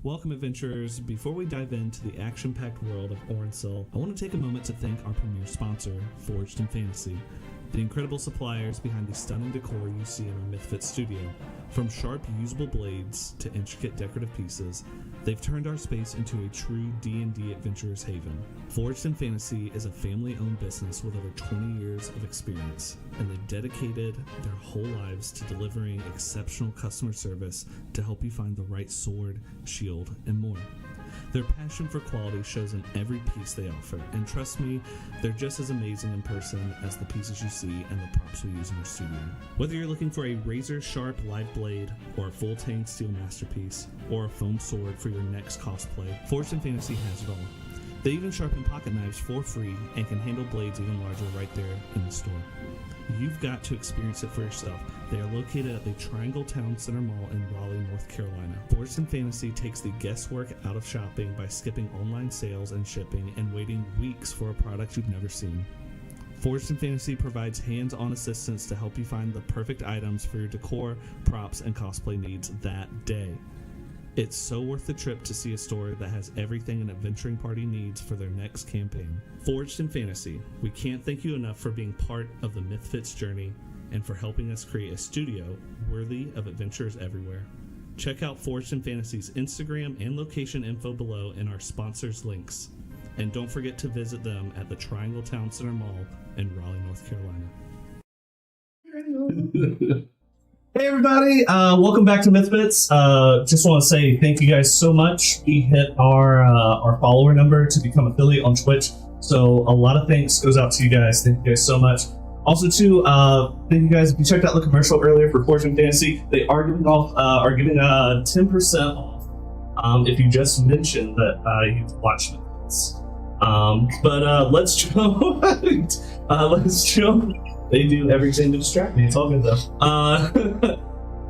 Welcome, adventurers. Before we dive into the action-packed world of Orensil, I want to take a moment to thank our premier sponsor, Forged in Fantasy, the incredible suppliers behind the stunning decor you see in our MythFits studio. From sharp, usable blades to intricate decorative pieces, they've turned our space into a true D&D adventurer's haven. Forged in Fantasy is a family-owned business with over 20 years of experience, and they've dedicated their whole lives to delivering exceptional customer service to help you find the right sword, shield, and more. Their passion for quality shows in every piece they offer, and trust me, they're just as amazing in person as the pieces you see and the props we use in our studio. Whether you're looking for a razor-sharp live blade, or a full-tang steel masterpiece, or a foam sword for your next cosplay, Forged in Fantasy has it all. They even sharpen pocket knives for free and can handle blades even larger right there in the store. You've got to experience it for yourself. They are located at the Triangle Town Center Mall in Raleigh, North Carolina. Forged in Fantasy takes the guesswork out of shopping by skipping online sales and shipping and waiting weeks for a product you've never seen. Forged in Fantasy provides hands-on assistance to help you find the perfect items for your decor, props, and cosplay needs that day. It's so worth the trip to see a store that has everything an adventuring party needs for their next campaign. Forged in Fantasy, we can't thank you enough for being part of the MythFits journey and for helping us create a studio worthy of adventurers everywhere. Check out Forged in Fantasy's Instagram and location info below in our sponsors' links. And don't forget to visit them at the Triangle Town Center Mall in Raleigh, North Carolina. Hey everybody, welcome back to MythFits. Just want to say thank you guys so much. We hit our follower number to become affiliate on Twitch, so a lot of thanks goes out to you guys. Thank you guys so much. Also too, thank you guys if you checked out the commercial earlier for Forged in Fantasy. They are giving 10% off if you just mentioned that you've watched MythFits. But let's jump. Let's jump. They do everything to distract me. It's all good though.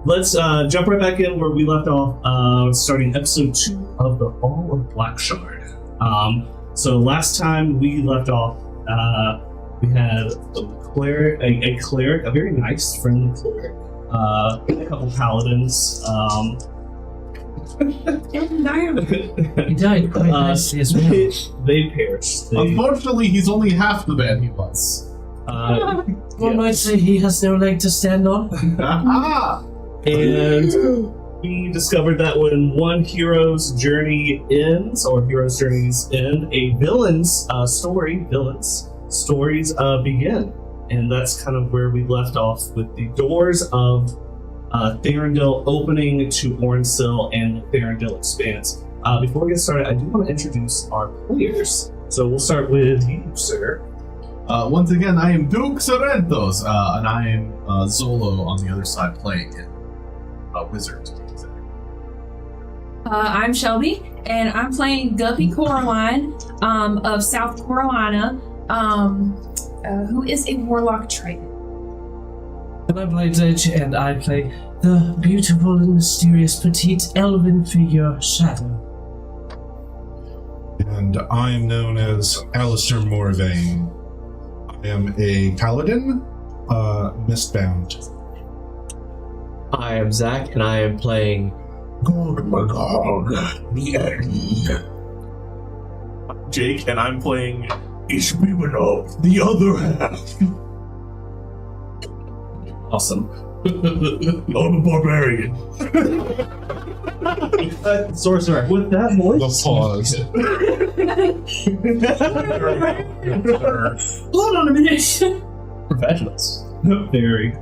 Let's jump right back in where we left off, starting episode 2 of the Fall of Blackshard. So last time we left off, we had a cleric, a very nice, friendly cleric, a couple paladins. He died quite nicely as well. They perished. Unfortunately, he's only half the man he was. One might say he has no leg to stand on. And we discovered that when one hero's journey ends, or hero's journeys end, a villain's stories begin. And that's kind of where we left off, with the doors of Thaurondil opening to Orensil and the Thaurondil Expanse. Before we get started, I do want to introduce our players. So we'll start with you, sir. Once again, I am Duke Sorrentos, and I am Zolo on the other side playing it. A wizard. I'm Shelby, and I'm playing Guppy Coraline of South Carolina, who is a warlock triton. And I'm Bladesedge, and I play the beautiful and mysterious petite elven figure, Shadow. And I am known as Alister Morvain. I am a paladin, mistbound. I am Zach, and I am playing Gorgmagog, the end. Jake, and I'm playing Ishbimanov, the other half. Awesome. I'm a barbarian. Sorcerer, with that voice. The pause. Hold on a minute. professionals. Very.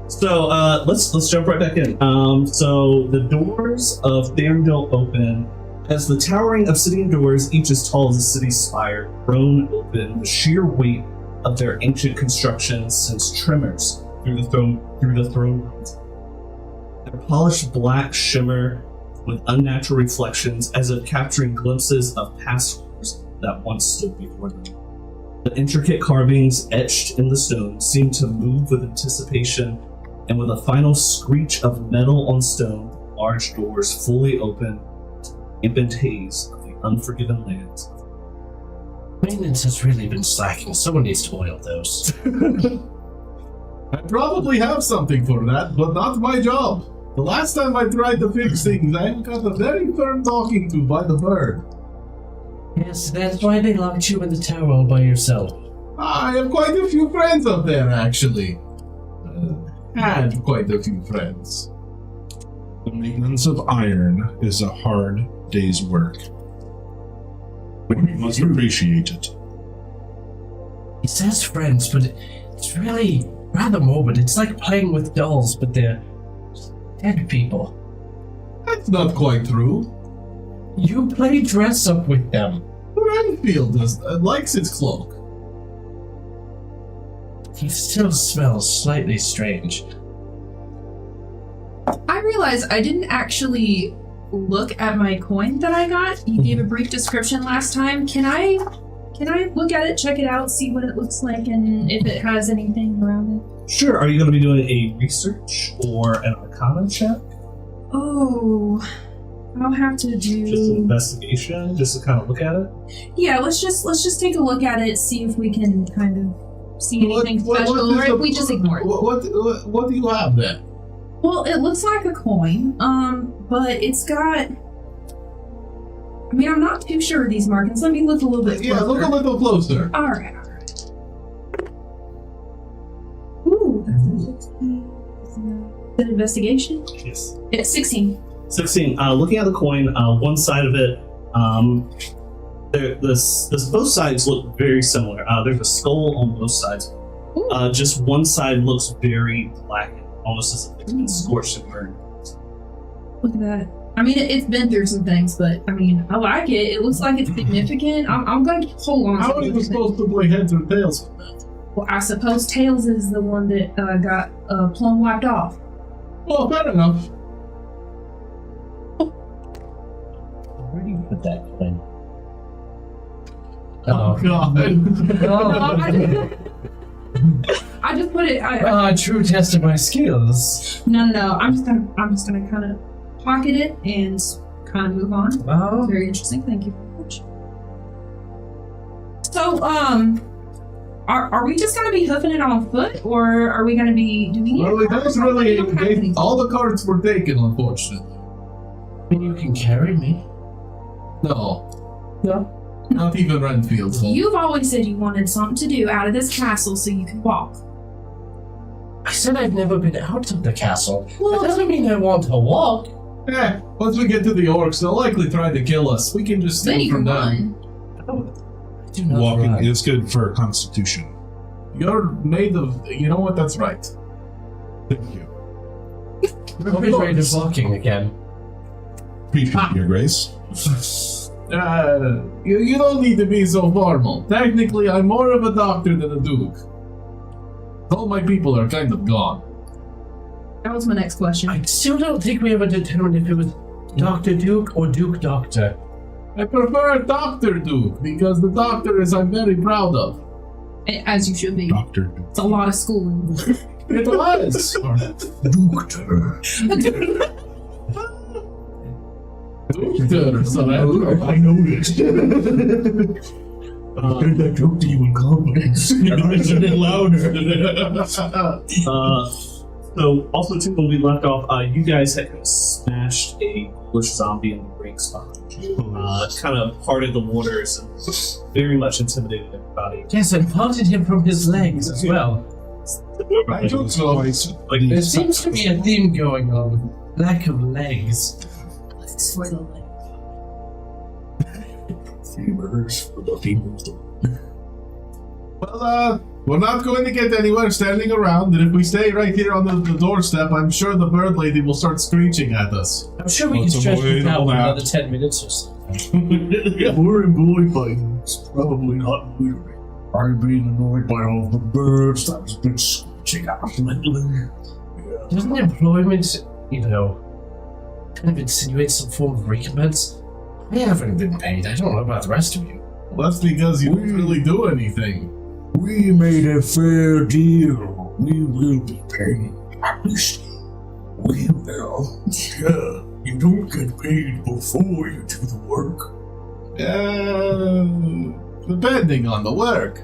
So let's jump right back in. So the doors of Thaurondil open as the towering obsidian doors, each as tall as a city spire, thrown open. The sheer weight of their ancient construction sends tremors through the throne rooms. Their polished black shimmer with unnatural reflections, as if capturing glimpses of past wars that once stood before them. The intricate carvings etched in the stone seem to move with anticipation, and with a final screech of metal on stone, large doors fully open to the ambient haze of the unforgiven lands. Maintenance has really been slacking. Someone needs to oil those. I probably have something for that, but not my job. The last time I tried to fix things, I got a very firm talking to by the bird. Yes, that's why they locked you in the tower all by yourself. I have quite a few friends up there, actually. Had quite a few friends. The maintenance of iron is a hard day's work. But you must appreciate it. He says friends, but it's really rather morbid. It's like playing with dolls, but they're dead people. That's not quite true. You play dress up with them. Renfield likes his cloak. He still smells slightly strange. I realize I didn't actually look at my coin that I got. You gave a brief description last time. Can I look at it, check it out, see what it looks like, and if it has anything around it? Sure. Are you going to be doing a research or an arcana check? Oh, I'll have to do Just an investigation, just to kind of look at it. Yeah, let's just take a look at it, see if we can kind of see anything special, or if we just ignore it. What do you have there? Well, it looks like a coin, but it's got. I mean, I'm not too sure of these markings. Let me look a little bit closer. Yeah, look a little closer. All right. Ooh, that's a 16. Is that investigation? Yes. It's 16. 16. Looking at the coin, one side of it, both sides look very similar. There's a skull on both sides. Just one side looks very black, almost as if it's been scorched and burned. Look at that. I mean, it's been through some things, but I mean, I like it. It looks like it's significant. I'm going to hold on. How are you supposed to play heads or tails with that? Well, I suppose Tails is the one that got plumb wiped off. Well, fair enough. Where do you put that coin? Oh, God. I just put it. True test of my skills. No. I'm just gonna kind of pocket it and kind of move on. Oh. Very interesting. Thank you very much. So, are we just gonna be hoofing it on foot, or are we gonna be doing it? Well, it doesn't really. All the cards were taken, unfortunately. I mean, you can carry me. No. No. Not even Renfield. You've always said you wanted something to do out of this castle so you could walk. I said I've never been out of the castle. Well, that doesn't mean I want to walk. Once we get to the orcs, they'll likely try to kill us. We can just then steal you from can them. run. I do not Walking run. is good for constitution. You're made of. You know what? That's right. Thank you. I'll be afraid of walking again. Appreciate your grace. You don't need to be so formal. Technically, I'm more of a doctor than a duke. All my people are kind of gone. That was my next question. I still don't think we ever determined if it was Dr. Duke or Duke Doctor. I prefer Dr. Duke because the doctor is I'm very proud of. As you should be. Doctor. It's a lot of schooling. It was. Doctor. Doctor, so I noticed. I heard that joke to you in confidence. I said it louder. So, also too, when we left off, you guys had kind of smashed a bush zombie in the brakes behind you. Kind of parted the waters and very much intimidated everybody. Yes, and parted him from his legs as well. I took so. Like, There seems to be a theme going on. Lack of legs. Let's for the leg. Femurs for the femurs. Well, we're not going to get anywhere standing around, and if we stay right here on the doorstep, I'm sure the bird lady will start screeching at us. I'm sure we can Let's stretch avoid this out all for that. another 10 minutes or so. We're employed by you. It's probably not weary. I'm being annoyed by all the birds that has been screeching out lately. Doesn't employment, kind of insinuate some form of recompense? I haven't been paid. I don't know about the rest of you. Well, that's because you didn't really do anything. We made a fair deal. We will be paid. At least we will. Yeah, you don't get paid before you do the work. Depending on the work.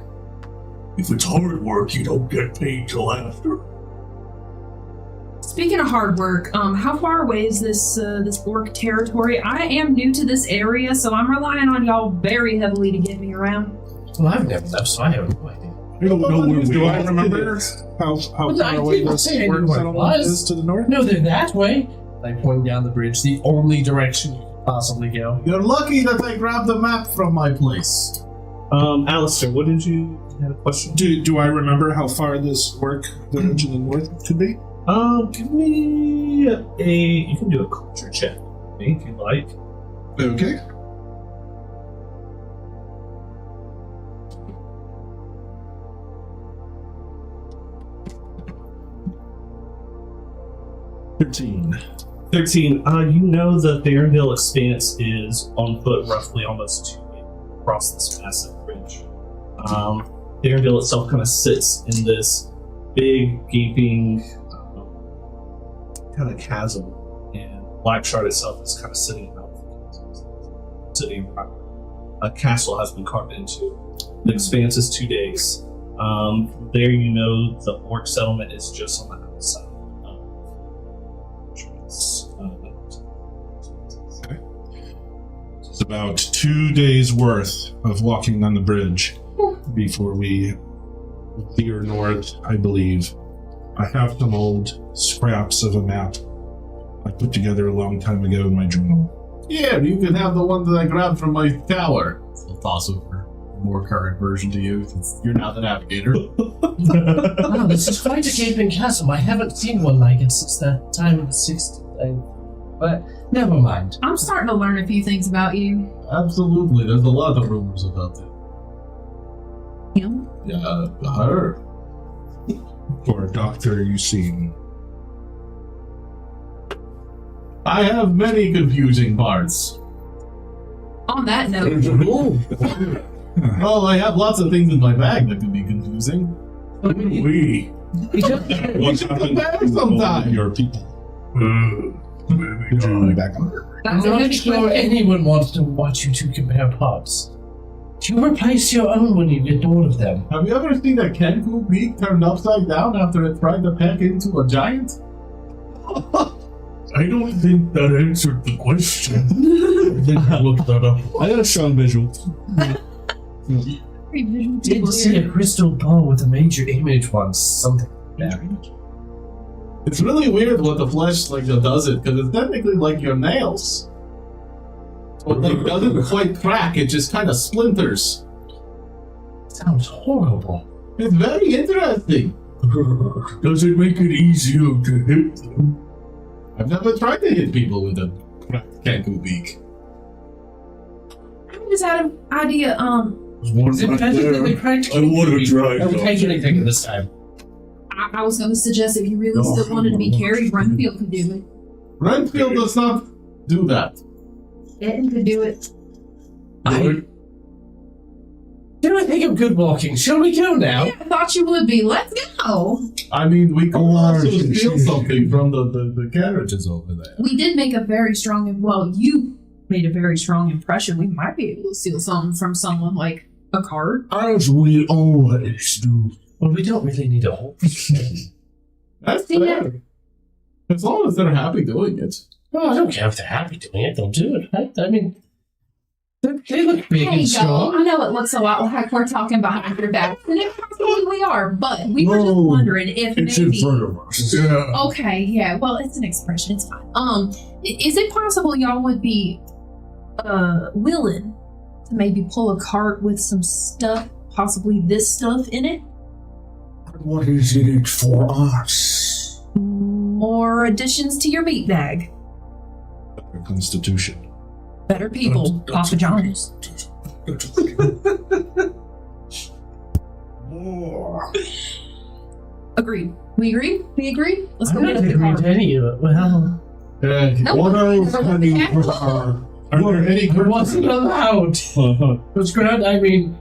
If it's hard work, you don't get paid till after. Speaking of hard work, how far away is this orc territory? I am new to this area, so I'm relying on y'all very heavily to get me around. Well, I've never left, so I have no idea. I don't know where do I remember how far away this work settlement is to the north? No, they're that way. I point down the bridge, the only direction you can possibly go. You're lucky that I grabbed the map from my place. Alister, what did you have a question? Do I remember how far this work village in the north could be? Give me you can do a culture check if you like. Okay. $13. 13. You know the Thaurondil Expanse is on foot roughly almost 2 days across this massive bridge. Thaurondil itself kind of sits in this big, gaping kind of chasm, and Blackshard itself is kind of sitting out the city. A castle has been carved into. The Expanse is 2 days. There, you know, the orc settlement is just on the outside. It's about 2 days worth of walking on the bridge before we veer north, I believe. I have some old scraps of a map I put together a long time ago in my journal. Yeah, you can have the one that I grabbed from my tower. I'll toss over a more current version to you, since you're now the navigator. Wow, this is quite a gaping chasm. I haven't seen one like it since that time of the 60s. But never mind. I'm starting to learn a few things about you. Absolutely, there's a lot of rumors about it. Him? Yeah, her. For a doctor you seen. I have many confusing parts. On that note, Well, I have lots of things in my bag that can be confusing. We. What's happened Bag sometime. your people? Maybe Could you not. be back on? I'm that's a not good sure question. anyone wants to watch you two compare parts. Do you replace your own when you get bored of them? Have you ever seen a Kenku beak turned upside down after it tried to peck into a giant? I don't think that answered the question. I think I looked that up. I got a strong visual. Did see a crystal ball with a major image once. Something like that. It's really weird what the flesh does it, because it's technically like your nails. But it doesn't quite crack, it just kind of splinters. Sounds horrible. It's very interesting. Does it make it easier to hit them? I've never tried to hit people with a cracked Kenku beak. I just had an idea. Is it better than the cracked I want to try Are we something. taking anything this time? I was going to suggest if you really still wanted to be carried, Renfield could do it. Renfield does not do that. Eden could do it. I think I'm good walking. Shall we go now? Yeah, I thought you would be. Let's go. I mean, we could also shit. steal something from the carriages over there. We did make a very strong, you made a very strong impression. We might be able to steal something from someone, like a card. As we always do. Well, we don't really need a whole thing. That's See fair. that? As long as they're happy doing it. Well, I don't care if they're happy doing it. They'll do it, right? I mean, they look big Hey, and strong. y'all, I know it looks a lot like we're talking behind your back, and it probably we are, but we were just No, wondering if It's in maybe... front of us. Yeah. Okay, yeah, well, it's an expression, it's fine. Is it possible y'all would be, willing to maybe pull a cart with some stuff, possibly this stuff in it? What is in it for us? More additions to your meat bag. Constitution. Better people, Papa John's. Agreed. We agree? We agree? Let's go I'm get not up the agreeing car. to any of it. Well, No, What else we're can you looking at- prefer? Are there any I wasn't allowed. What's grand? I mean,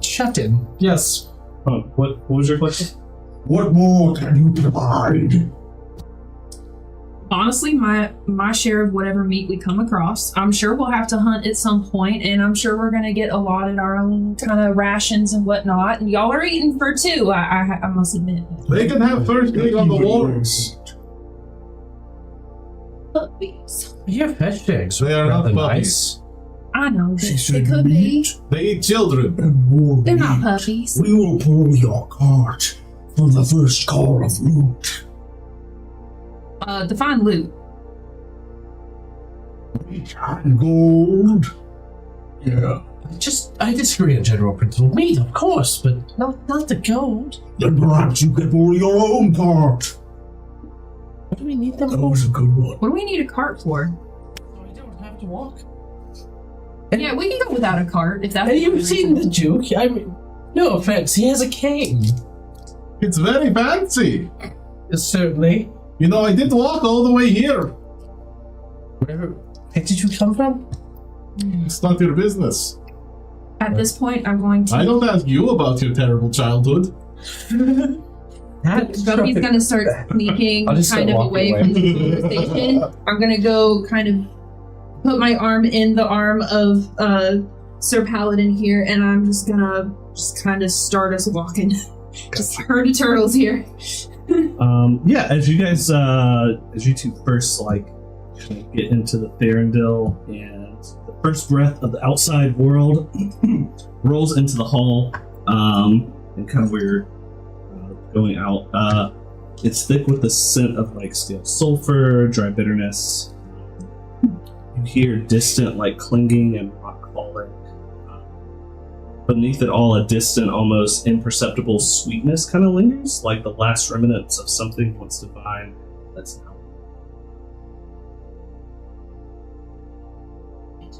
shut in. Yes. What was your question? What more can you provide? honestly, my share of whatever meat we come across. I'm sure we'll have to hunt at some point, and I'm sure we're gonna get allotted our own kind of rations and whatnot. And y'all are eating for two. I must admit. They can have first thing on the warrants. Puppies. Yeah, fish eggs. They are not rather puppies. nice. I know. She They said could be. meat They eat children. and more They're meat. not puppies. We will pull your cart for the first car of loot. Define loot. And gold. Yeah. I disagree on general principle. Meat, of course, but not the gold. Then perhaps you can pull your own cart. What do we need them That for? was a good one. What do we need a cart for? We don't have to walk. Yeah, we can go without a cart if that's. Have you seen the Duke? I mean, no offense, he has a cane. It's very fancy. Certainly. You know, I did walk all the way here. Where did you come from? It's not your business. At this point, I'm going to. I don't ask you about your terrible childhood. Buffy's gonna start sneaking I'll just kind start of walking away from the conversation. I'm gonna go kind of put my arm in the arm of Sir Paladin here, and I'm just gonna kind of start us walking. Just herd of turtles here. Yeah, as you guys, as you two first get into the Thaurondil, and the first breath of the outside world rolls into the hall, and kind of where you're going out. It's thick with the scent of stale sulfur, dry bitterness. You hear distant clinging and rock falling. Beneath it all, a distant, almost imperceptible sweetness kind of lingers, like the last remnants of something once divine that's now.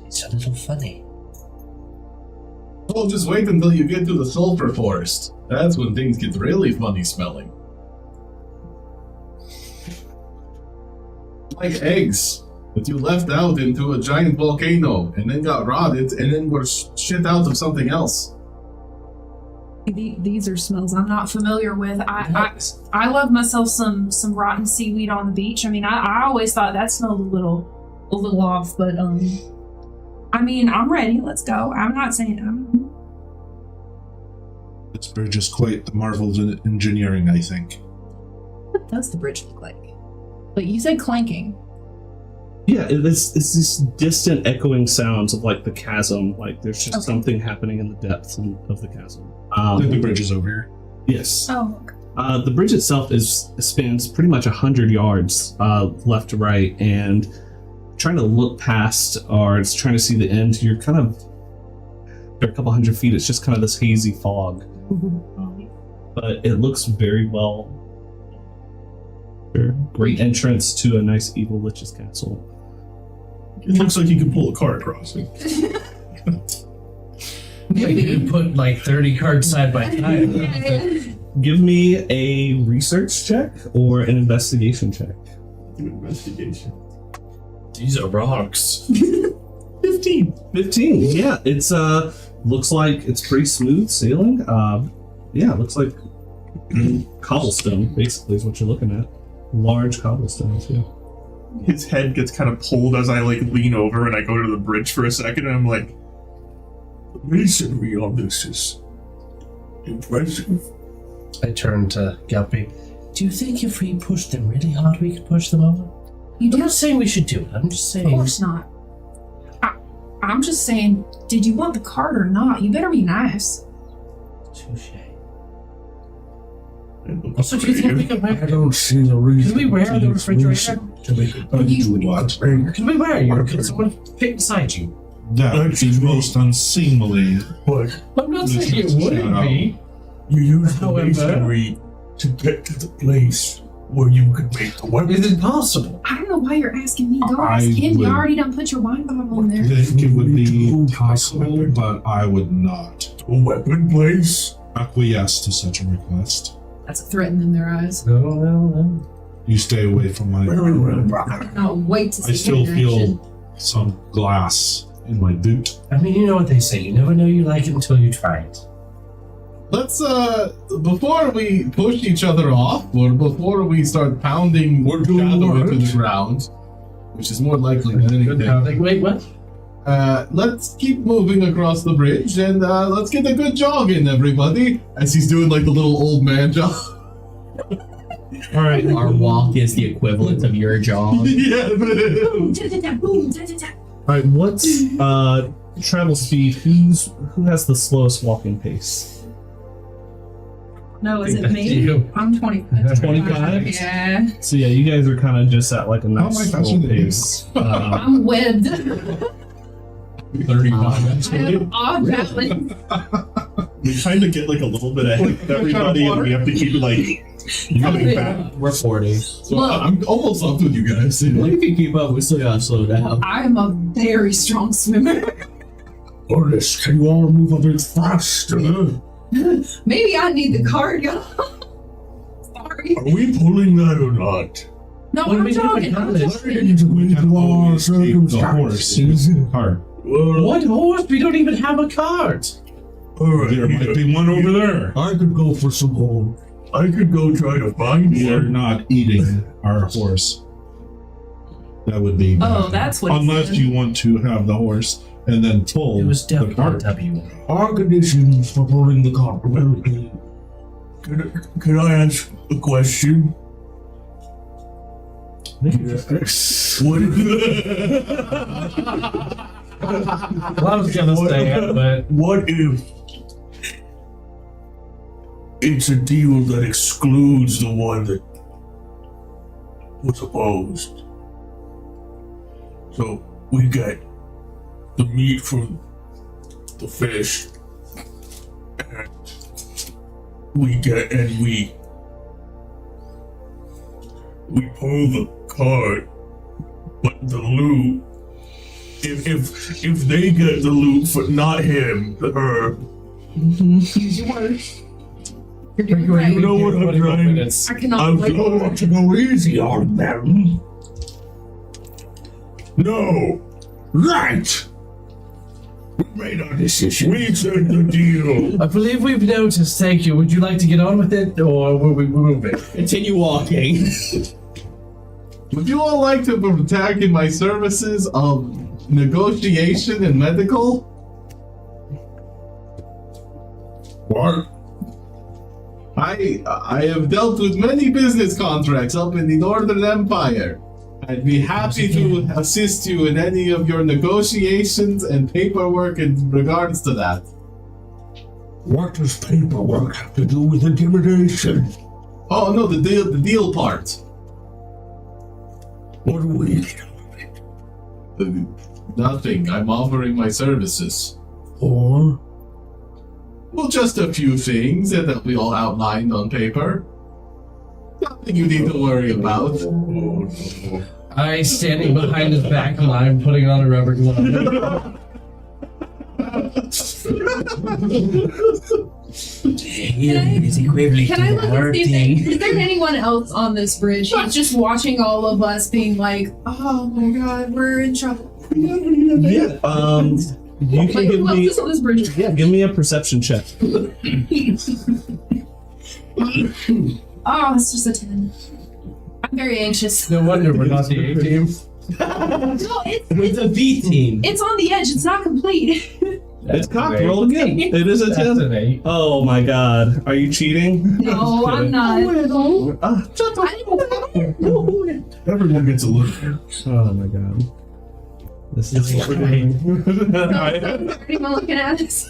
It's a little funny. Oh, just wait until you get to the sulfur forest. That's when things get really funny smelling. Like eggs that you left out into a giant volcano and then got rotted and then were shit out of something else. These are smells I'm not familiar with. I love myself some rotten seaweed on the beach. I mean, I always thought that smelled a little off, but I mean, I'm ready. Let's go. I'm not saying I'm. This bridge is quite the marvel of engineering, I think. What does the bridge look like? But you said clanking. Yeah, it's these distant echoing sounds of the chasm. There's just something happening in the depths of the chasm. The bridge is over here. Yes. Oh, okay. The bridge itself spans pretty much 100 yards left to right, and trying to look past, or it's trying to see the end. You're kind of a couple hundred feet. It's just kind of this hazy fog, but it looks very well. Great entrance to a nice evil lich's castle. It looks like you can pull a car across it. Maybe you put 30 cards side by side. Give me a research check or an investigation check. Do investigation. These are rocks. 15. 15. Yeah, it's looks like it's pretty smooth sailing. Yeah, it looks like cobblestone basically is what you're looking at. Large cobblestones. Yeah. His head gets kind of pulled as I lean over and I go to the bridge for a second and I'm like, The masonry on this is impressive. I turn to Gelpy. Do you think if we push them really hard, we could push them over? I'm not saying we should do it. I'm just saying. Of course not. I'm just saying, did you want the cart or not? You better be nice. Touche. Also, do you think we can I wear? don't see the reason. Can we wear to the use refrigerator? reason to make it undo, I think. Can we wear you? Can someone fit inside you? That would be most unseemly. But I'm not saying it wouldn't be. you use the However- masonry to get to the place where you can make the weapon. Is it possible? I don't know why you're asking me. Go I ask him. would- You already done put your wine bottle in there. I think it would be possible, but I would not A weapon place? acquiesce to such a request. That's a threat in their eyes. No. You stay away from my. Very well. I cannot wait to see I still your reaction. feel some glass in my boot. I mean, you know what they say. You never know you like it until you try it. Let's before we push each other off, or before we start pounding Shadow into the ground, which is more likely than anything. Wait, what? Let's keep moving across the bridge and let's get a good jog in, everybody. As he's doing like the little old man jog. All right. Our walk is the equivalent of your jog. Yeah. Boom, boom, All right. What's travel speed? Who has the slowest walking pace? No, is it me? You. I'm 25. 25? Yeah. So yeah, you guys are kind of just at like a nice my slow gosh, pace. I'm webbed. 35. I am off balance. We kind of get like a little bit ahead of everybody, and we have to keep like coming back. We're 40. So Look. I'm almost up with you guys. Well, you can keep up. We still gotta slow down. I am a very strong swimmer. Otis, can you all move a bit faster? Maybe I need the cart, y'all. Sorry. Are we pulling that or not? No, What do I'm we do jogging. about I'm this? jogging. Into We can our always take the horse circumstances. in the cart. Well, What horse? We don't even have a cart. alright, There might be one over there. I could go for some home. I could go try to find We are one. not eating our horse. That would be Oh, bad. that's what. Unless you want to have the horse and then pull It was the definitely cart. W. Our conditions for pulling the cart will be. Can I ask a question? Yes. What Well, I was gonna say it, but What if it's a deal that excludes the one that was opposed? So we get the meat from the fish, and we pull the cart, but the loot. If they get the loot, for not him, her. Use your words. You're doing You right. know what I'm trying. I cannot I'm wait. going to go easy on them. No. Right. We made our decision. We said the deal. I believe we've noticed. Thank you. Would you like to get on with it, or will we move it? Continue walking. Would you all like to partake in my services of negotiation and medical? What? I have dealt with many business contracts up in the Northern Empire. I'd be happy to assist you in any of your negotiations and paperwork in regards to that. What does paperwork have to do with intimidation? Oh no, the deal part. What do we? Nothing. I'm offering my services. Or Well, just a few things that will be all outlined on paper. Nothing you need to worry about. I standing behind his back line, putting on a rubber glove. Can I look and see if is there anyone else on this bridge who's just watching all of us being like, oh my god, we're in trouble. Yeah. You can Like, give who else me. is on this bridge? Yeah, give me a perception check. Oh, it's just a 10. I'm very anxious. No wonder we're not the A team. No, With the B team. it's on the edge. It's not complete. It's cocked. Roll again. It is a That's 10. an 8. Oh my god. Are you cheating? No, I'm not. Everyone gets a look. Oh my god. This is what we're doing. Anyone looking at us?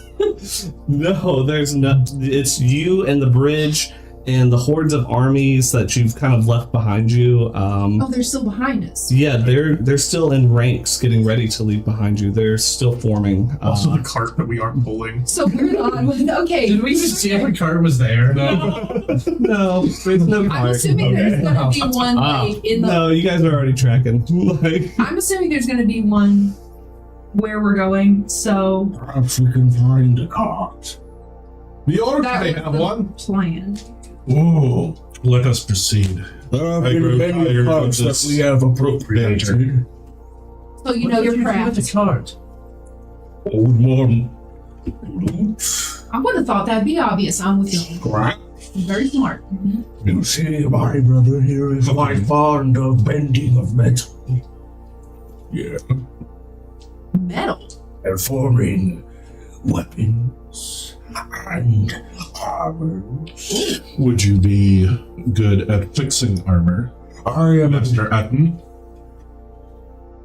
No, there's not. It's you and the bridge and the hordes of armies that you've kind of left behind you. Oh, they're still behind us. Yeah, they're still in ranks, getting ready to leave behind you. They're still forming. Also, the cart that we aren't pulling. So we're on with, okay. Did we even see if a cart was there? no, there's no I'm cart. assuming there's gonna be one like in the. No, you guys are already tracking. Like, I'm assuming there's gonna be one where we're going. So perhaps we can find a cart. The orcs that may was have the one. plan. Whoa. Let us proceed. There have I grow been many tired of carts that this we have appropriated. So you know your craft. The cart. Old more loot. I would have thought that'd be obvious. I'm with you. Correct. Very smart. You see, my brother here is quite fond of bending of metal. Yeah, Metal. and forming weapons and armor. Would you be good at fixing armor, I am Master Atten?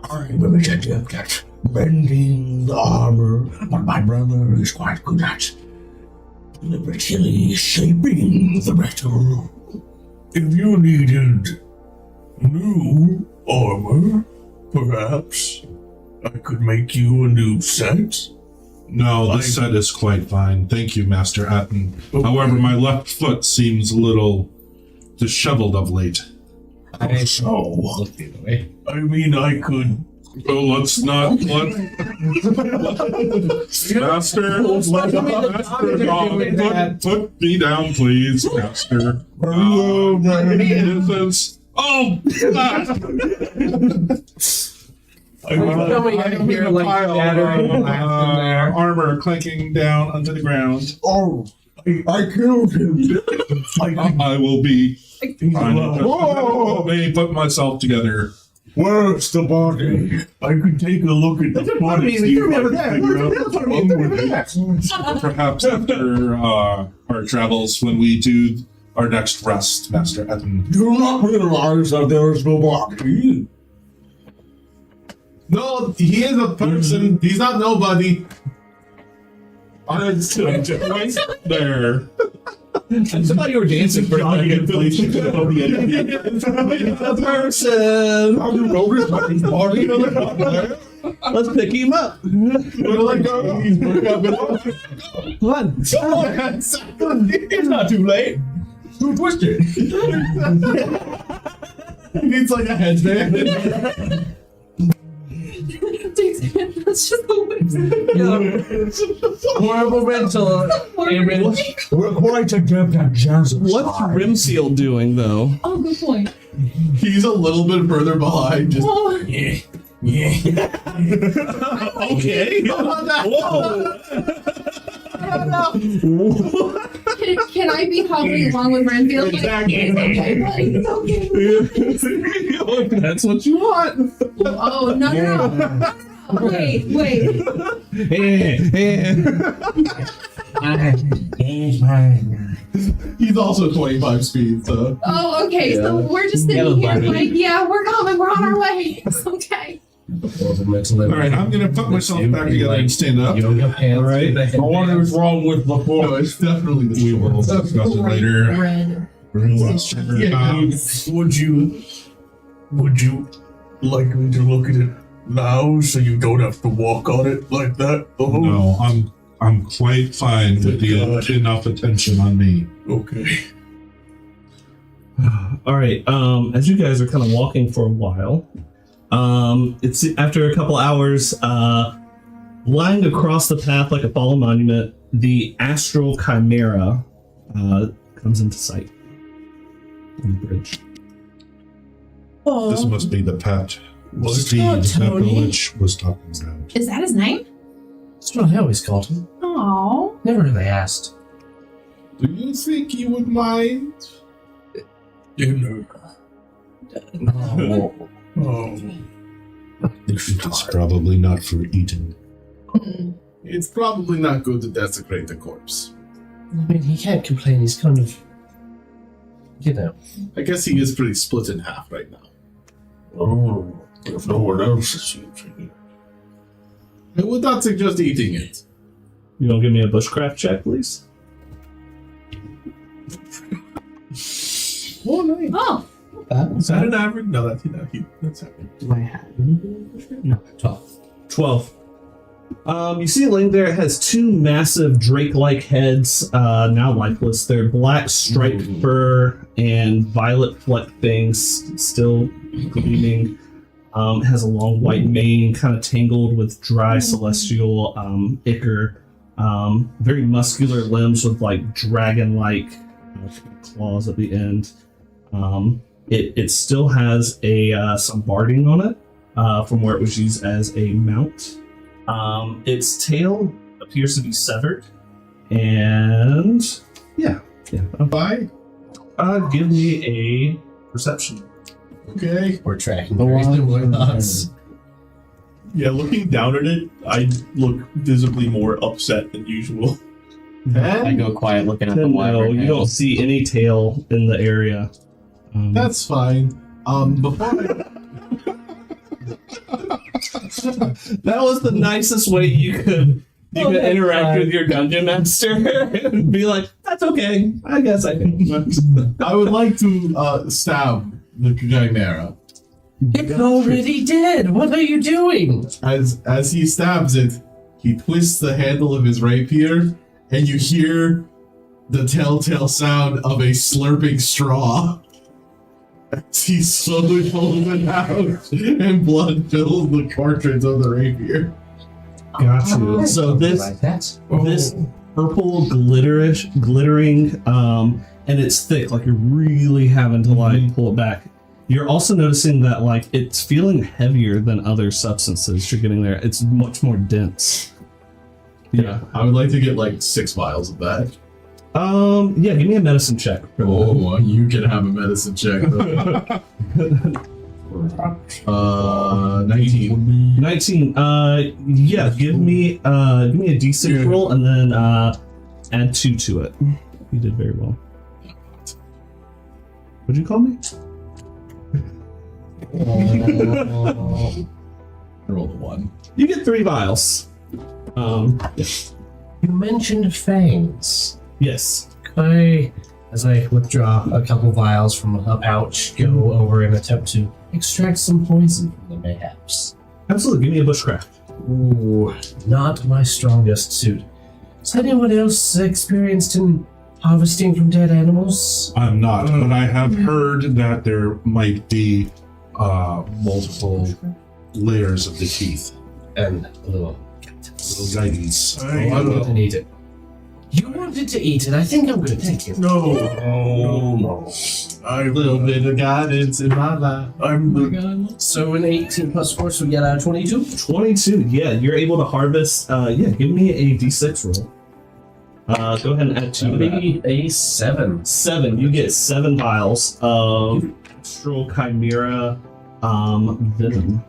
I'm adept at bending the armor, but my brother is quite good at deliberately shaping the metal. If you needed new armor, perhaps I could make you a new set. No, this set is quite fine. Thank you, Master Atten. However, my left foot seems a little disheveled of late. So, I mean, I could. Oh, let's not. Master, put me down, please, Master. This is. Oh! Armor clanking down onto the ground. Oh, I killed him. I will be. Whoa! Let me put myself together. Where's the body? I could take a look at the body. Perhaps after our travels, when we do our next rest, Master Etten. Do you not realize that there is no body? No, he is a person. He's not nobody. Right there. I thought you were dancing for a Inflation. person. Have you noticed that his body is not there? Let's pick him up. Come on. It's not too late. Too twisted. He needs like a headband. Let's just go back. Horrible rental. We're quite adept at jazz. What's Rimseal doing, though? Oh, good point. He's a little bit further behind. Just Oh, Okay. can I be hobbling along with Renfield? Exactly. It's okay. That's what you want. Oh, no. Wait. he's also 25 speed, so. Oh, okay. So we're just sitting here like, yeah, we're coming. We're on our way. It's okay. Alright, I'm gonna put myself back together and stand up. Alright. I wonder what's wrong with the No, floor. it's definitely the We will discuss it later. Red. Would you like me to look at it now so you don't have to walk on it like that? Oh, No, I'm quite fine with the enough attention on me. okay. All right. As you guys are kind of walking for a while, it's after a couple hours. Lying across the path like a fallen monument, the astral chimera comes into sight on the bridge. Oh, This must be the pet steed Oh, that the Tony. witch was talking about. is that his name? That's what I always called him. Oh, Never really asked. Do you think he would mind? Dinner. Oh. It's probably not for eating. It's probably not good to desecrate the corpse. I mean, he can't complain. He's kind of, I guess he is pretty split in half right now. Oh. If no one else is using I would not suggest eating it. You don't give me a bushcraft check, please? Oh, nice. oh, Is that an average? No, that's average. Do I have No, 12. 12. You see laying there, it has two massive drake-like heads, now lifeless. They're black striped fur and violet flecked things, still gleaming. Has a long white mane, kind of tangled with dry celestial ichor. Very muscular limbs with like dragon-like claws at the end. It still has some barding on it from where it was used as a mount. Its tail appears to be severed, And yeah. Bye. Give me a perception. Okay. We're tracking very similar thoughts. Yeah, looking down at it, I look visibly more upset than usual. I go quiet looking at the No, wyvern you head. don't see any tail in the area. That's fine. Before I... That was the nicest way you could interact with your dungeon master and be like, "That's okay. I guess I can." I would like to stab the chimera. It's already dead. What are you doing? As he stabs it, he twists the handle of his rapier, and you hear the telltale sound of a slurping straw. As he slowly pulls it out, and blood fills the cartridge of the rapier. Got you. So this purple glittering, and it's thick, like you're really having to like pull it back. You're also noticing that like it's feeling heavier than other substances you're getting there. It's much more dense. Yeah. I would like to get like 6 vials of that. Yeah, give me a medicine check. Oh, you can have a medicine check. 19. 19. Yeah, give me a D6 roll and then add 2 to it. You did very well. What'd you call me? I rolled a 1. You get 3 vials. You mentioned fangs. Yes. Could I, as I withdraw a couple vials from a pouch, go over and attempt to extract some poison from them, mayhaps? Absolutely. Give me a bushcraft. Ooh, not my strongest suit. Is anyone else experienced in harvesting from dead animals? I'm not, but I have heard that there might be multiple layers of the teeth. And a little Guidance. I wouldn't eat it. You wanted to eat it. I think I'm good. Thank you. No. A little bit of guidance in my life. So an 18 plus 4, so we get 22. 22. Yeah, you're able to harvest. Yeah, give me a D6 roll. Go ahead and add 2 to that. Maybe a 7. 7. You get 7 vials of Astral Chimera venom.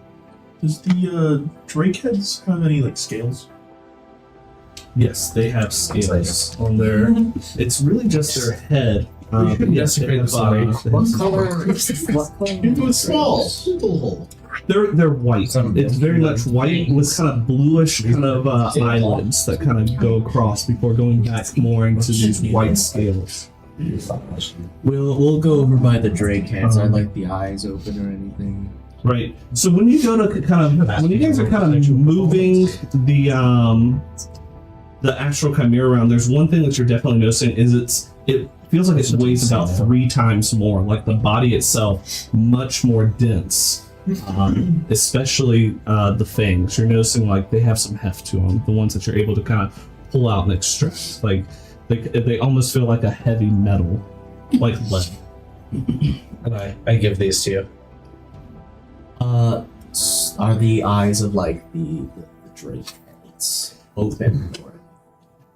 Does the Drake heads have any like scales? Yes, they have scales on their. It's really just their head. But yes, they have What color? Into a small little hole. They're white. It's very much white with kind of bluish kind of eyelids that kind of go across before going back more into these white scales. We'll go over by the Drake heads. I'd like the eyes open or anything. Right. So when you go to kind of when you guys are kind of moving the Astral Chimera around, there's one thing that you're definitely noticing is it feels like it weighs about 3 times more. Like the body itself, much more dense. Especially the fangs. You're noticing like they have some heft to them. The ones that you're able to kind of pull out and extract. Like they almost feel like a heavy metal, like lead. And I give these to you. Are the eyes of like the Drake heads open? Or...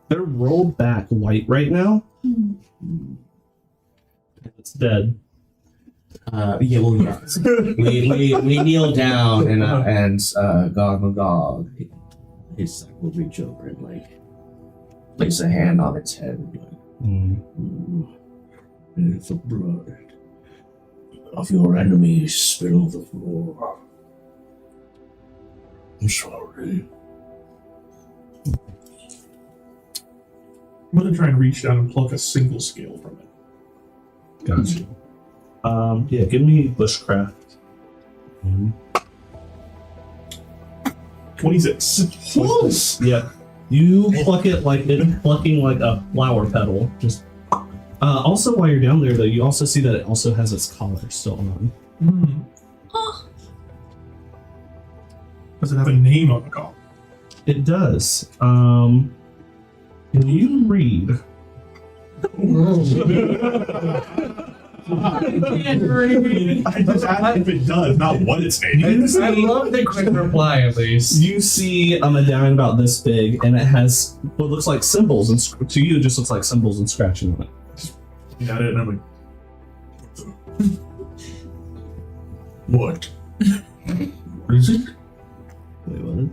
They're rolled back white right now. It's dead. Yeah, well, yes. we kneel down and Gog, his will reach over and like place a hand on its head and be like, If the blood of your enemies spill the floor, I'm sorry. I'm gonna try and reach down and pluck a single scale from it. Gotcha. Yeah, give me bushcraft. 26. Close. Yeah. You pluck it like it's plucking like a flower petal. Just. Also, while you're down there, though, you also see that it also has its collar still on. Does it have a name on the collar? It does. Can you read? I just asked if it does, not what it's made. I love the quick reply, at least. You see a medallion about this big, and it has what looks like symbols, and to you, it just looks like symbols and scratching on it. Got it, and I'm like, What? What is it? Wait, what?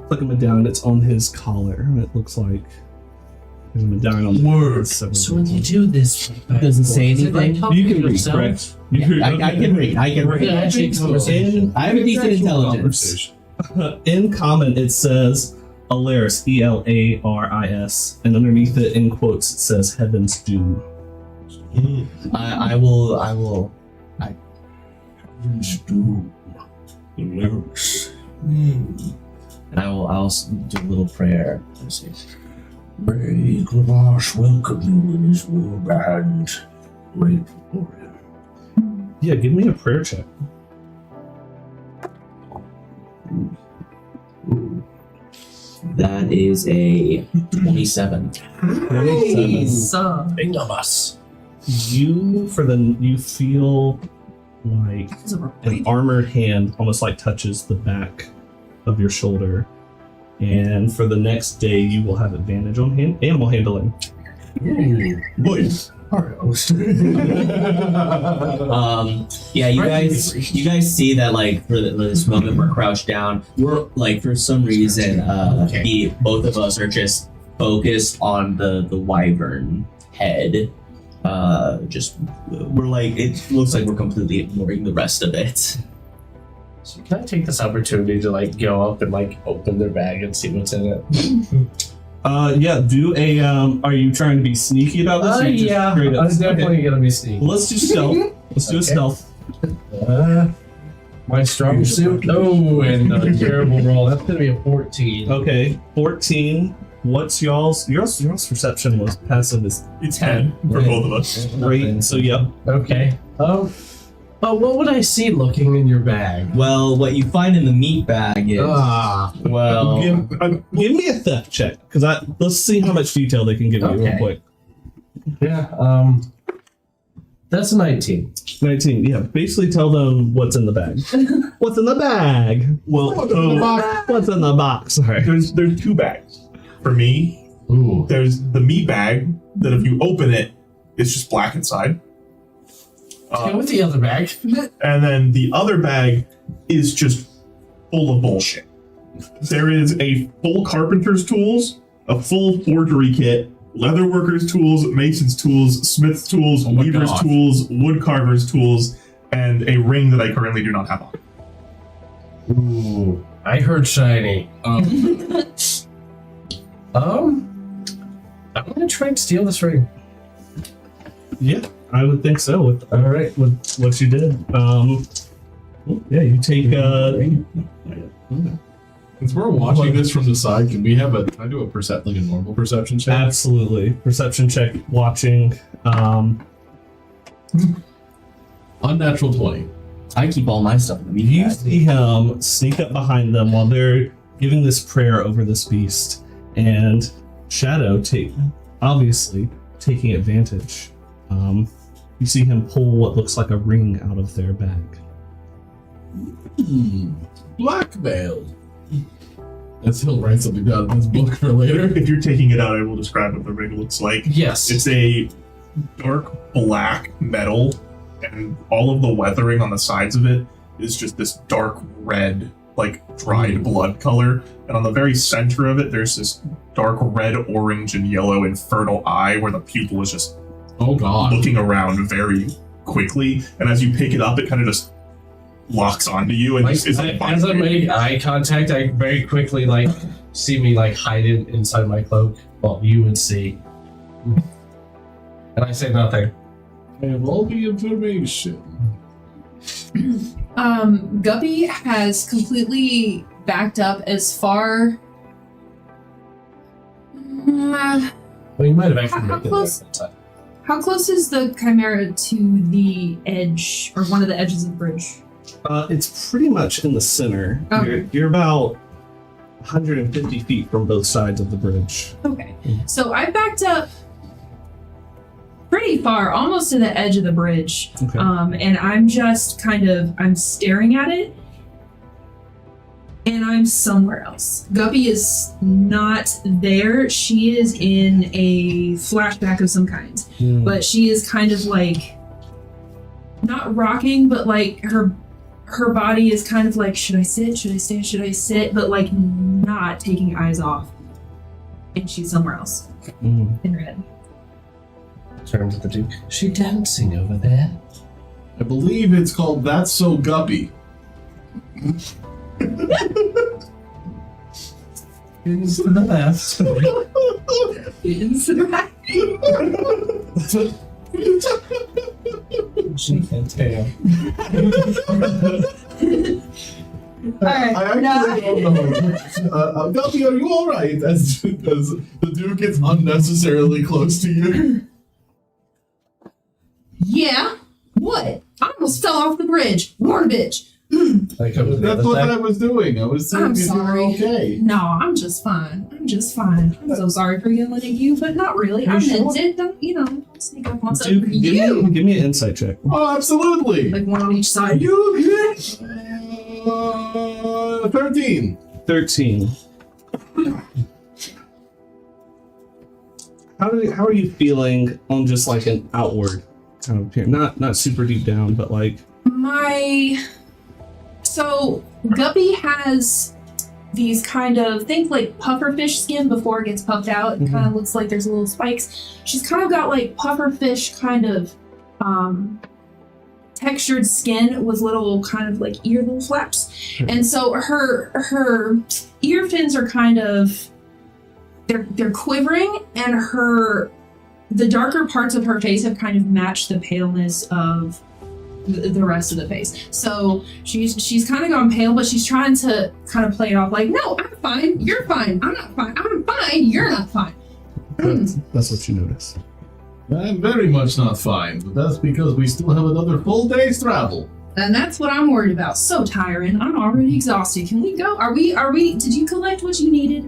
It's like a medallion. It's on his collar. And it looks like there's a medallion on Word. So when you do this, Doesn't say anything. You can read, correct? I can read. I can read. I have a decent intelligence. In common, it says Alaris, Elaris, and underneath it, in quotes, it says Heaven's Doom. I will. Heaven's Doom. The lyrics. And I'll do a little prayer. Let's see. May Glavash welcome you in his warband. Grateful for him. Yeah, give me a prayer check. That is a 27. 27. Ingabus. You feel like an armored hand almost like touches the back of your shoulder, and for the next day you will have advantage on animal handling. Boys. Yeah, you guys see that like for this moment we're crouched down. We're like for some reason both of us are just focused on the wyvern head. We're like, it looks like we're completely ignoring the rest of it. So can I take this opportunity to like go up and like open their bag and see what's in it? Yeah, do a are you trying to be sneaky about this? Or just Yeah, straight up- I'm definitely gonna be sneaky. Let's do stealth. Let's do a Okay. stealth. My strong suit. Oh, and a terrible roll. That's gonna be a 14. Okay, 14. What's y'all's perception was passive is it's 10 for both of us. great. So yep. Okay. What would I see looking in your bag? Well, what you find in the meat bag is well. Give me a theft check, because let's see how much detail they can give you real Okay. quick. Yeah. That's a 19. 19. Yeah, basically tell them what's in the bag. What's in the bag? Well, what's in the box? Sorry. There's two bags. For me, Ooh. there's the meat bag that if you open it, it's just black inside. What's the other bag? And then the other bag is just full of bullshit. There is a full carpenter's tools, a full forgery kit, leatherworker's tools, mason's tools, smith's tools, weaver's tools, woodcarver's tools, and a ring that I currently do not have on. Ooh. I heard shiny. I'm gonna try and steal this ring. Yeah, I would think so. With what you did. Yeah, you take. Since we're watching this from the side, can I do a normal perception check? Absolutely, perception check. Watching. Unnatural 20. I keep all my stuff in the meat You bag. see him sneak up behind them while they're giving this prayer over this beast, and Shadow obviously taking advantage. You see him pull what looks like a ring out of their bag. Blackmail. As he'll write something down in his book for later. If you're taking it out, I will describe what the ring looks like. Yes. It's a dark black metal, and all of the weathering on the sides of it is just this dark red, like dried blood color. And on the very center of it, there's this dark red, orange, and yellow infernal eye where the pupil is just looking around very quickly. And as you pick it up, it kind of just locks onto you. And as I make eye contact, I very quickly see me hide it inside my cloak. Well, you would see. And I say nothing. I have all the information. Guppy has completely backed up as far. Well, you might have actually How made it close? there. How close is the Chimera to the edge, or one of the edges of the bridge? It's pretty much in the center. Okay. You're about 150 feet from both sides of the bridge. Okay. So I backed up pretty far, almost to the edge of the bridge. Okay. And I'm just I'm staring at it, and I'm somewhere else. Guppy is not there. She is in a flashback of some kind. But she is kind of like, not rocking, but like her body is kind of like, should I sit? Should I stand? Should I sit? But like not taking eyes off. And she's somewhere else in her head. Turn to the Duke. Is she dancing over there? I believe it's called That's So Guppy. Is to the left. She can tell. I actually don't know. Guppy, are you alright? As the Duke gets unnecessarily close to you. Yeah? What? I almost fell off the bridge. Warn bitch. That's what I was doing. I was saying I'm if you were sorry. okay. No, I'm just fine. I'm so sorry for yelling at you, but not really. I meant it. Don't, don't sneak up on Duke, something. give me an insight check. Oh, absolutely. Like one on each side. You get 13. 13. How are you feeling on just like an outward kind of appearance? Not super deep down, but like So Guppy has these kind of, think like pufferfish skin before it gets puffed out. It kind of looks like there's little spikes. She's kind of got like pufferfish kind of textured skin with little kind of like ear little flaps. And so her ear fins are kind of, they're quivering, and the darker parts of her face have kind of matched the paleness of the rest of the face. So she's kind of gone pale, but she's trying to kind of play it off like, no, I'm fine, you're fine, I'm not fine, I'm fine, you're not fine. That's what you notice. I'm very much not fine, but that's because we still have another full day's travel. And that's what I'm worried about. So tiring. I'm already exhausted. Can we go? Are we did you collect what you needed?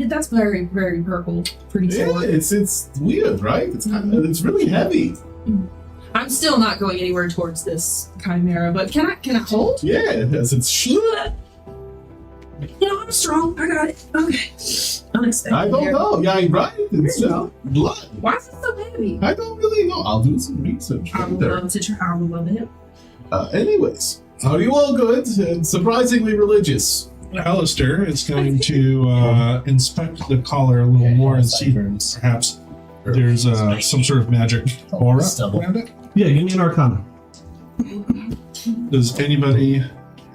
That's very, very purple. Pretty Yeah, short. it's weird, right? It's really heavy. I'm still not going anywhere towards this chimera, but can I hold? Yeah, as it's I'm strong. I got it. Okay. Unexpected. I don't know. Yeah, right. It's There you blood. Why is it so heavy? I don't really know. I'll do some research. I would later. love to try. I would love it. Anyways, are you all good and surprisingly religious? Alister is going to inspect the collar a little more and see perhaps there's some sort of magic aura around it. Yeah, give me an Arcana. Does anybody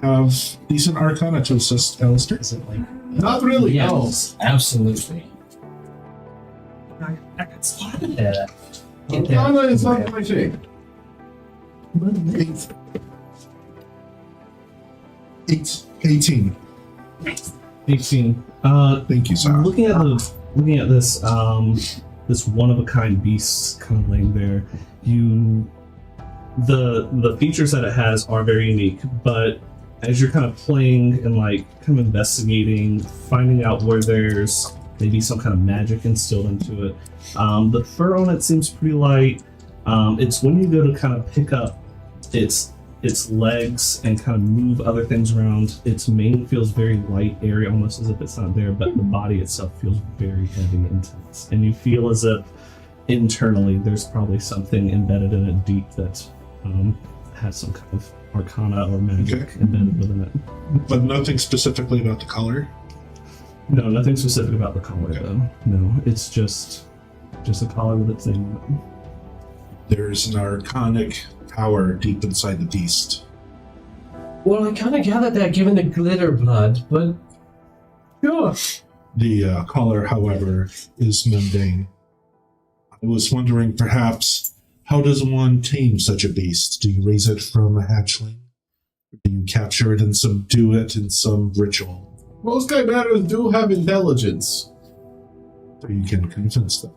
have decent Arcana to assist Alister? Is it like? Not really. Yes, absolutely. I got spot. Yeah. No. Arcana is not my thing. 18. 18. Thank you, sir. Looking at this this one of a kind beast kind of laying there, the features that it has are very unique, but as you're kind of playing and like kind of investigating, finding out where there's maybe some kind of magic instilled into it, the fur on it seems pretty light. It's when you go to kind of pick up its legs and kind of move other things around, its mane feels very light, airy, almost as if it's not there, but the body itself feels very heavy and intense. And you feel as if internally there's probably something embedded in it deep that has some kind of arcana or magic embedded within it. But nothing specifically about the color? No, nothing specific about the collar though. No, it's just a collar with its name on it. There's an arcanic power deep inside the beast. Well, I kind of gathered that given the glitter blood, but sure. The collar, however, is mundane. I was wondering, perhaps, how does one tame such a beast? Do you raise it from a hatchling? Do you capture it and subdue it in some ritual? Most chimeras do have intelligence. So you can convince them.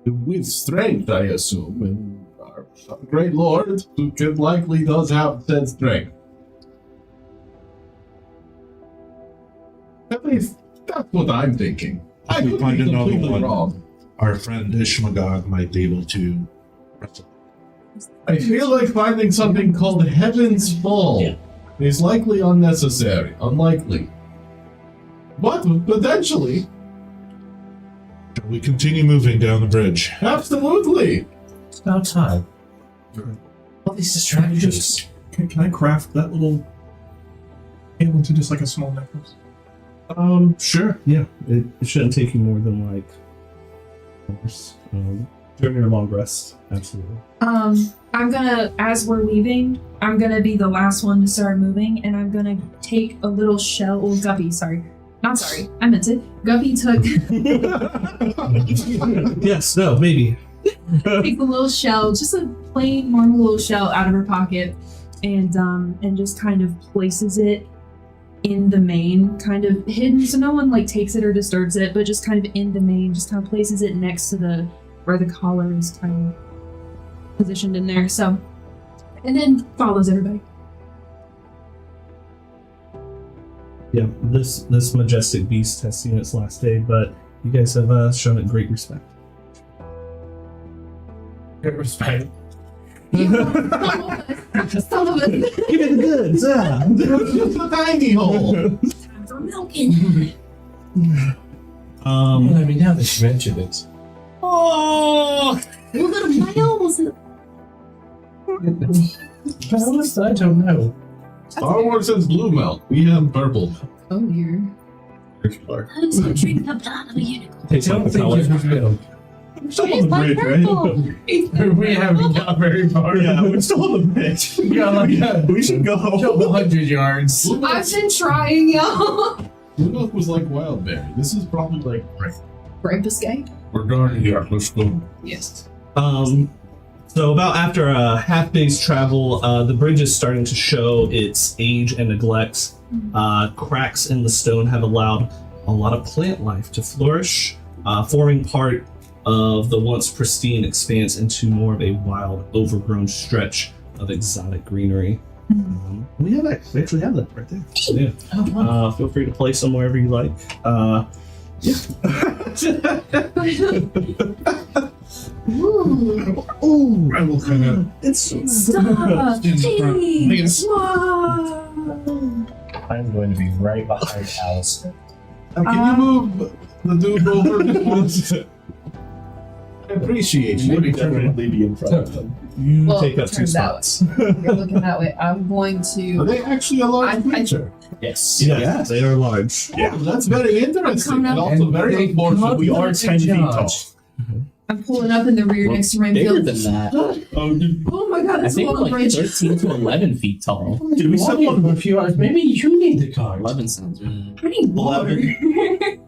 With strength, I assume, and our great lord, who likely does have said strength. At least, that's what I'm thinking. I If we could find be another completely one, wrong. our friend Ishmagog might be able to I feel like finding something called Heaven's Fall is likely unnecessary, unlikely. But potentially, Shall we continue moving down the bridge? absolutely. It's about time. All these distractions. Can I craft that little into just like a small necklace? Sure. Yeah, it shouldn't take you more than like hours. During your long rest, absolutely. I'm gonna, as we're leaving, I'm gonna be the last one to start moving, and I'm gonna take a little shell. Oh, Guppy, sorry. Not sorry. I meant it. Guppy took Yes. No. Maybe. take a little shell, just a plain normal little shell out of her pocket, and just kind of places it in the main, kind of hidden, so no one like takes it or disturbs it, but just kind of in the main, just kind of places it next to the where the collar is kind of positioned in there. So, and then follows everybody. Yeah. This majestic beast has seen its last day, but you guys have shown it great respect. Great respect. Some of us. Give me the goods. Yeah. Just a tiny hole. Time for milking. I mean, now that you mentioned it. Oh, little miles. I don't know. Star Wars has blue milk. We have purple. Oh dear. I'm just gonna drink the blood of a unicorn. I don't think it's real. We're still on the bridge, right? We haven't got very far. Yeah, we're still on the bridge. We should go. 100 yards. I've been trying, y'all. Blue milk was like wild berry. This is probably like Right, Biscay? We're done here. Let's go. Yes. So about after a half day's travel, the bridge is starting to show its age and neglect. Cracks in the stone have allowed a lot of plant life to flourish, forming part of the once pristine expanse into more of a wild, overgrown stretch of exotic greenery. We actually have that right there. Yeah. Feel free to play some wherever you like. Ooh. I will kind of. It's Stop. Please. Whoa. I'm going to be right behind Alister. Can you move the dude over just once? I appreciate you. Maybe definitely be in front of them. You Well, take up turn 2 that spots. You're looking that way. I'm going Are to. they actually a large creature? Yes. Yes, they are large. Yeah, that's very interesting and also And very they unfortunate. We are 10 feet tall. I'm pulling up in the rear next to my Bigger field. than that. Oh my god, I it's a think long like bridge. 13 to 11 feet tall. Did we step on a few hours? Maybe you need the car. 11 sounds really. I need water.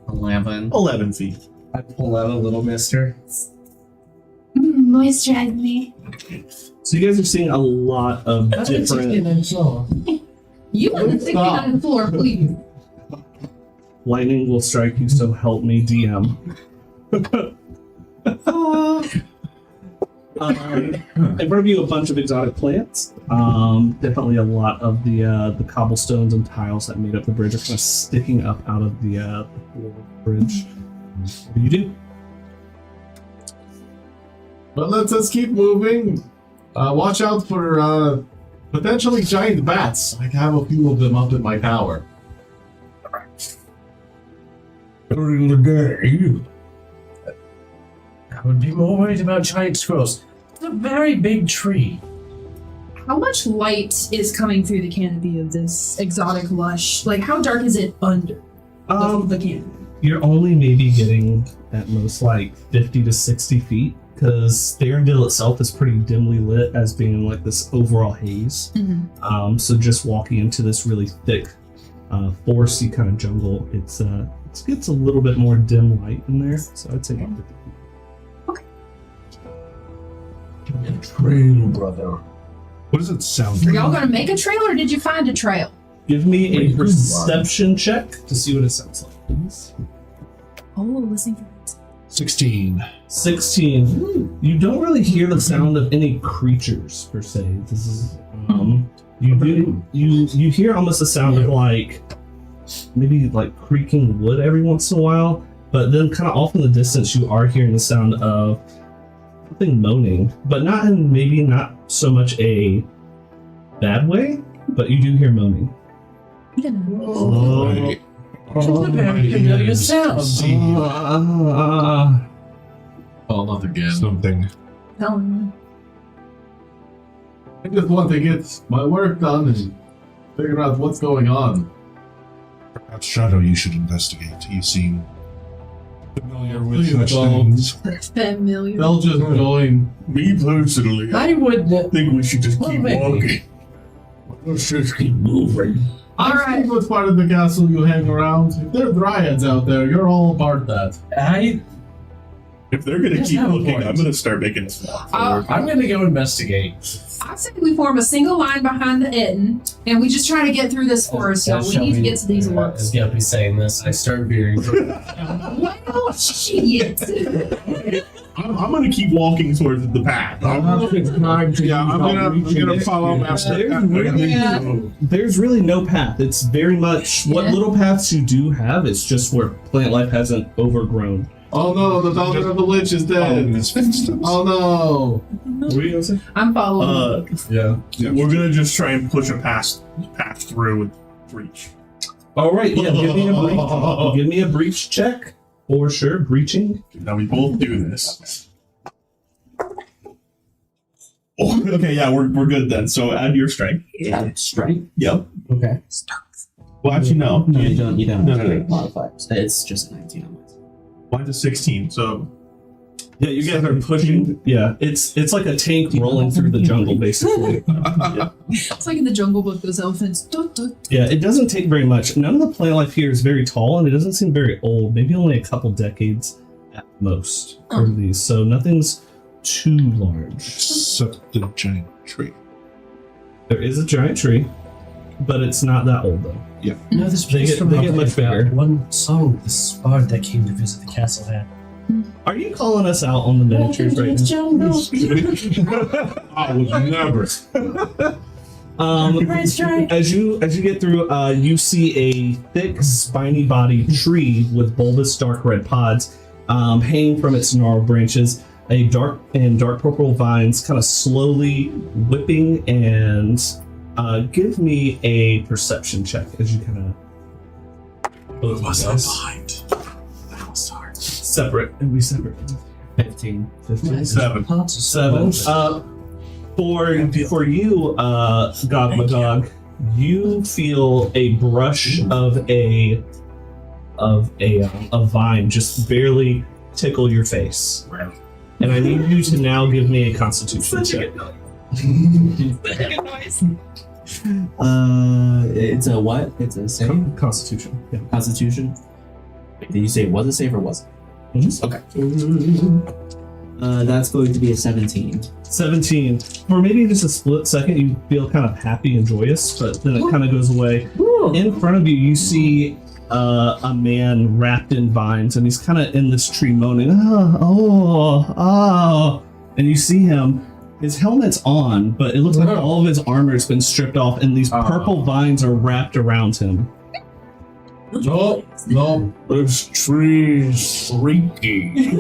11. 11 feet? I pull out a little mister. Moisturize me. So you guys are seeing a lot of different You want to stick me on the floor, please. lightning will strike you, so help me DM. In front of you, a bunch of exotic plants. Definitely a lot of the cobblestones and tiles that made up the bridge are kind of sticking up out of the floor of the bridge. What do you do? But let's keep moving. Watch out for potentially giant bats. I have a few of them up in my tower. During the day, I would be more worried about giant squirrels. It's a very big tree. How much light is coming through the canopy of this exotic lush? Like, how dark is it under the canopy? You're only maybe getting at most like 50 to 60 feet, because Thaurondil itself is pretty dimly lit as being like this overall haze. So just walking into this really thick, foresty kind of jungle, it gets a little bit more dim light in there. So I'd say about 50 feet. trail, brother. What does it sound Are like? y'all gonna make a trail, or did you find a trail? Give me a perception check to see what it sounds like, please. Oh, listening for 16. 16. You don't really hear the sound of any creatures per se. This is you hear almost a sound of like maybe like creaking wood every once in a while, but then kind of off in the distance you are hearing the sound of something moaning, but maybe not so much a bad way, but you do hear moaning. Oh, familiar sound. Oh, not again. Something. I just want to get my work done and figure out what's going on. Perhaps Shadow, you should investigate. You seem familiar with Please such don't. things. Familiar. They'll just join. Me personally, I I would. think we should just Well, keep maybe. walking. Let's just keep moving. All right. What part of the castle you hang around? If there are dryads out there, you're all part of that. If they're gonna Yes, keep have a looking, point. I'm gonna start making a walk forward. I'm gonna go investigate. I say we form a single line behind the inn, and we just try to get through this forest. So we need to get to these As woods. Shelby saying this, I start veering. Well, shit. I'm gonna keep walking towards the path. Yeah, I'm gonna follow Master. There's really no path. It's very much what Yeah. little paths you do have. It's just where plant life hasn't overgrown. Oh no, the daughter of the lich is dead. Oh no. What were you gonna say? I'm following. Yeah. We're gonna just try and push a path through with reach. All right, yeah. Give me a breach check for sure. Breaching. Now we both do this. Oh, okay, yeah, we're good then. So add your strength. Yeah, strength. Yep. Okay. Well, actually, no. No, you don't. You don't No, have no, to no. modify. It's just 19 on mine. Mine's a 16. So Yeah, you guys are pushing. Yeah, it's like a tank rolling through the jungle, basically. It's like in the Jungle Book, those elephants. Dun, dun. Yeah, it doesn't take very much. None of the plant life here is very tall, and it doesn't seem very old. Maybe only a couple decades at most for these. So nothing's too large. Except the giant tree. There is a giant tree, but it's not that old though. No, this They get much bigger. One song this bard that came to visit the castle had. Are you calling us out on the miniatures right now? I was never. As you get through, you see a thick, spiny-bodied tree with bulbous, dark red pods hanging from its gnarled branches. A dark purple vines, kind of slowly whipping. And give me a perception check as you kind of. behind? Separate. It'll be separate. 15. 15. 7. Seven. For you, Gog Magog, you feel a brush of a vine just barely tickle your face, and I need you to now give me a Constitution check. It's a what? It's a save? Constitution. Yeah. Constitution? Wait, did you say it was a save or was it? Okay. That's going to be a 17. 17. For maybe just a split second, you feel kind of happy and joyous, but then it kind of goes away. In front of you, you see a man wrapped in vines, and he's kind of in this tree moaning, and you see him. His helmet's on, but it looks like all of his armor's been stripped off, and these purple vines are wrapped around him. No, this tree's freaky.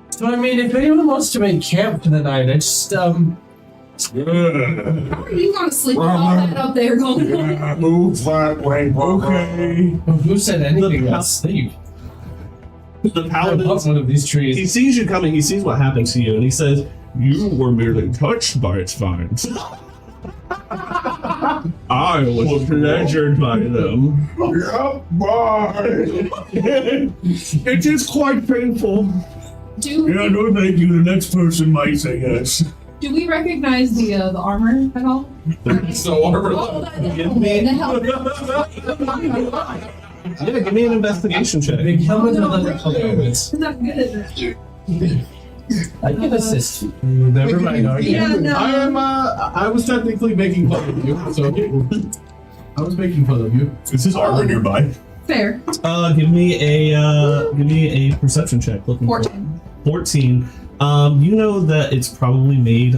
So, I mean, if anyone wants to make camp for the night, I just, How are you gonna sleep with all that up there going on? Move that way, okay. who said anything The about sleep? The I'm paladin, up one of these trees. he sees you coming, he sees what happened to you, and he says, "You were merely touched by its vines. I was pleasured by them. Yep, bye. It is quite painful." Do Yeah, no thank you. The next person might say yes. do we recognize the armor at all? So armor. Oh, Give me, the helmet. yeah, give me an investigation check. Big helmet and leather helmets. I'm not good at that. I can assist you. Never mind, are you? Yeah, no. I was technically making fun of you, so I was making fun of you. Is his armor nearby? Fair. Give me a perception check. Looking for 14. 14. You know that it's probably made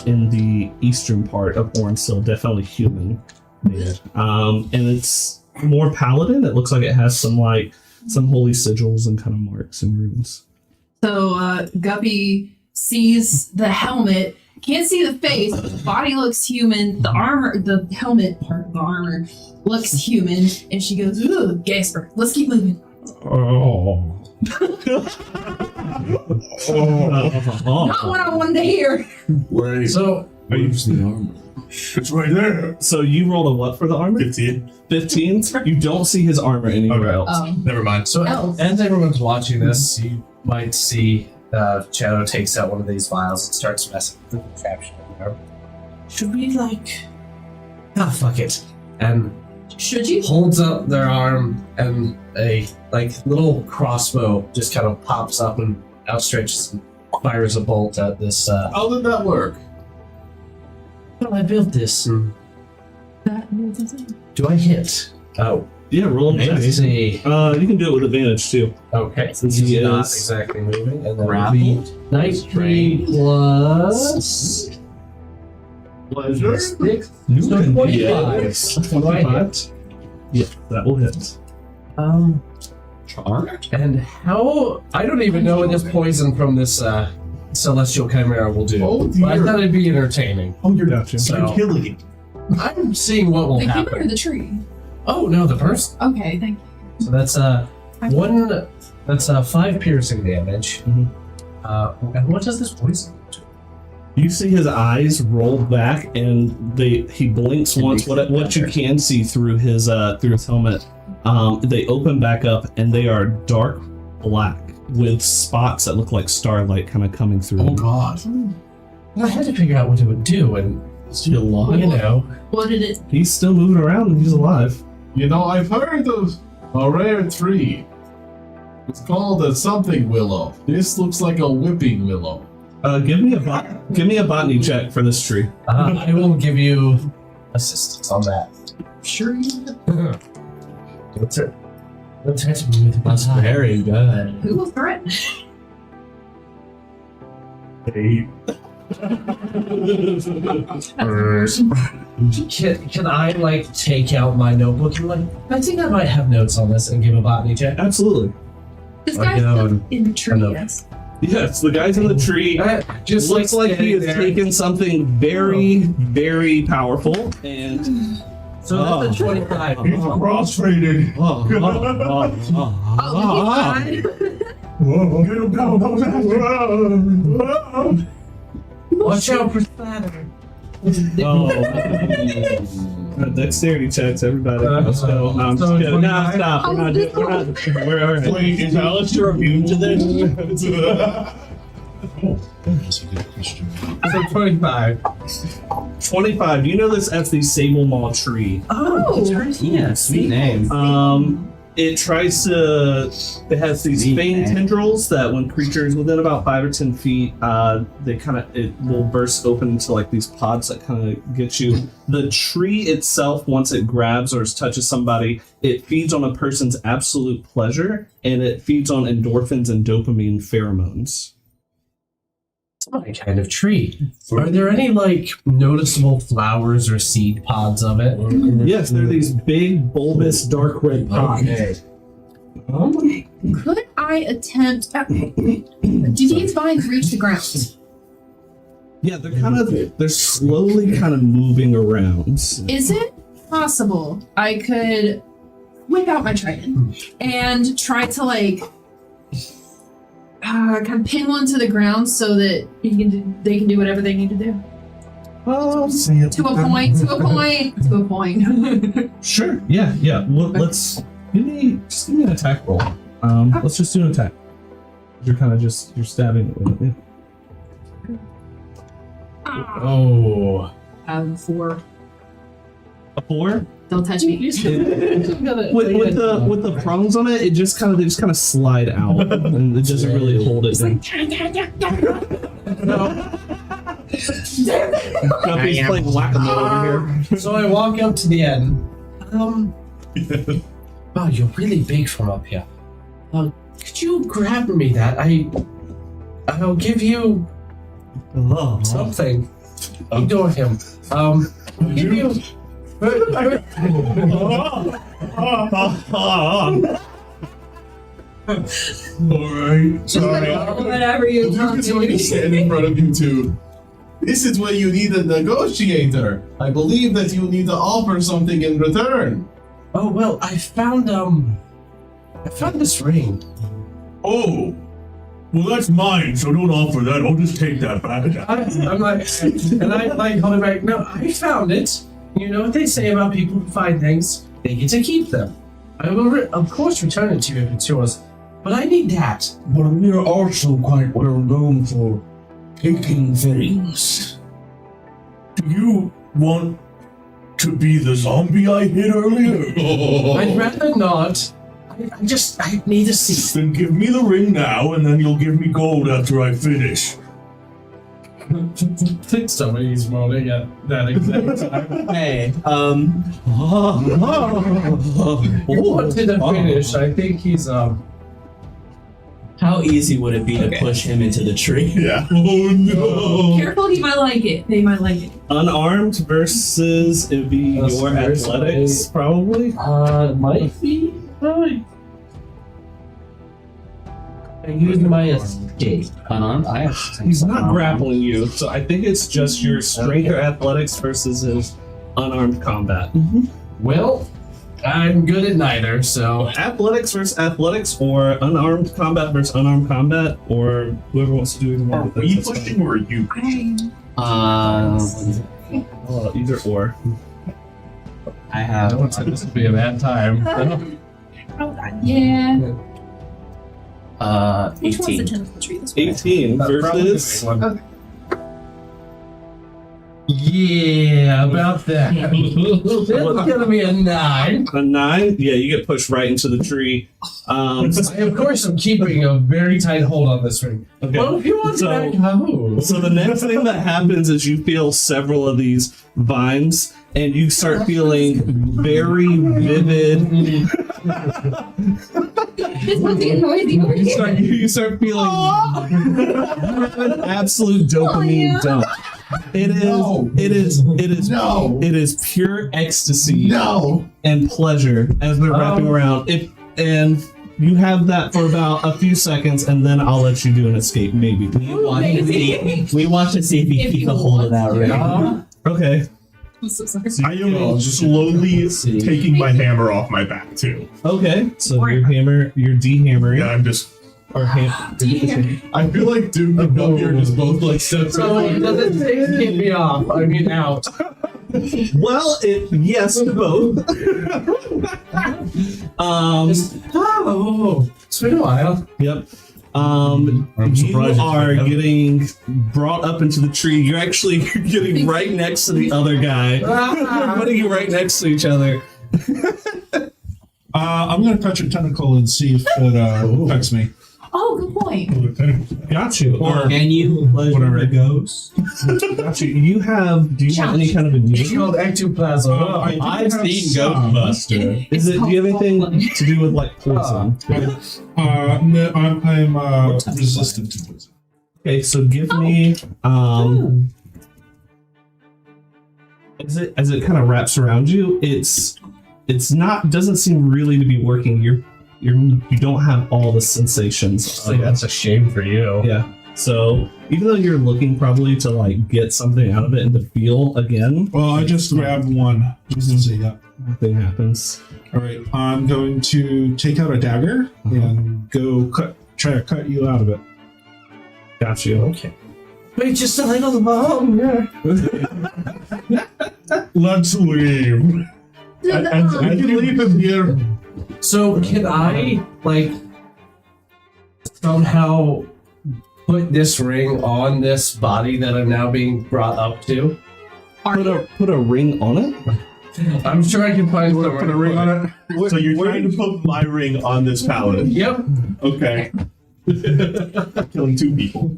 in the eastern part of Orensil, definitely human made. And it's more paladin. It looks like it has some like some holy sigils and kind of marks and runes. So Guppy sees the helmet, can't see the face, but the body looks human. The armor, the helmet part of the armor looks human, and she goes, "Ooh, Gasper, let's keep moving." Oh. Not what I wanted to hear. Wait, So where's the armor? It's right there. So you rolled a what for the armor? 15. 15? You don't see his armor anywhere Okay. else. Never mind. So Elf. as everyone's watching this, you might see Shadow takes out one of these vials and starts messing with the contraption. Should we fuck it. And Should you? holds up their arm and a little crossbow just kind of pops up and outstretches and fires a bolt at this. How did that work? Well, I built this. Do I hit? Oh, Yeah, roll him. let's see. You can do it with advantage too. Okay, since He he's not is exactly moving, and then grappled. 19 plus Pleasure. 6, You so can 25. Yes. Do I hit? Yeah, that will hit. Charge? And how? I don't even know what this poison from this celestial chimera will do. Oh, but I dear. thought it'd be entertaining. Oh, you're Gotcha. So killing it. I'm seeing what will The human or happen. the tree? Oh no, the person. Okay, thank you. So that's one. That's 5 piercing damage. Mhm. And what does this poison do? You see his eyes roll back, and he blinks once. What you can see through his helmet, they open back up, and they are dark black with spots that look like starlight kind of coming through. Oh god. Well, I had to figure out what it would do, and Still alive? you know, What did it? He's still moving around, and he's alive. You know, I've heard of a rare tree. It's called a something willow. This looks like a whipping willow. Give me a botany check for this tree. I will give you assistance on that. Sure. What's it? That's very good. Who will threaten? Hey. Can I take out my notebook and I think I might have notes on this and give a botany check. Absolutely. This Like, guy's you know, still in the tree. know. Yes. Yes, the guy's in the tree. Just Looks like he has taken something very, very powerful, and So that's a 25. He's cross-faded. Oh, he's fine. Whoa, get him down. That was it. Watch out for splatter. dexterity checks, everybody. Let's go. No, stop. We're not. We're all right. Wait, is Alister immune to this? That's a good question. So 25. 25. You know this as the Sable Maw tree. Oh, Yeah, sweet name. It tries to. It has these Sweet fang name. tendrils that when creatures within about 5 or 10 feet, it will burst open into these pods that kind of get you. The tree itself, once it grabs or touches somebody, it feeds on a person's absolute pleasure, and it feeds on endorphins and dopamine pheromones. It's my kind of tree. Are there any noticeable flowers or seed pods of it? Yes, they're these big, bulbous, dark red pods. Okay. could I attempt? Do these vines reach the ground? Yeah, they're slowly kind of moving around. Is it possible I could whip out my trident and try to kind of pin one to the ground so that they can do whatever they need to do? To a point. Sure. Yeah. Well, let's give me an attack roll. Let's just do an attack. You're kind of you're stabbing it with it. Oh. 4. A 4? Don't touch me. with the prongs on it, they just kind of slide out, and it doesn't really hold it. Guppy's playing whack-a-mole over here. So I walk up to the end. Wow, you're really big from up here. Could you grab me that? I'll give you something. Ignore him. I'll give you. Alright. Sorry. Whatever you Duke want is going to stand in front of you two. This is where you need a negotiator. I believe that you need to offer something in return. Oh well, I found this ring. Oh. Well, that's mine, so don't offer that. I'll just take that back. I'm like, and I like hold it back. No, I found it. You know what they say about people who find things? They get to keep them. I will, of course, return it to you if it's yours. But I need that. But we are also quite well known for taking things. Do you want to be the zombie I hit earlier? I'd rather not. I need to see. Then give me the ring now, and then you'll give me gold after I finish. I think somebody's moaning at that exact time. Hey, You wanted to finish. I think he's how easy would it be to push him into the tree? Yeah. Oh no! Careful, he might like it. They might like it. Unarmed versus it would be your athletics, probably. Might be. Probably. I used my escape. Unarmed? He's not grappling you, so I think it's just your strength or athletics versus his unarmed combat. Well, I'm good at neither, so. Athletics versus athletics, or unarmed combat versus unarmed combat, or whoever wants to do either one. Are of we those, that's pushing or are you? fine. Either or. I have. No one said this would be a bad time. Yeah. Which one's the 18. tentacle tree? This one. 18 versus. Yeah, about that. That's gonna be a 9. A 9? Yeah, you get pushed right into the tree. I, of course, I'm keeping a very tight hold on this ring. Okay. Well, if you want So- to back home. So the next thing that happens is you feel several of these vines, and you start feeling very vivid. This one's getting noisy over here. You start feeling an absolute dopamine dump. It is pure ecstasy No. and pleasure as they're wrapping around. And you have that for about a few seconds, and then I'll let you do an escape, maybe. We want to see if he keeps a hold of that ring. Okay. I'm so sorry. I am slowly taking my hammer off my back too. Okay. So you're de-hammering. Yeah, I'm just. Or ham. I feel like Duke and Gopi are just both like steps So it doesn't say get me off. I mean out. Well, yes to both. Oh, it's been a while. Yep. I'm You surprised. are getting brought up into the tree. You're actually getting right next to the other guy. They're putting you right next to each other. I'm gonna touch a tentacle and see if it affects me. Oh, good point. Got you. Or Can you? Whatever it goes. got you. Do you have any kind of It's immunity? called ectoplasm. I've seen Ghostbusters. Do you have anything to do with like poison? No, I'm resistant to poison. Okay, so give me as it kind of wraps around you, it's not doesn't seem really to be working. You don't have all the sensations. That's a shame for you. Yeah. So even though you're looking probably to like get something out of it and to feel again, Well, I just grabbed one just to see that. nothing happens. All right, I'm going to take out a dagger and go try to cut you out of it. Got you. Okay. Wait just a little longer. Let's leave. I can leave him here. So can I like somehow put this ring on this body that I'm now being brought up to? Put a ring on it. I'm sure I can find somewhere. Put a ring on it. So you're trying to put my ring on this paladin. Yep. Okay. Killing 2 people.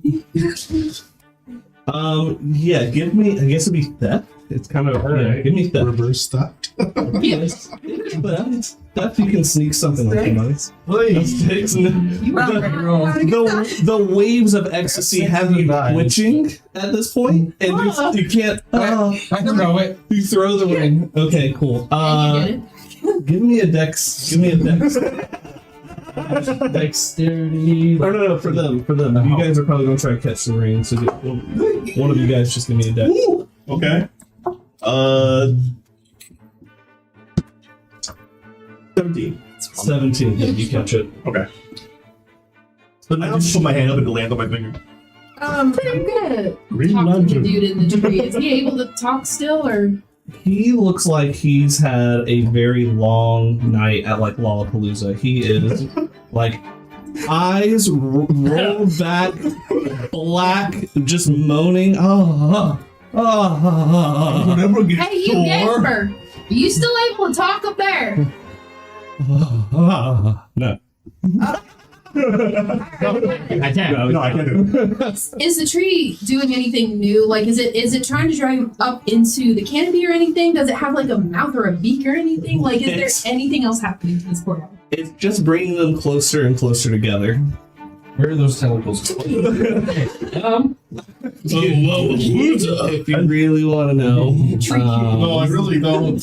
Yeah. Give me. I guess it'd be theft. It's kind of. Yeah, give me theft. Reverse theft. Yes. Theft. You can sneak something on somebody. Please. The waves of ecstasy have you twitching at this point, and you can't. I throw it. You throw the ring. Okay, cool. You get it? Give me a dex. Give me a dex. Dexterity. Or no, for them. You guys are probably going to try to catch the ring, so one of you guys just give me a dex. Okay. 17. 17, yeah, you catch it. Okay. But I just put my hand up and it lands on my finger. I'm gonna Green talk to Lantern. the dude in the tree. Is he able to talk still, or? He looks like he's had a very long night at like Lollapalooza. He is like eyes rolled back, black, just moaning. Whatever gets Hey, you Gasper! Are you still able to talk up there? No. I can't. No, I can't do it. Is the tree doing anything new? Like, is it trying to drive up into the canopy or anything? Does it have like a mouth or a beak or anything? Like, is there anything else happening to this portal? It's just bringing them closer and closer together. Where are those tentacles? If you really want to know. No, I really don't.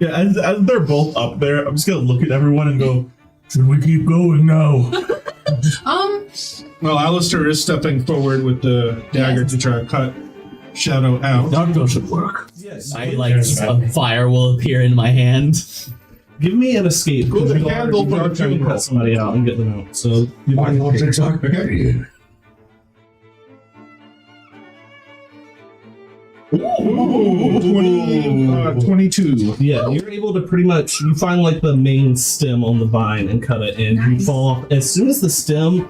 Yeah, as they're both up there, I'm just gonna look at everyone and go, Should we keep going now? Well, Alister is stepping forward with the dagger to try to cut Shadow out. That doesn't work. Yes. I like a fire will appear in my hand. Give me an escape. Go to You handle for are the trying to funeral. cut somebody out and get them out. So give My me an escape. logics are okay. Ooh, 22. Yeah, you're able to pretty much you find like the main stem on the vine and cut it, and you fall off as soon as the stem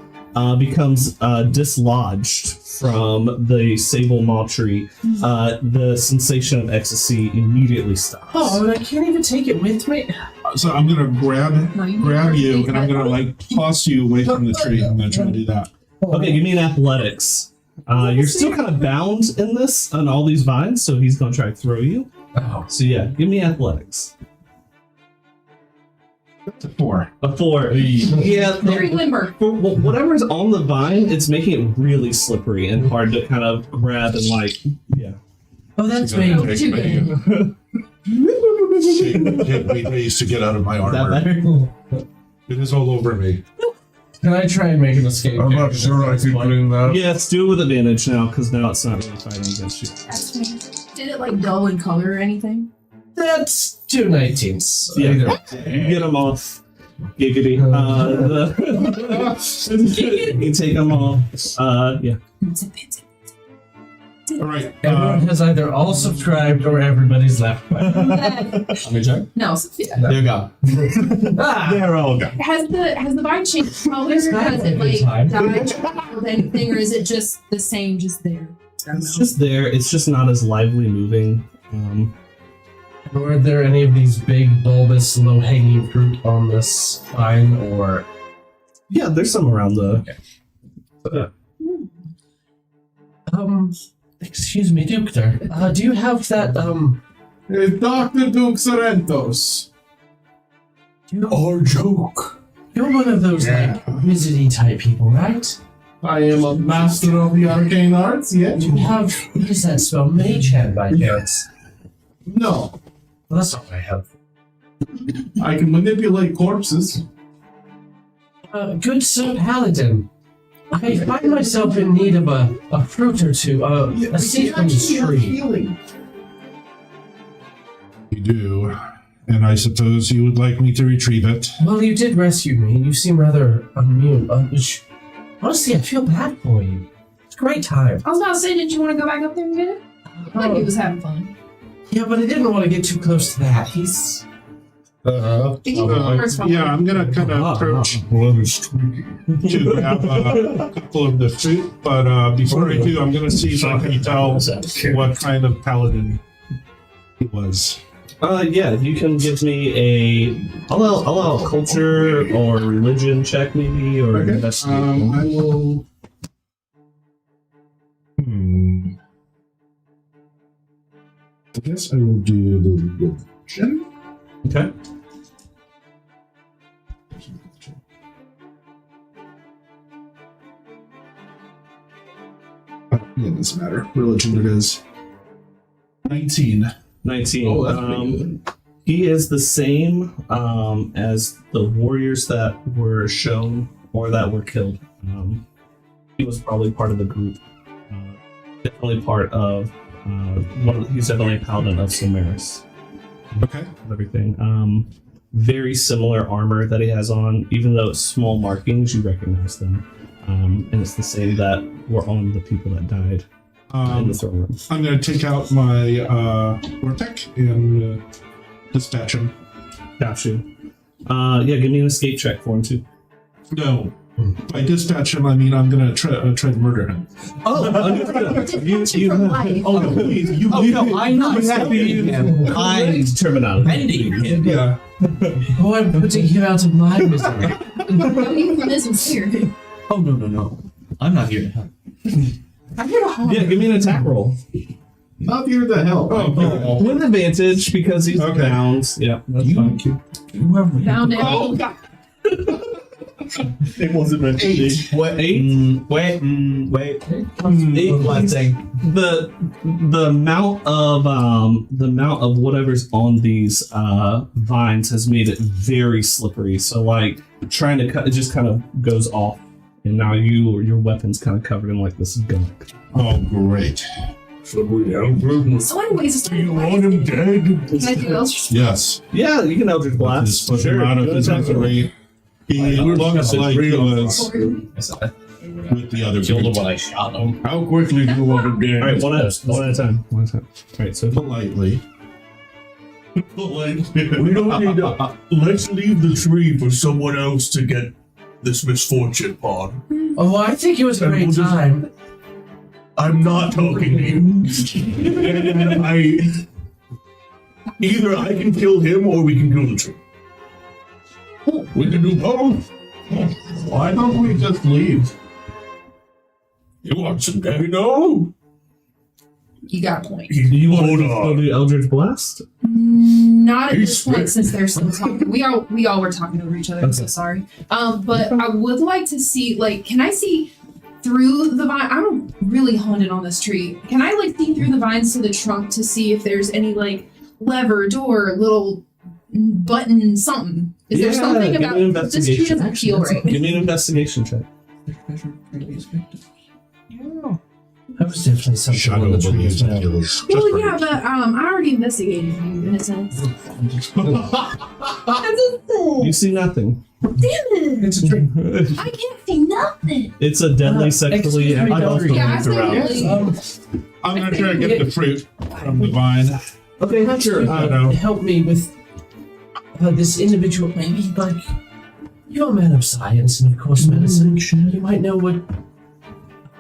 becomes dislodged from the sable maw tree. The sensation of ecstasy immediately stops. Oh, and I can't even take it with me. So I'm gonna grab you, and I'm gonna like toss you away from the tree. I'm gonna try to do that. Okay, give me an athletics. You're still kind of bound in this on all these vines, so he's gonna try to throw you. Oh. So yeah, give me athletics. That's a 4. A 4. Yeah, Very limber. for whatever's on the vine, it's making it really slippery and hard to kind of grab and like, yeah. Oh, that's me. Too good. Take me days to get out of my Is that armor. better? It is all over me. Can I try and make an escape? I'm not sure I can do that. Yes, do it with advantage now, because now it's not really fighting against you. That's fair. Did it like dull in color or anything? That's 2 19s. Yeah. Either. You get them off. Giggity. You take them off. Yeah. All right. Everyone has either all subscribed or everybody's left. Let me check. No, Sophia. There you go. they're all gone. Has the vine changed color? It's not Has it like time. dyed with anything, or is it just the same, just there? It's just there. It's just not as lively moving. Were there any of these big, bulbous, low-hanging fruit on this vine, or... Yeah, there's some around the. Okay. Excuse me, Duke-ter. Do you have that, Dr. Duke Sorrentos. Our joke. You're one of those, like, wizardy type people, right? I am a master of the arcane arts, yes? Do you have... What does that spell? Mage hand, by chance? No. Well, that's not very helpful. I can manipulate corpses. Good Sir Paladin, I find myself in need of a fruit or two, a seed from this tree. You do. And I suppose you would like me to retrieve it. Well, you did rescue me, and you seem rather immune. Honestly, I feel bad for you. It's a great time. I was about to say, did you want to go back up there and get it? Like he was having fun. Yeah, but I didn't want to get too close to that. He's... Yeah, I'm gonna kind of approach Blood is streaky. to grab a couple of the fruit, but before I do, I'm gonna see if I can tell what kind of paladin he was. Yeah, you can give me a. I'll allow a culture or religion check, maybe, or Okay. investigation. I will. I guess I will do the religion. Okay. It doesn't matter. Religion it is. 19. 19. Oh, that's pretty good. He is the same as the warriors that were shown or that were killed. He was probably part of the group. Definitely part of he's definitely a paladin of Silmaris. Okay. Everything. Very similar armor that he has on, even though it's small markings, you recognize them. And it's the same that were on the people that died in the throne room. I'm going to take out my Vortec and dispatch him. Got you. Yeah, give me an escape check for him too. No. By dispatch him, I mean I'm going to try to murder him. Oh, From life. oh no, please, you no, I'm not stopping him. I'm terminology. ending him. Yeah. Oh, I'm putting him out of my misery. This was here. Oh, no. I'm not here to help. I'm here to harm. Yeah, give me an attack roll. Not here to help. With advantage because he's Okay. bound. Yeah, that's fine. Bound to Oh, God. It wasn't meant to be. What, 8? Wait. The amount of whatever's on these vines has made it very slippery. So like trying to cut, it just kind of goes off, and now your weapon's kind of covered in like this gunk. Oh, great. So anyways, it's You want him dead? Can I do Eldritch? Yes. Yeah, you can Eldritch Blast. Put him out of his misery. He looks like he was with the other Killed him group. when I shot him. How quickly do you want him dead? All right, one at a time. All right, so Politely. We don't need to. Let's leave the tree for someone else to get this misfortune upon. Oh, I think it was a great time. I'm not talking to you. Either I can kill him or we can kill the tree. We can do both. Why don't we just leave? You want some daddy? No. You got a point. do you want Hold to go on. do Eldritch Blast? Not at He's this point, strict. since they're still talking. We all were talking over each other. I'm so sorry. But I would like to see, like, can I see through the vine? I'm really honed in on this tree. Can I like see through the vines to the trunk to see if there's any like lever, door, little button, something? Is there something give about me an this tree investigation. doesn't feel right? Give me an investigation check. That was definitely something Shadow on the tree believes as that he well. was Well, just yeah, but I already investigated you in a sense. You see nothing. Damn it! It's a tree. I can't see nothing. It's a deadly sexually excuse me, active Doctor. thing Yeah, I throughout. really. I'm going to try to get the fruit from the vine. Okay, Hunter, help me with this individual. Maybe, like, you're a man of science and, of course, medicine. You might know what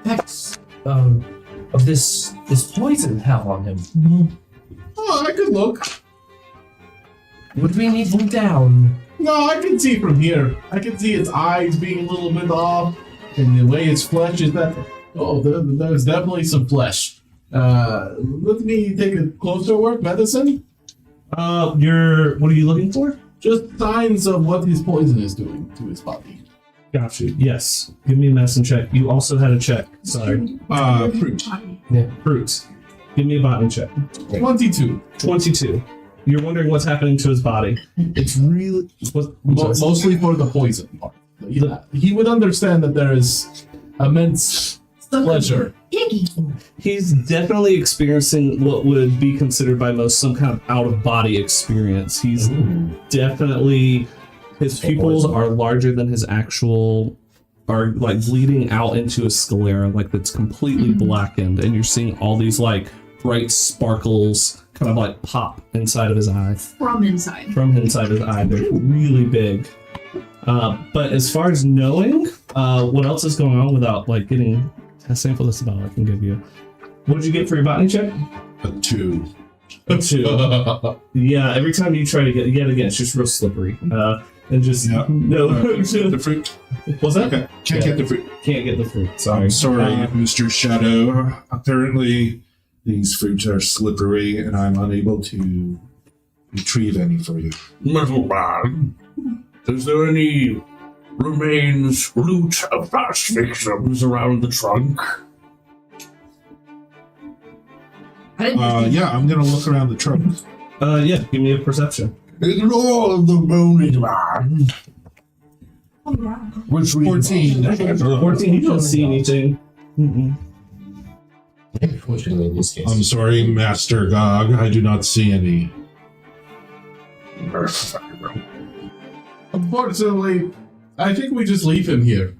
effects of this poison have on him. Oh, I could look. Would we need him down? No, I can see from here. I can see its eyes being a little bit off, and the way its flesh is that. Oh, there's definitely some flesh. Let me take a closer look. Medicine? What are you looking for? Just signs of what his poison is doing to his body. Got you. Yes. Give me a medicine check. You also had a check. Sorry. Fruit. Fruits. Give me a botany check. 22. 22. You're wondering what's happening to his body. It's really Mostly for the poison part. Yeah, he would understand that there is immense pleasure. Icky. He's definitely experiencing what would be considered by most some kind of out-of-body experience. He's definitely, his pupils are larger than his actual, are like bleeding out into his sclera, like that's completely blackened, and you're seeing all these like bright sparkles kind of like pop inside of his eye. From inside. From inside his eye. They're really big. But as far as knowing what else is going on without like getting a sample, that's about all I can give you. What did you get for your botany check? A 2. A 2. Yeah, every time you try to get again, it's just real slippery. And just Yeah. no. Get the fruit. What's that? Okay. Can't get the fruit. Can't get the fruit. Sorry. I'm sorry, Mr. Shadow. Apparently, these fruits are slippery, and I'm unable to retrieve any for you. Metal Man, is there any remains, loot of past victims around the trunk? I didn't Yeah, I'm gonna look around the trunk. Yeah, give me a perception. Ignore the bony man. Which we 14. 14, you don't see anything. Mm-mm. Unfortunately, in this case. I'm sorry, Master Gog. I do not see any. Unfortunately, I think we just leave him here.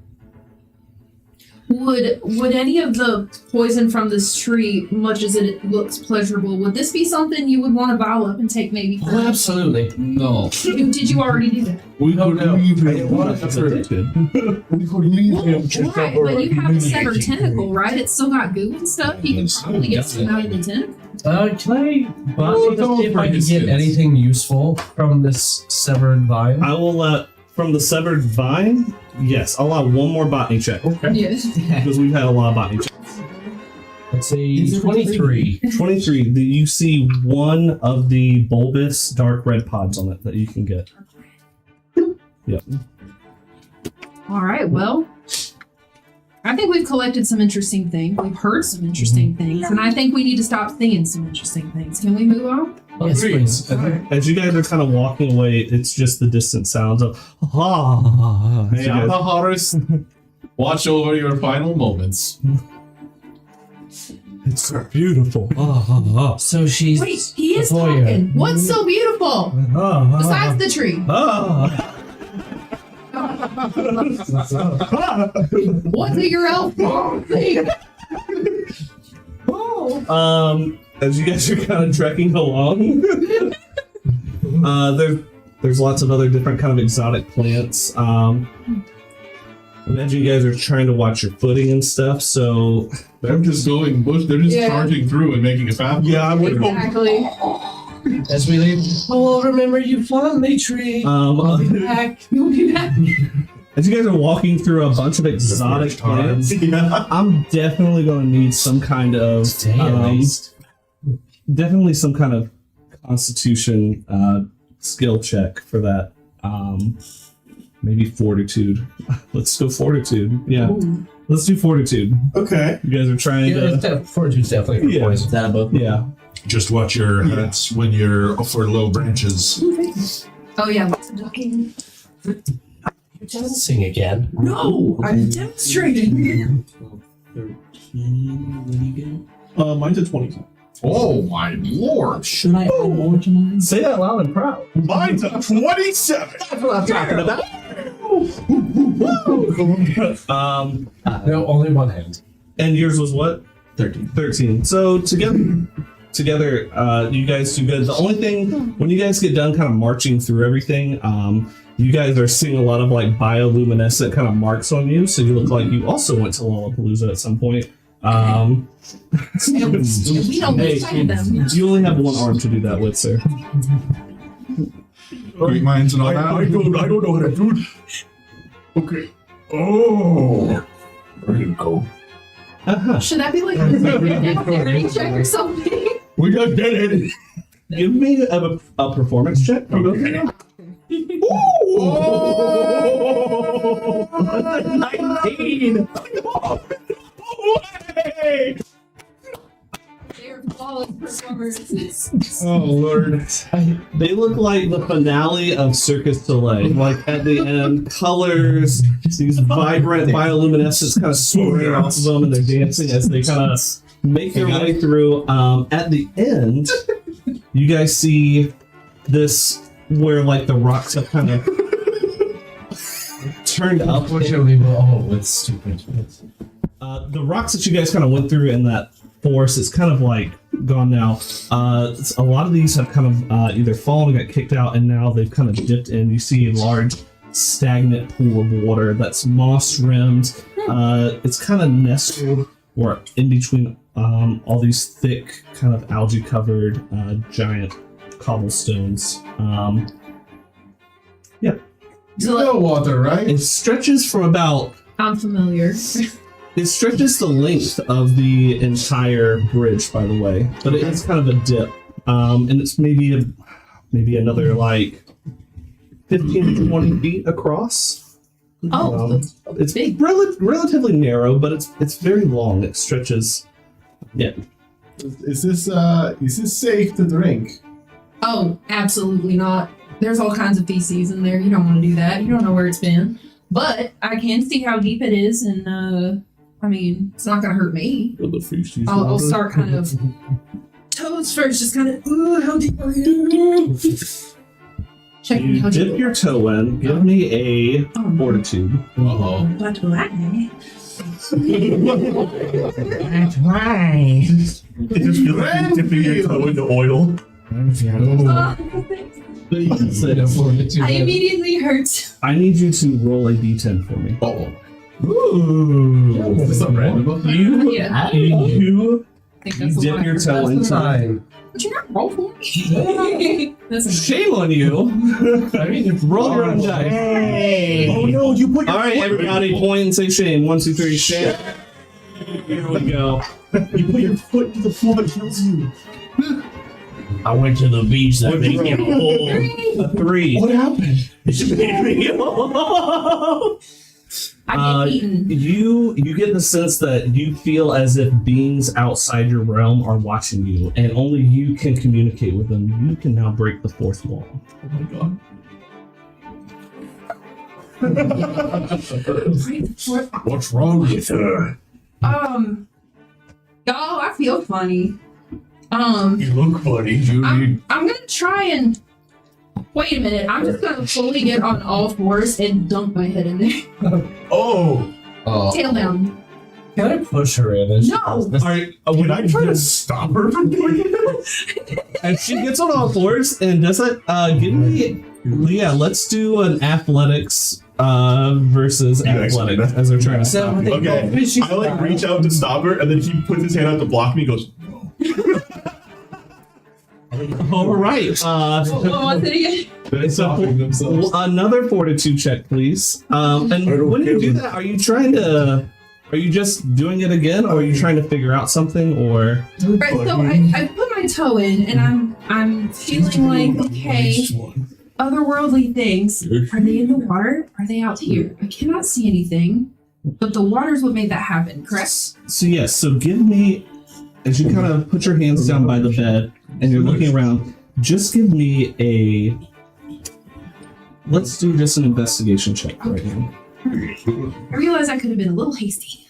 Would any of the poison from this tree, much as it looks pleasurable, would this be something you would want to bottle up and take maybe for Oh, absolutely. No. Did you already do that? We could leave I him. didn't want to We could leave him. Right, but you have a severed tentacle, right? It's still got goo and stuff. You can probably get some out of the tentacle. Can I botany to see if I can get anything useful from this severed vine? I will from the severed vine. Yes, I'll allow one more botany check Yes. because we've had a lot of botany checks. Let's see, 23. 23. You see one of the bulbous dark red pods on it that you can get. Yep. All right, well, I think we've collected some interesting things. We've heard some interesting things, and I think we need to stop seeing some interesting things. Can we move on? Yes, please. As you guys are kind of walking away, it's just the distant sounds of Hey, I'm the Horus. Watch over your final moments. It's so beautiful. So she's. Wait, he is a voyeur. talking. What's so beautiful besides the tree? What's a your elf thing? As you guys are kind of trekking along, there's lots of other different kind of exotic plants. Imagine you guys are trying to watch your footing and stuff, so They're just going bush. They're just Yeah. charging through and making a fast. yeah, I would. Exactly. As we leave, oh, remember you fondly, tree. I'll be back. You'll be back. As you guys are walking through a bunch of exotic plants, I'm definitely going to need some kind of Stay at least. definitely some kind of constitution skill check for that. Maybe fortitude. Let's go fortitude. Yeah, let's do fortitude. Okay. You guys are trying Fortitude's definitely for Yeah. poison. Is that above? Yeah. Just watch your heads when you're for low branches. Oh yeah, lots of ducking. You're dancing again. No, I'm demonstrating. 13, what do you get? Mine's a 20. Oh my lord! Should I add more to mine? Say that loud and proud. Mine's a 27. That's what I'm talking about. No, only one hand. And yours was what? 13. 13. So together, you guys do good. The only thing, when you guys get done kind of marching through everything, you guys are seeing a lot of like bioluminescent kind of marks on you, so you look like you also went to Lollapalooza at some point. We don't fight them. You only have one arm to do that with, sir. Great minds and all I that. don't know how to do it. Okay. Oh. There you go. Should that be like a dexterity check or something? We just did it. Give me a performance check. For both of you. 19. They're flawless performers. Oh lord! They look like the finale of Circus Soleil. Like at the end, colors, these vibrant bioluminescence kind of spraying off of them, and they're dancing as they kind of make their way through. At the end, you guys see this where like the rocks have kind of turned up. Unfortunately, we're all with stupid. The rocks that you guys kind of went through in that forest, it's kind of like gone now. A lot of these have kind of either fallen or got kicked out, and now they've kind of dipped in. You see a large stagnant pool of water that's moss rimmed. It's kind of nestled or in between all these thick, kind of algae covered giant cobblestones. You know water, right? It stretches from about. I'm familiar. It stretches the length of the entire bridge, by the way, but it is kind of a dip, and it's maybe another like 15 to 20 feet across. Oh, It's big. relatively narrow, but it's very long. It stretches. Yeah. Is this safe to drink? Oh, absolutely not. There's all kinds of feces in there. You don't want to do that. You don't know where it's been. But I can see how deep it is, and I mean, it's not gonna hurt me. I'll start kind of toes first, just kind of. Ooh, how deep are you? Checking how You deep. dip your toe in. Give me a fortitude. Uh-oh. But why? That's right. It just feels like you're dipping your toe into oil. I immediately hurt. I need you to roll a d10 for me. Oh. Ooh. Is that random? Yeah. You I think that's the dip one I your heard. toe into. Did you not roll for me? That's Shame on you. I mean, roll your own dice. Hey. Oh no, you put your All right, everybody, point and say shame. 1, 2, 3, shame. Here we go. You put your foot to the floor that kills you. I went to the beach that made me whole. A 3. What happened? It made me I get eaten. You get the sense that you feel as if beings outside your realm are watching you, and only you can communicate with them. You can now break the fourth wall. Oh my god. What's wrong with her? Y'all, I feel funny. You look funny, Judy. I'm gonna try and wait a minute. I'm just gonna fully get on all fours and dunk my head in there. Oh. Tail down. Can I push her in? No. Can I try to stop her from doing it? And she gets on all fours and does it. Give me, yeah. Let's do an athletics versus athletics as they're trying to stop you. Okay. I like reach out to stop her, and then he puts his hand out to block me. He goes, no. All right. What's it again? Stopping themselves. Another fortitude check, please. And when you do that, are you trying to? Are you just doing it again, or are you trying to figure out something, or? Right, so I put my toe in, and I'm feeling like, okay, otherworldly things. Are they in the water? Are they out here? I cannot see anything, but the water's what made that happen, correct? So yes. So give me, as you kind of put your hands down by the bed and you're looking around. Just give me a. Let's do just an investigation check right now. I realize I could have been a little hasty.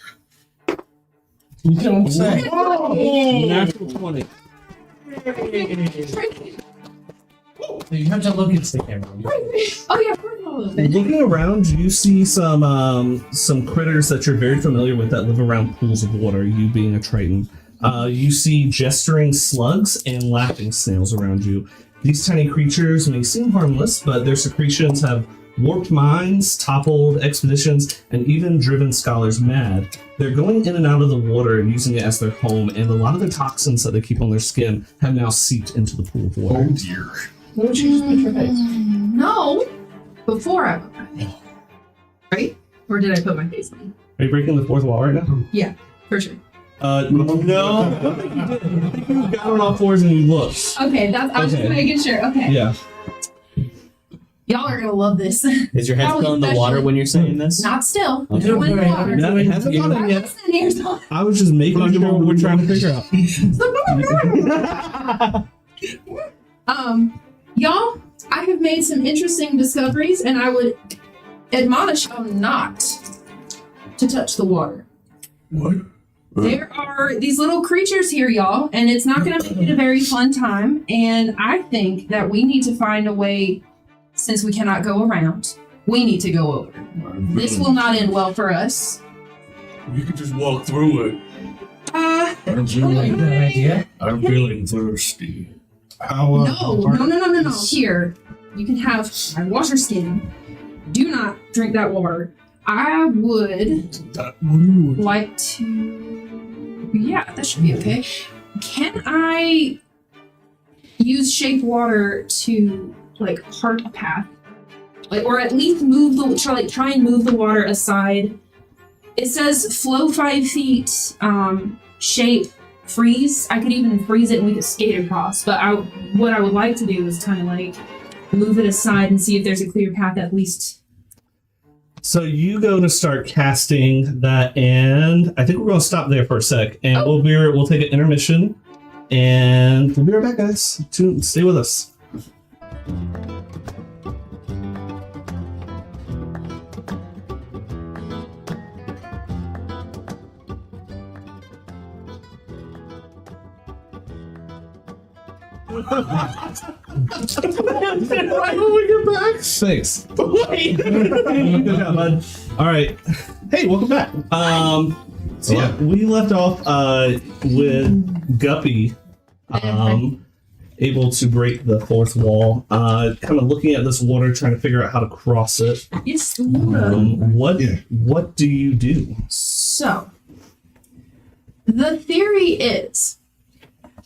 You don't say. Natural 20. You have to look at the camera. Oh yeah, we're a little bit. Looking around, you see some critters that you're very familiar with that live around pools of water. You being a Triton, you see gesturing slugs and laughing snails around you. These tiny creatures may seem harmless, but their secretions have warped minds, toppled expeditions, and even driven scholars mad. They're going in and out of the water and using it as their home, and a lot of the toxins that they keep on their skin have now seeped into the pool of water. Oh dear. Why don't you just put your face? No, before I put my face. Right? Or did I put my face on? Are you breaking the fourth wall right now? Yeah, for sure. No. I don't think you did. I think you got on all fours and you looked. Okay, I was just making sure. Okay. Yeah. Y'all are gonna love this. Is your head That was still in the special. water when you're saying this? Not still. Okay. Still in the water. No, it hasn't gone in I'm yet. listening here, so- I was just making sure what we're trying to figure out. Y'all, I have made some interesting discoveries, and I would admonish y'all not to touch the water. What? There are these little creatures here, y'all, and it's not going to make it a very fun time. And I think that we need to find a way, since we cannot go around, we need to go over. This will not end well for us. You could just walk through it. Good idea. I'm feeling thirsty. How? No. Here, you can have my water skin. Do not drink that water. I would like to. Yeah, that should be okay. Can I use shape water to part a path, or at least move the try and move the water aside? It says flow 5 feet, shape freeze. I could even freeze it and we could skate across. But what I would like to do is kind of move it aside and see if there's a clear path at least. So you go to start casting that, and I think we're going to stop there for a sec, and we'll take an intermission, and we'll be right back, guys. Stay with us. Right when we get back. Thanks. Good job, bud. All right. Hey, welcome back. So yeah, we left off with Guppy able to break the fourth wall, kind of looking at this water, trying to figure out how to cross it. Yes. What do you do? So, the theory is,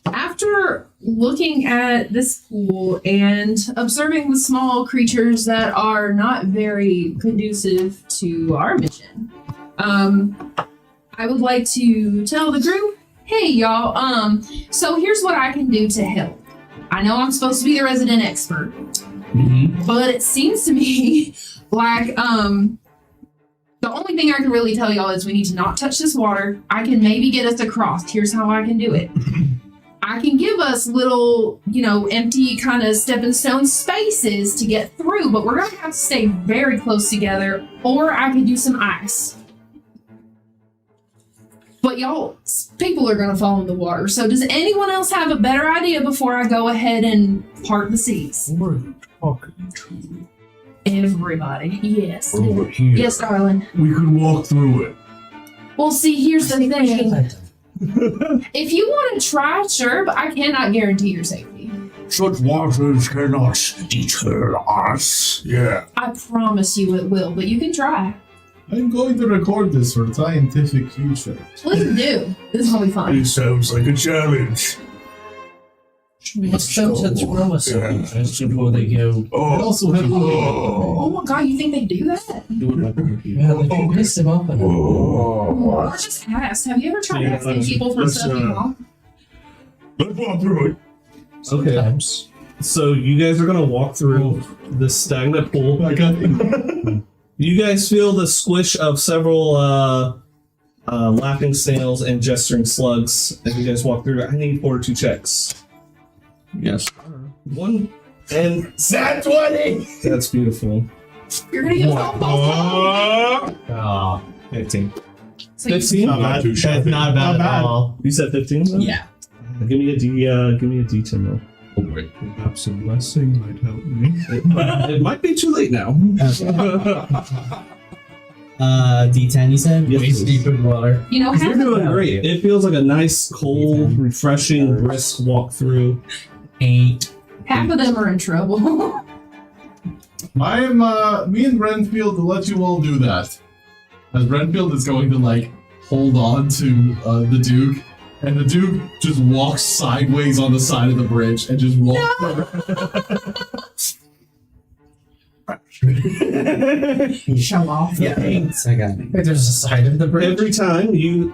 after looking at this pool and observing the small creatures that are not very conducive to our mission, I would like to tell the group, hey y'all, so here's what I can do to help. I know I'm supposed to be the resident expert, but it seems to me like the only thing I can really tell y'all is we need to not touch this water. I can maybe get us across. Here's how I can do it. I can give us little, empty kind of stepping stone spaces to get through, but we're going to have to stay very close together, or I can do some ice. But y'all, people are going to fall in the water. So does anyone else have a better idea before I go ahead and part the seas? What are you talking to? Everybody. Yes. Over here. Yes, darling. We could walk through it. Well, see, here's the thing. If you want to try, sure, but I cannot guarantee your safety. Such waters cannot deter us. Yeah. I promise you it will, but you can try. I'm going to record this for scientific future. Please do. This will be fun. It sounds like a challenge. We have some to throw us first before they go. I also have Oh my god, you think they do that? Yeah, they can piss them off. I just asked. Have you ever tried asking people for stuff you want? Let's walk through it. Okay. Sometimes. So you guys are gonna walk through this stagnant pool. I got You guys feel the squish of several laughing snails and gesturing slugs as you guys walk through. I need 4 or 2 checks. Yes. 1 and Nat 20! that's beautiful. You're gonna get Ah. 15. 15? Not too shabby. That's not bad at all. You said 15? Though? Yeah. Give me a D10 roll. Perhaps a blessing might help me. It might be too late now. D10, you said? Yes, Waist deep in water. You know, You're doing great. It feels like a nice, cold, refreshing, brisk walk through. 8. half of them are in trouble. I am, me and Renfield will let you all do that. As Renfield is going to, hold on to the Duke, and the Duke just walks sideways on the side of the bridge and just walks Show off. Yeah, 8. I got it. Wait, there's a side of the bridge? Every time you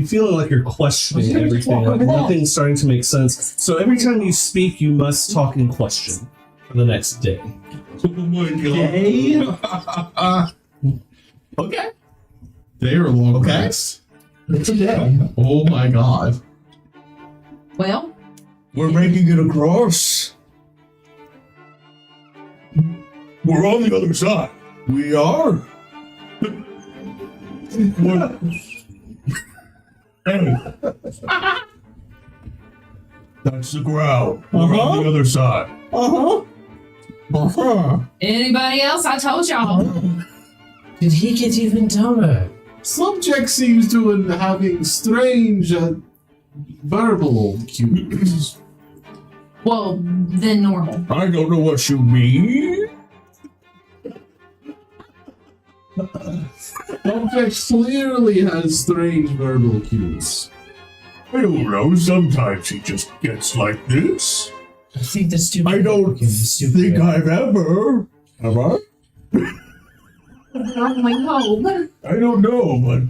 feeling like you're questioning everything, like nothing's starting to make sense. So every time you speak, you must talk in question for the next day. Okay. They are long Okay. rest. It's a day. Oh my god. Well, We're making it across. We're on the other side. We are. What? Hey. That's the ground. We're on the other side. anybody else? I told y'all. Did he get even dumber? Subject seems to be having strange verbal cues. Well, then normal. I don't know what you mean. Subject clearly has strange verbal cues. I don't know. Sometimes he just gets like this. I think the stupid. I don't think I've ever. Have I? Oh my god. I don't know, but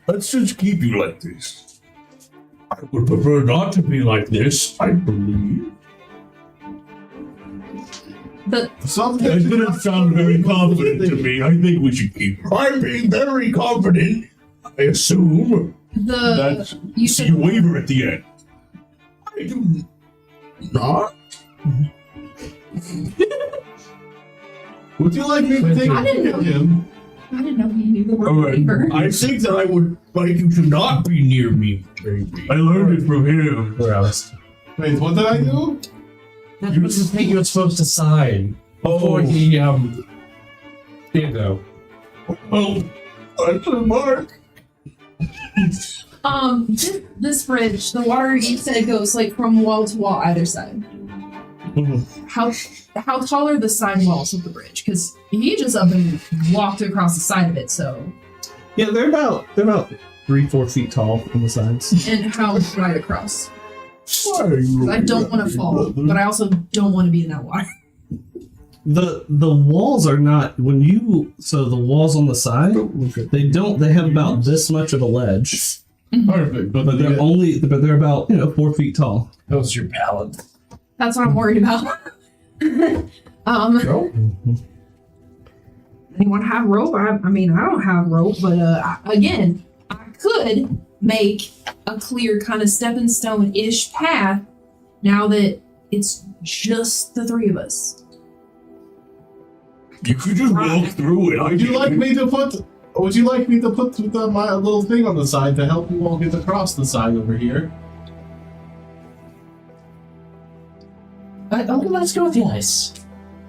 let's just keep you like this. I would prefer not to be like this, I believe. But Subject That didn't sound very confident to me. I think we should keep. I'm being very confident. I assume the that you so said you waver at the end. I I do not. Would you like me to take I didn't a look know. at him? I didn't know he knew the word Alright, paper. I think that I would like you to not be near me, baby. I learned it from him. Wait, what did I do? That was the thing you were supposed to sign before he, There you go. Oh, that's a mark. This bridge, the water you said goes like from wall to wall either side. How tall are the side walls of the bridge? Because he just up and walked across the side of it. So, Yeah, they're about 3-4 feet tall on the sides. and how wide across? I I don't want to fall, but I also don't want to be in that water. The walls are not the walls on the side, they have about this much of a ledge. Perfect, But they're about 4 feet tall. That was your palate. That's what I'm worried about. Anyone have rope? I mean, I don't have rope, but again, I could make a clear kind of stepping stone-ish path now that it's just the three of us. You could just walk through it. Would you like me to put my little thing on the side to help you all get across the side over here? Okay, let's go with the ice.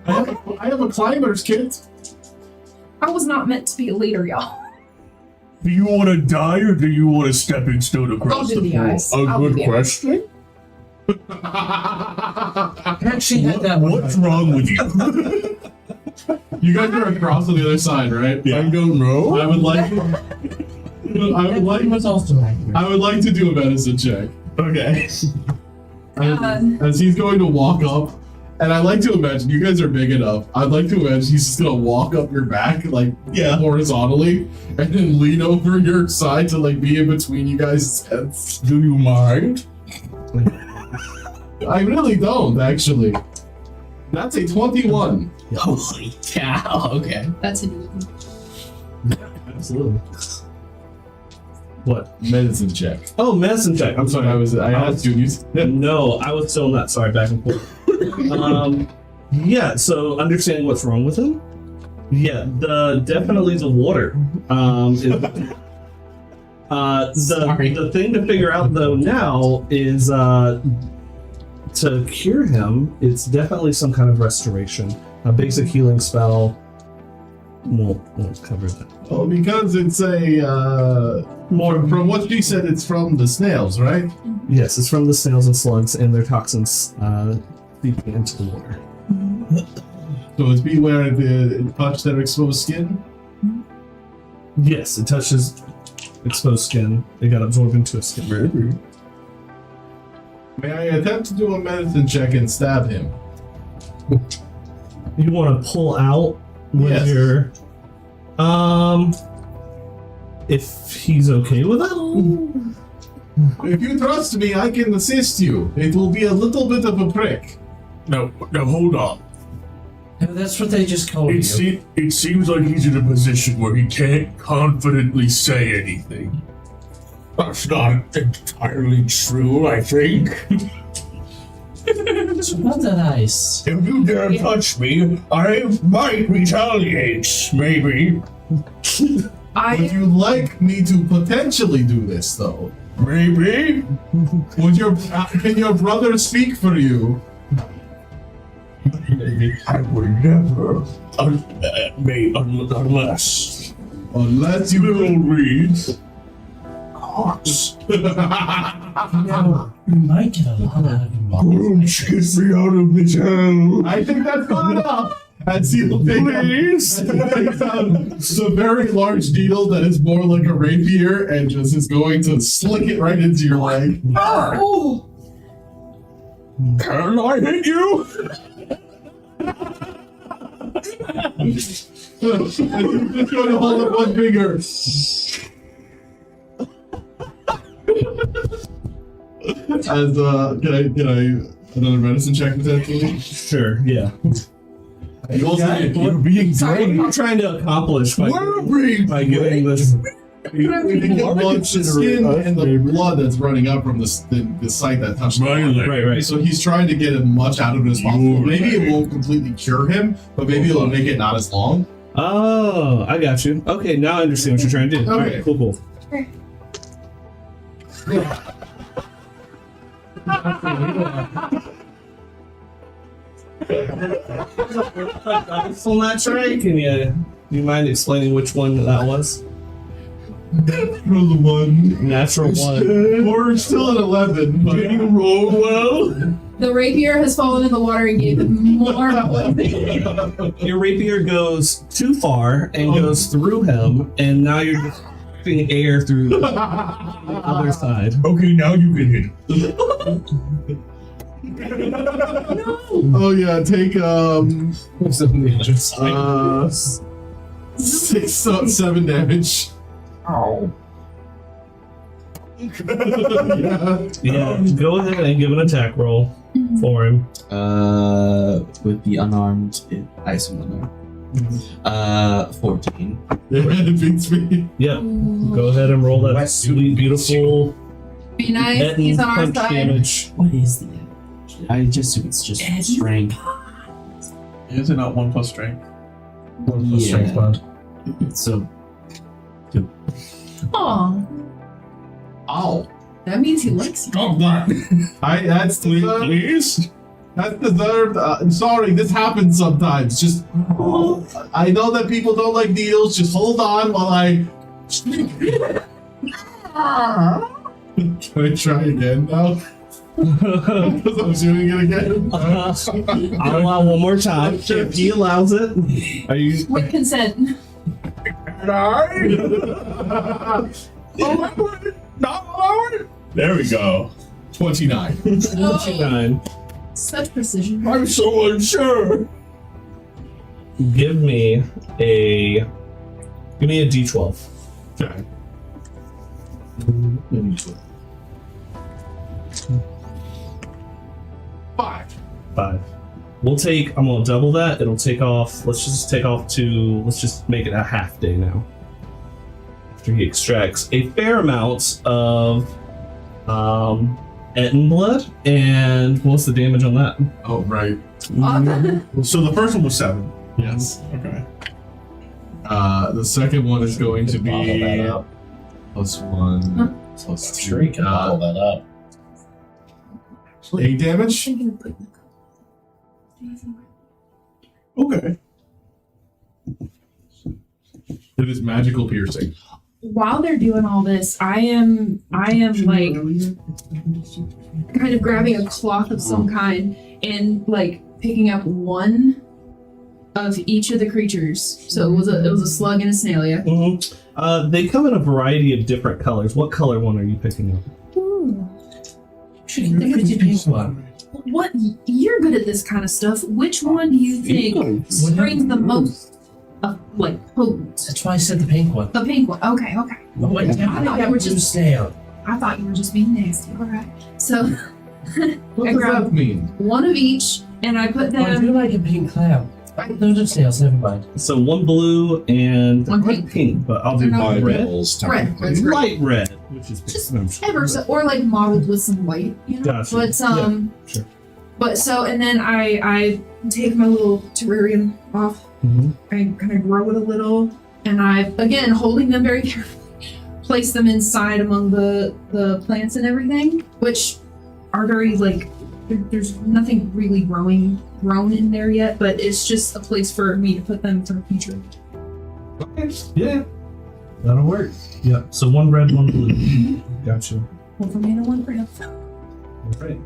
I have a climber's kit. I was not meant to be a leader, y'all. Do you want to die or do you want a stepping stone I'll across do the the pool? ice. I'll do the ice. Question. I actually had that one. What's wrong with you? You guys are across on the other side, right? I don't know. I would like was also accurate. I would like to do a medicine check. Okay. As he's going to walk up, and I like to imagine you guys are big enough. I'd like to imagine he's just gonna walk up your back, horizontally, and then lean over your side to be in between you guys' heads. Do you mind? I really don't, actually. That's a 21. Holy cow, okay. That's a new Absolutely. What? Medicine check. Oh, medicine check. I'm sorry. I asked you. You said No, I was still not. Sorry, back and forth. So understanding what's wrong with him. Yeah, definitely the water. The thing to figure out though now is to cure him. It's definitely some kind of restoration. A basic healing spell won't cover that. Oh, because it's from what she said, it's from the snails, right? Yes, it's from the snails and slugs and their toxins seeping into the water. So it's beware it touch their exposed skin. Yes, it touches exposed skin. It got absorbed into a skin. May I attempt to do a medicine check and stab him? You want to pull out with Yes. your if he's okay with it. If you trust me, I can assist you. It will be a little bit of a prick. No, hold on. No, that's what they just called you. It seems like he's in a position where he can't confidently say anything. That's not entirely true, I think. So about that ice. If you dare touch me, I might retaliate, maybe. Would you like me to potentially do this, though? Maybe? Can your brother speak for you? I would never. Unless. Unless you Little reads. Hearts. No, you might get a lot out of him. Grunch, get me out of this hell. I think that's good enough. And he'll take Please. a very large needle that is more like a rapier and just is going to slick it right into your leg. Oh! Can I hit you? And he's just going to hold up one finger. As can I another medicine check potentially? Sure. Yeah. You also You're being What are great. you trying to accomplish by Worry. giving this? the skin and the blood that's running up from the site that touched the water. Right. So he's trying to get as much out of it as possible. Maybe it won't completely cure him, but maybe it'll make it not as long. Oh, I got you. Okay, now I understand what you're trying to do. All right, cool. On that tray, can you mind explaining which one that was? Natural 1. Natural 1. We're still at 11. But Did you roll well? The rapier has fallen in the water and gave him more. Your rapier goes too far and goes through him, and now you're just pumping air through the other side. Okay, now you can hit. Oh yeah, take 7 damage. Ow. Yeah, go ahead and give an attack roll for him. With the unarmed, I assume unarmed. 14. Yeah, it beats me. Yep. Go ahead and roll that sweet, beautiful Be nice. He's on our punch side. What is the damage? I just assume it's just strength. Is it not 1 plus strength? 1 plus strength mod. So, Aw, Ow. that means he likes you. That's deserved. That's deserved. Sorry, this happens sometimes. Just, I know that people don't like needles. Just hold on while I. Can I try again now? Because I'm doing it again. I'll allow one more time. If he allows it. Are you? With consent. There we go. 29. 29. Such precision. I'm so unsure. Give me a D12. Okay. 5. 5. We'll take. I'm gonna double that. It'll take off. Let's just make it a half day now. After he extracts a fair amount of Etten blood, and what's the damage on that? Oh, right. So the first one was 7. Yes. Okay. The second one is going to Bottle that be up. +1, plus I'm sure you can bottle that up. 8 damage. Okay. It is magical piercing. While they're doing all this, I am like kind of grabbing a cloth of some kind and like picking up one of each of the creatures. So it was a slug and a snail, yeah. Mm-hmm. They come in a variety of different colors. What color one are you picking up? Ooh. One. What? You're good at this kind of stuff. Which one do you think screams the most like potent? That's why I said the pink one. The pink one. Okay. Oh, wait, I thought you were just snail. I thought you were just being nasty. All right. So What I does grabbed that mean? one of each, and I put Oh, I do them. like a pink clam. Those are snails, never mind. So one blue and One pink. but I'll do No. red. Red. Red's great. Light red, which is Just no, I'm sure. ever so, or like mottled with some white, you know. Gotcha. But Sure. But so, and then I take my little terrarium off. Mhm. I kind of grow it a little, and I, again, holding them very carefully, place them inside among the plants and everything, which are very like there's nothing really grown in there yet, but it's just a place for me to put them for the future. Okay. Yeah. That'll work. Yeah. So one red, one blue. Gotcha. One for me and one for him. Right.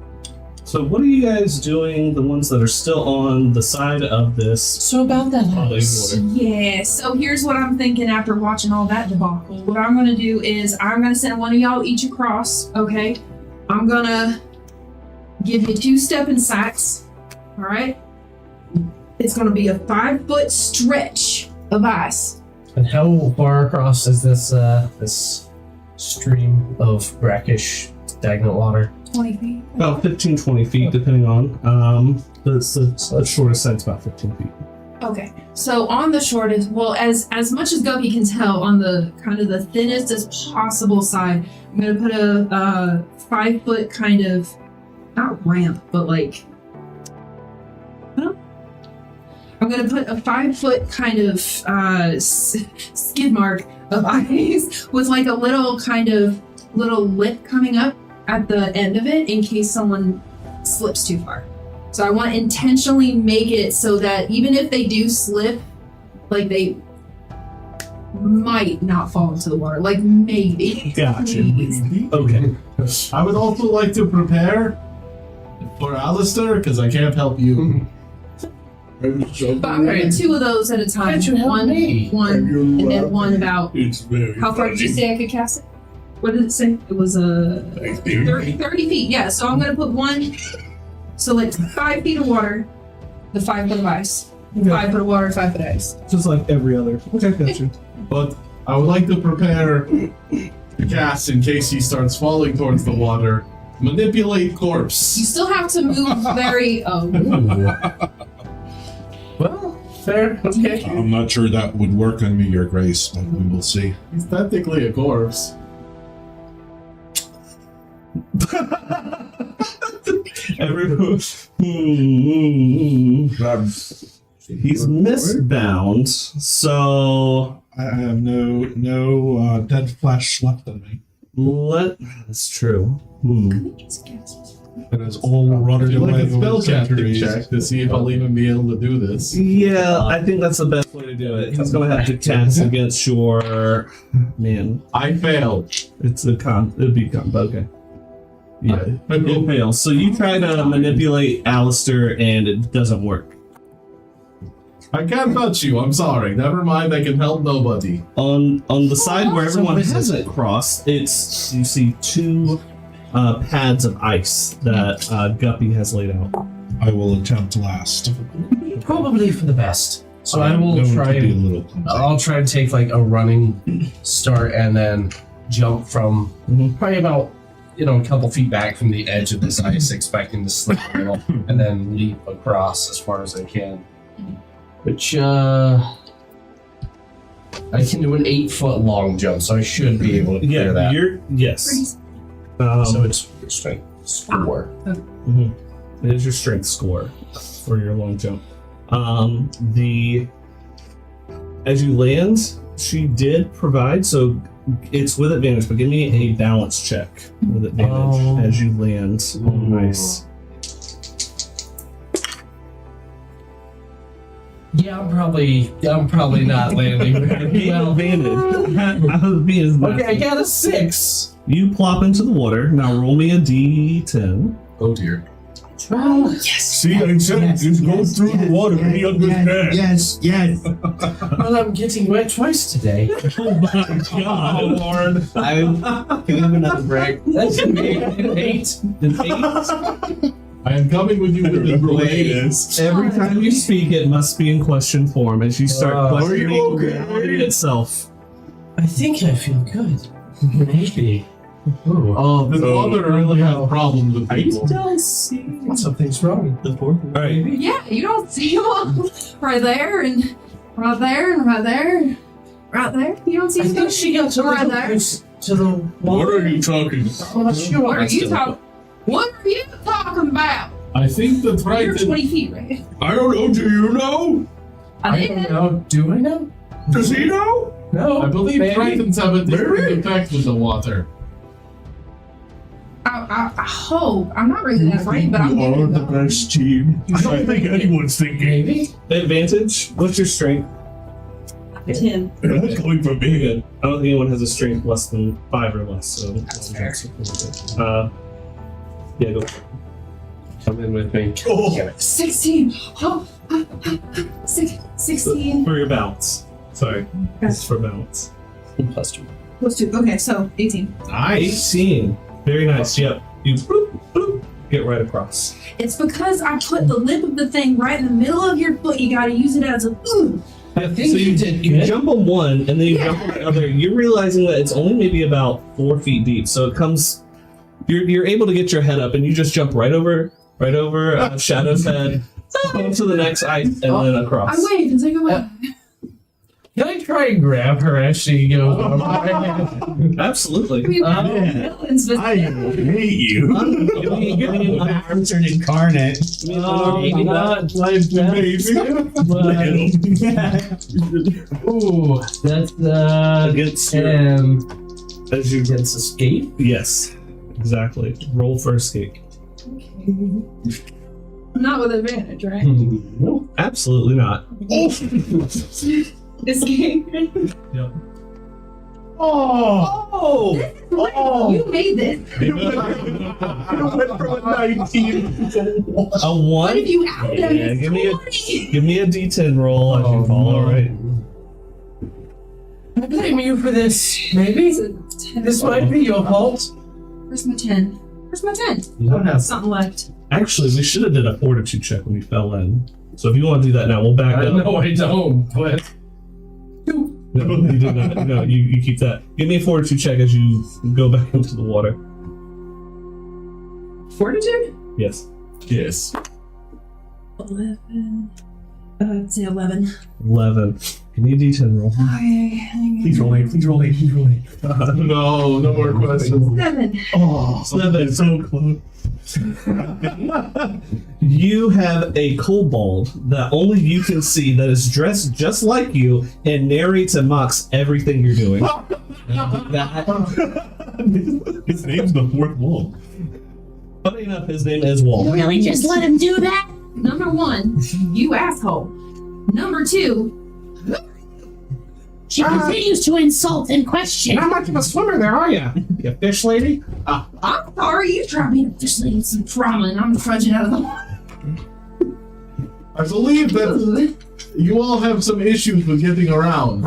So what are you guys doing? The ones that are still on the side of this So about that body of house. water. Yeah, so here's what I'm thinking after watching all that debacle. What I'm gonna do is I'm gonna send one of y'all each across, okay? I'm gonna give you 2 stepping sacks, all right? It's gonna be a 5-foot stretch of ice. And how far across is this this stream of brackish, stagnant water? 20 feet. About 15, 20 feet, depending on. The shortest side's about 15 feet. Okay, so on the shortest, well, as much as Guppy can tell, on the kind of the thinnest as possible side, I'm gonna put a 5 foot kind of, not ramp, but like, I'm gonna put a 5 foot kind of skid mark of ice with like a little kind of little lip coming up at the end of it in case someone slips too far. So I want to intentionally make it so that even if they do slip, like they might not fall into the water. Like maybe. Gotcha. Please. Okay. I would also like to prepare for Alister, because I can't help you. But I'm doing 2 of those at a time. Can't you help one, me? and then one about. It's very How far did you say I could cast it? What did it say? It was 30 feet. Yeah. So I'm gonna put one. So like 5 feet of water, the 5 foot of ice. 5 foot of water, 5 foot of ice. Just like every other. Okay, gotcha. But I would like to prepare the cast in case he starts falling towards the water. Manipulate You corpse. still have to move very. Well, fair. Okay. I'm not sure that would work on me, Your Grace, but we will see. He's technically a corpse. Everyone. He's misbound, so I have no dead flesh left in me. that's true. It is all Would rotted you like away a spell over casting centuries. check to see if I'll even be able to do this? Yeah, I think that's the best way to do it. He's gonna have to cast against your man. I failed. It's a con. It'd be con. But okay. Yeah, I it fails. So you try to manipulate Alister, and it doesn't work. I can't touch you. I'm sorry. Never mind. I can help nobody. On the side where everyone what is hasn't crossed, you see 2 pads of ice that Guppy has laid out. I will attempt last. Probably for the best. So I will Known try to be a and little clumsy. I'll try and take like a running start and then jump from probably about a couple feet back from the edge of this ice, expecting to slip a little, and then leap across as far as I can. Which I can do an 8 foot long jump, so I should be able to clear that. Yes. So it's strength score. It is your strength score for your long jump. As you land, she did provide, so it's with advantage, but give me a balance check with advantage as you land on ice. Yeah, I'm probably not landing very well. Okay, I got a 6. You plop into the water. Now roll me a D10. Oh dear. See, I said just go through the water and he understands. Yes. Well, I'm getting wet twice today. Oh my god, Lord. Can we have another break? That's an 8. An 8. I am coming with you with the blades. Every time you speak, it must be in question form as you start questioning reality itself. I think I feel good. Maybe. Oh, this water really has problems with people. don't see something's wrong. The fourth. All right. Yeah, you don't see them right there and right there and right there, right there. You don't see I think them. she got to Right the there. close to the What water. are you talking about? I'm not sure. What are you talking? What are you talking about? I think the You're Triton. 20 feet, right? I don't know. Do you know? I don't know. Do I know? Does he know? No. I believe maybe. Tritons have a different Maybe. effect with the water. I hope. I'm not really that great, but I'm You are getting the it. best team. I don't think anyone's thinking. Maybe. Advantage? What's your strength? 10. That's coming from me. Good. I don't think anyone has a strength less than 5 or less, so That's fair. Yeah, go. Come in with me. Oh. Damn it. 16. Oh, 16. For your balance. Sorry. This is for balance. +2. Plus 2. Okay, so 18. Nice. 18. Very nice. Yep. You bloop, bloop, get right across. It's because I put the lip of the thing right in the middle of your foot. You gotta use it as a. I think So you did you good. jump on one, and then you jump on the other. You're realizing that it's only maybe about 4 feet deep. So it comes. You're able to get your head up, and you just jump right over Shadow's head, On to the next ice and then across. I wave and say goodbye. Can I try and grab her as she goes on? Absolutely. I mean, villains, but I hate you. Give me an arm-turned incarnate. Maybe not. Amazing. Ooh, that's Against your, 10 as you against escape. yes, exactly. Roll for escape. not with advantage, right? No, absolutely not. Escape. Oh, You made this. It went from a 19 to a 1. a What if 1. you added Yeah, it? give me a D10 roll as you fall. All right. I blame you for this. Maybe this might be your fault. Where's my 10? Where's my 10? You don't have. Something left. Actually, we should have did a fortitude check when we fell in. So if you want to do that now, we'll back up. No, I don't. But No, you did not. No, you keep that. Give me a fortitude check as you go back into the water. Fortitude? Yes. Yes. 11. I'd say 11. 11. Give me a D10 roll. Okay. Please roll 8. Please roll 8. Please roll 8. No, no more questions. 7. Oh, 7. So close. You have a kobold that only you can see that is dressed just like you and narrates and mocks everything you're doing. His name's the fourth wall. Funny enough, his name is Walt. Really, just let him do that? Number 1, you asshole. Number 2, She continues to insult and question. not much of a swimmer there, are you? You fish lady? I'm sorry, you tried me to just leave some trauma and I'm trudging out of the water. I believe that you all have some issues with getting around.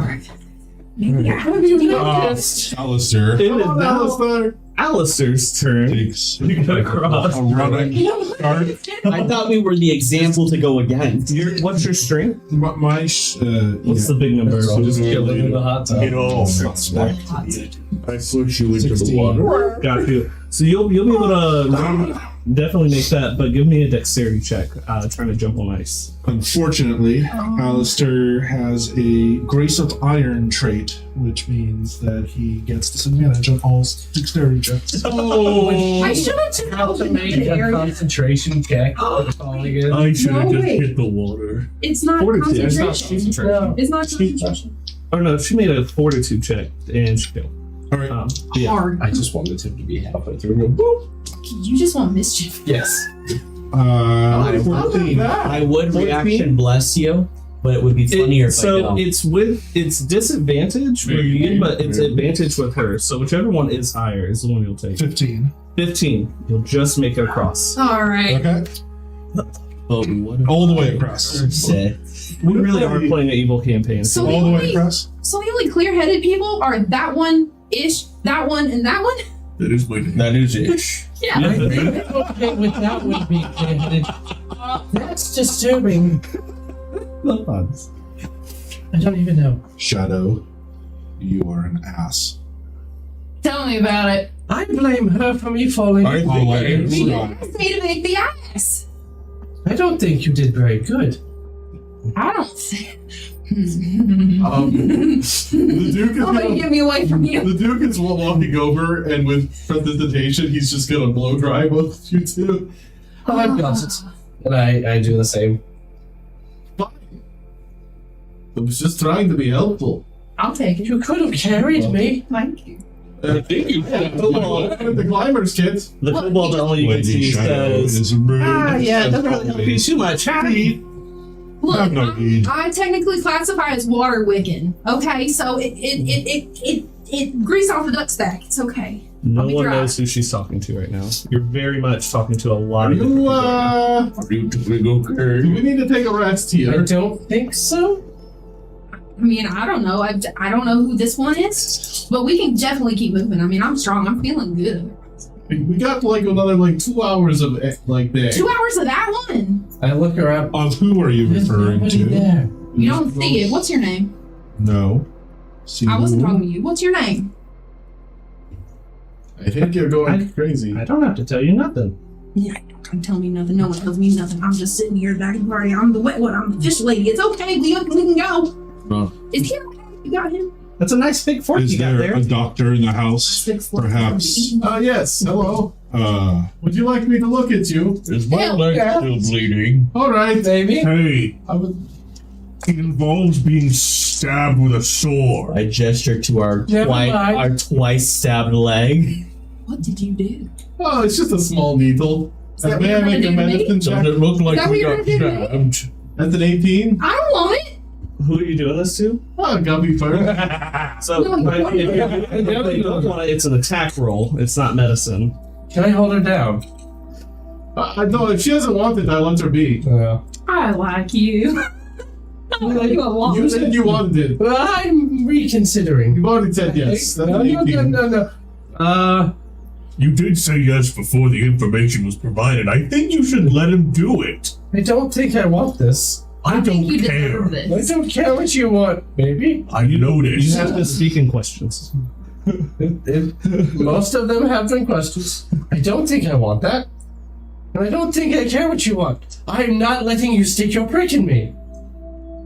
Maybe I have to do Alister It is now Alister. Alister's turn. takes You gotta cross. a running start. I thought we were the example to go against. What's your strength? My What's the big number? So just Kill him in the hot tub. it all fits back. I push you into 16. the water. Got you. So you'll be able to definitely make that, but give me a dexterity check. Trying to jump on ice. Unfortunately, Alister has a Grace of Iron trait, which means that he gets disadvantage on all dexterity checks. I should have took How out to the make a area. concentration check. Calling it. I should have No, just wait. hit the water. It's not Fortitude. It's concentration. No. It's not concentration. Oh no, she made a fortitude check and she failed. All right. Yeah. Hard. I just wanted him to be halfway through. And go, boop. You just want mischief. Yes. 14. I would reaction bless you, but it would be funnier if I So don't. it's disadvantage for you, but it's advantage with her. So whichever one is higher is the one you'll take. 15. 15. You'll just make it across. All right. Okay. Oh, what All the way across. Say. We really are playing an evil campaign. So All the way across. So the only clear-headed people are that one, that one, and that one? That is my name. That is it. Yeah. Okay, with that would be clear-headed. That's disturbing. No fun. I don't even know. Shadow, you are an ass. Tell me about it. I blame her for me falling. I think I am You strong. asked me to make the ass. I don't think you did very good. I don't think. The Duke is Somebody gonna, get me away from you. the Duke is walking over, and with prestidigitation, he's just gonna blow dry both of you two. Oh, I've got it. And I do the same. I was just trying to be helpful. I'll take it. You could have carried me. Thank you. Thank you. The climber's kit. The football that only you can see says, is a bird. yeah, it doesn't really help you too much. Look, have no need. I technically classify as water Wiccan. Okay, so it grease off the duck stack. It's okay. No I'll be one dry. knows who she's talking to right now. You're very much talking to a lot Are of different you, people right now. do we need to take a rest I here? don't think so. I mean, I don't know. I don't know who this one is, but we can definitely keep moving. I mean, I'm strong. I'm feeling good. We got like another 2 hours of like there. 2 hours of that one. I look around. Of who are you There's referring nobody to? there. You don't see it. What's your name? No. See I wasn't who? talking to you. What's your name? I think you're going crazy. I don't have to tell you nothing. Yeah, don't tell me nothing. No one tells me nothing. I'm just sitting here back at the party. I'm the wet one. I'm the fish lady. It's okay. We can go. Oh. Is he okay? You got him? That's a nice big fork Is you got there there. a doctor in the house? Perhaps. Yes, hello. Would you like me to look at you? Is my Hell, leg yeah. still bleeding? Alright. Maybe. Hey, I would... it involves being stabbed with a sword. I gesture to our Never mind. twice stabbed leg. What did you do? Oh, it's just a small needle. Is that what May I you're make gonna a do to me? medicine Does check? it look like that we what got you're gonna stabbed? That's an 18? I don't want it. Who are you doing this to? Oh, Gubby first. So, No, you but want if it. you don't want it, it's an attack roll. It's not medicine. Can I hold her down? No, if she doesn't want it, I let her be. I like you. I like you a lot. You said you wanted it. Well, I'm reconsidering. You've already said yes. That's No, an no, 18. no. You did say yes before the information was provided. I think you should let him do it. I don't think I want this. I think don't you care. deserve I this. don't care what you want, baby. I noticed. You have to speak in questions. Most of them have been questions. I don't think I want that. And I don't think I care what you want. I'm not letting you stick your prick in me.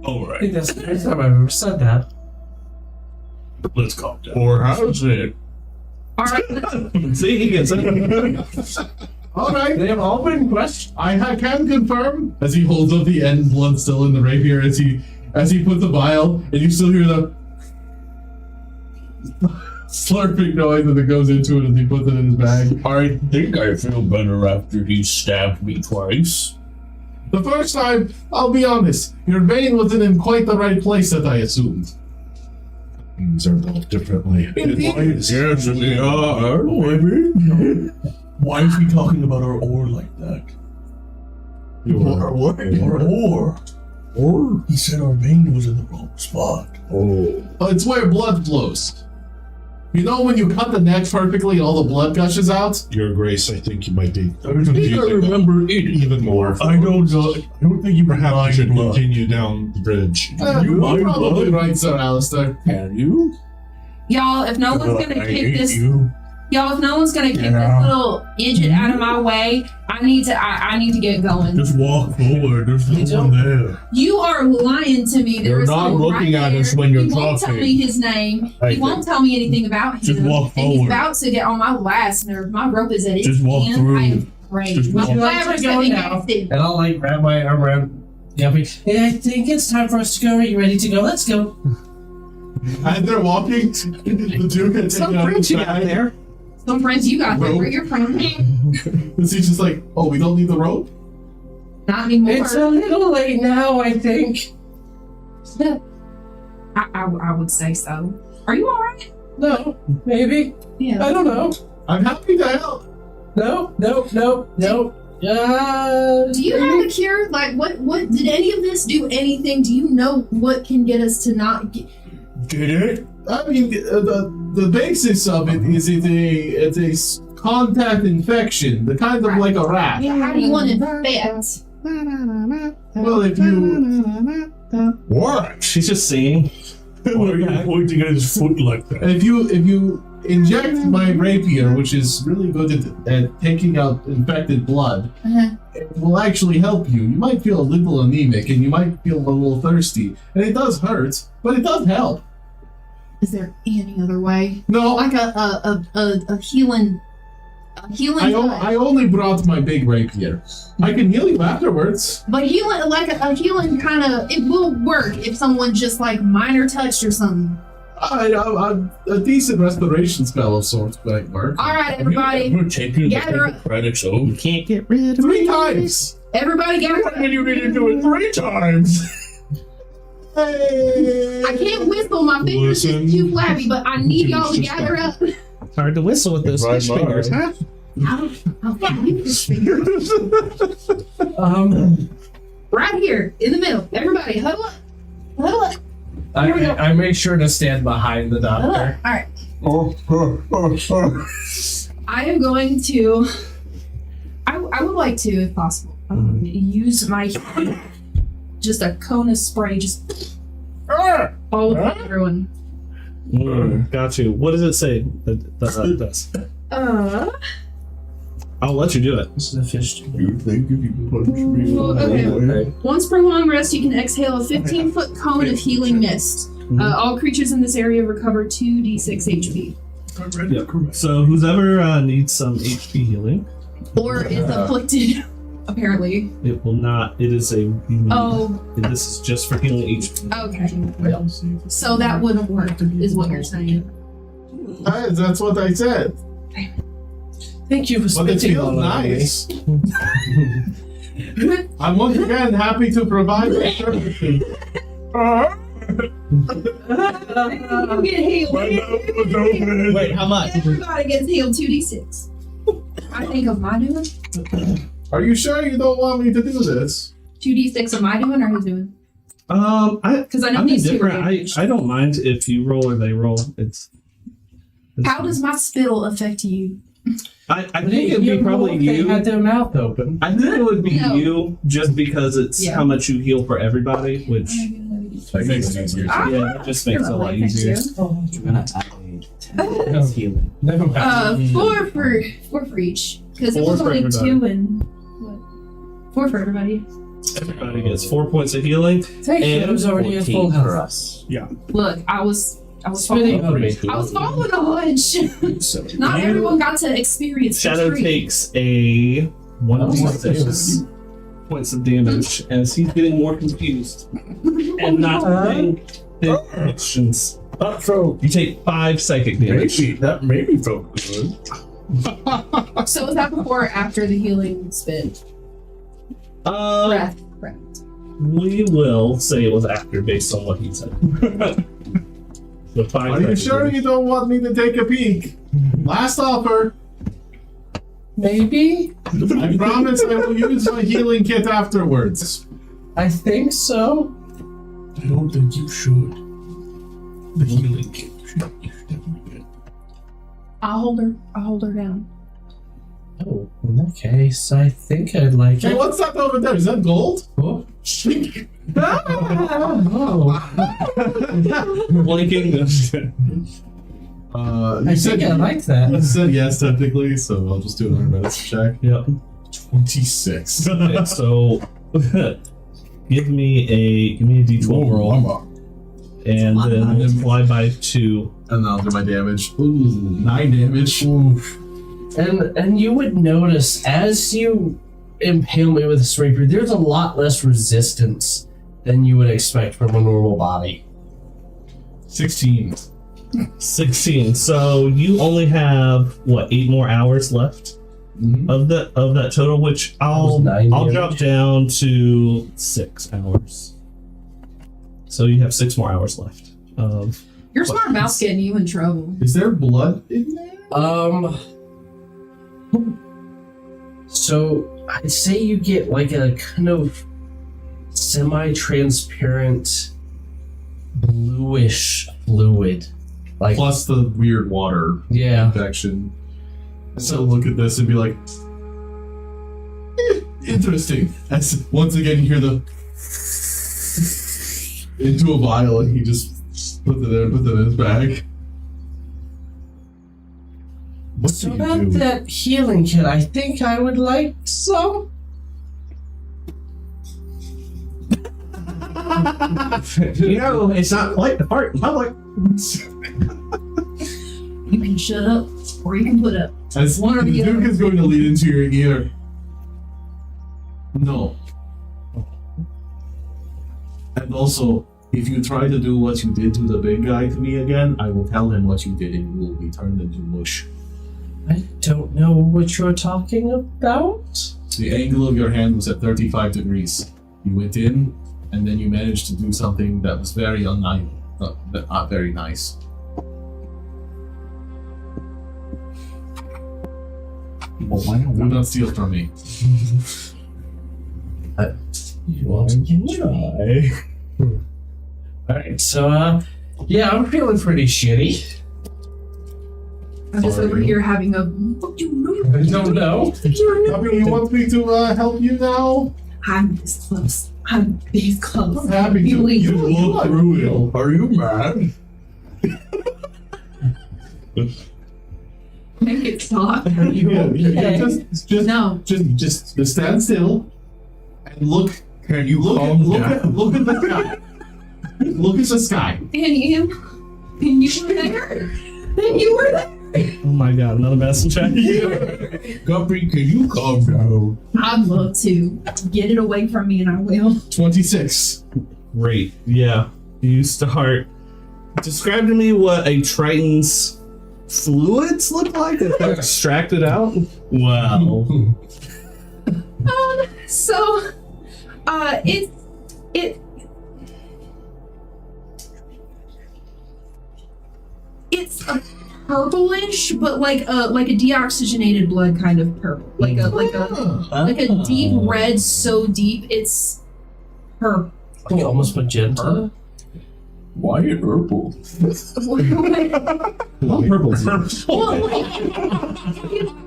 All I think right, that's the first time I've ever said that. let's calm down. Or how's it? All right. See, he gets it. Alright. They have all been questions. Can confirm, as he holds up the end blood still in the rapier, as he puts the vial, and you still hear the slurping noise as it goes into it as he puts it in his bag. I think I feel better after he stabbed me twice. The first time, I'll be honest, your vein wasn't in quite the right place that I assumed. Things are built differently. Yes, they are. Maybe. Why is he talking about our ore like that? Your what? Our ore. Ore? He said our vein was in the wrong spot. Oh. It's where blood flows. You know when you cut the neck perfectly and all the blood gushes out? Your Grace, I think you might be. I think I remember it Even more. I don't know. I don't think you were Perhaps you blind should blood. continue down the bridge. You're you mind probably blood? right, Sir Alister. Can you? Y'all, if no one's gonna I kick hate this, you. y'all, if no one's gonna kick Yeah. this little idiot out of my way, I need to get going. Just walk forward. There's You no one there. You are lying to me. You're There's not someone looking right at there. us when you're He won't tell talking. me his name. I He won't tell me anything about Just him. walk And he's forward. about to get on my last nerve. My rope is at his Just walk hand. through. I am afraid. Just My walk. Would you like to fibers go have been now? active. And I'll like wrap my arm around Guppy. Hey, I think it's time for us to go. Are you ready to go? Let's go. As they're walking, the Duke had Some taken out friends his you got bag. there. Some friends you got there. Rope. Where you're from? Is he just like, oh, we don't need the rope? Not anymore. It's a little late now, I think. I would say so. Are you alright? No, maybe. Yeah. I don't know. I'm happy to help. No. Do you have a cure? Like, what did any of this do anything? Do you know what can get us to not get... Did it? I mean, the basis of it is it's a contact infection, the kind of like a rat. How do you want to infect? Well, if you What? She's just singing. Why are you pointing at his foot like that? if you inject my rapier, which is really good at taking out infected blood, it will actually help you. You might feel a little anemic and you might feel a little thirsty, and it does hurt, but it does help. Is there any other way? No, Like a healing touch. I only brought my big rapier. I can heal you afterwards. But healing, like a healing kind of, it will work if someone just like minor touched or something. A decent restoration spell of sorts might work. All right, everybody, We're taking gather the up. credits over. You can't get rid of 3 times. Everybody gather up. And you need to do it 3 times. Hey. I can't whistle, my fingers Listen. is too flabby, but I need y'all to gather up. It's hard to whistle with those fish fingers, huh? I'll give you this finger. Right here, in the middle. Everybody, huddle up. Huddle up. Here we go. I make sure to stand behind the Huddle up. doctor. All right. I am going to. I would like to, if possible, use my just a cone of spray, just all over everyone. Got you. What does it say that does? I'll let you do it. This is a fish. You think if you punch me Okay. Once per long rest, you can exhale a 15-foot cone of healing mist. All creatures in this area recover 2d6 HP. Yep. So who's ever needs some HP healing, Or is afflicted, apparently. it will not. It is a. Oh, This is just for healing HP. okay. So that wouldn't work, is what you're saying. That's what I said. Thank you for But it spending feels all of nice. I'm once again happy to provide my services. You get healed. Wait, how much? Everybody gets healed 2d6. I think of my doing. Are you sure you don't want me to do this? 2d6 of my doing or who's doing? Because I know I'm these two are indifferent. damaged. I don't mind if you roll or they roll. It's How does my spittle affect you? I think it'd be probably They you. had their mouth open. I think it would be No. you, just because it's Yeah. how much you heal for everybody, which Makes it easier. yeah, it just makes it a lot easier. You're gonna add a healing. Never mind. Four for each. Because it Four was for only everybody. 2 and what? 4 for everybody. Everybody gets 4 points of healing. Thank you. And It was already at full 14 for health. us. Look, I was Spitting following. on me. I was following a hunch. Not everyone got to experience the Shadow treat. takes a 1d6 points of damage as he's getting more confused and not paying his actions. So You take 5 psychic damage. maybe felt good. So is that before or after the healing spit? Breath. We will say it was after, based on what he said. So 5 Are you psychic sure damage. you don't want me to take a peek? Last offer. Maybe? I promise I will use my healing kit afterwards. I think so. I don't think you should. The healing kit. You should definitely get. I'll hold her down. Oh, in that case, I think I'd like Hey, it. what's that over there? Is that gold? Oh. Blinking. You I said think I like that. you said yes technically, so I'll just do another medicine check. Yep. 26. Okay, so give me a d12 roll, and then multiply by 2. And then I'll do my damage. Ooh, 9 damage. And you would notice as you impale me with this rapier, there's a lot less resistance than you would expect from a normal body. 16. 16. So you only have what, 8 more hours left of that total, which I'll That was 9 damage. drop down to 6 hours. So you have 6 more hours left. Your smart mouth's getting you in trouble. Is there blood in there? So I'd say you get like a kind of semi-transparent bluish fluid. Like, Plus the weird water yeah. infection. So look at this and be like, interesting. As once again you hear the into a vial and he just puts it in his bag. What So do you about do? that healing kit, I think I would like some. You know, it's not like the part in public. You can shut up or you can put up. As One or the the Duke other. is going to lead into your ear. No. And also, if you try to do what you did to the big guy to me again, I will tell him what you did and you will be turned into mush. I don't know what you're talking about. The angle of your hand was at 35 degrees. You went in, and then you managed to do something that was very unnice. Not very nice. Do not steal from me. You want to try? Alright, so, yeah, I'm feeling pretty shitty. I'm just over here having a. I don't know. Happy, you want me to help you now? I'm this close. I'm this close. I'm happy to. Really? You look through it. Are you mad? Make it stop. No. Just stand still and look. Can you Look calm at down? look at the sky. Look at the sky. And you were there. And you were there. Oh my god, another medicine check. Guppy, can you calm down? I'd love to. Get it away from me and I will. 26. Great. Yeah. You start. Describe to me what a Triton's fluids look like if they're extracted out. Wow. So, it's a purplish, but like a deoxygenated blood kind of purple, like a deep red, so deep it's purple. Like almost magenta. Why purple? Well, purple. Well, like,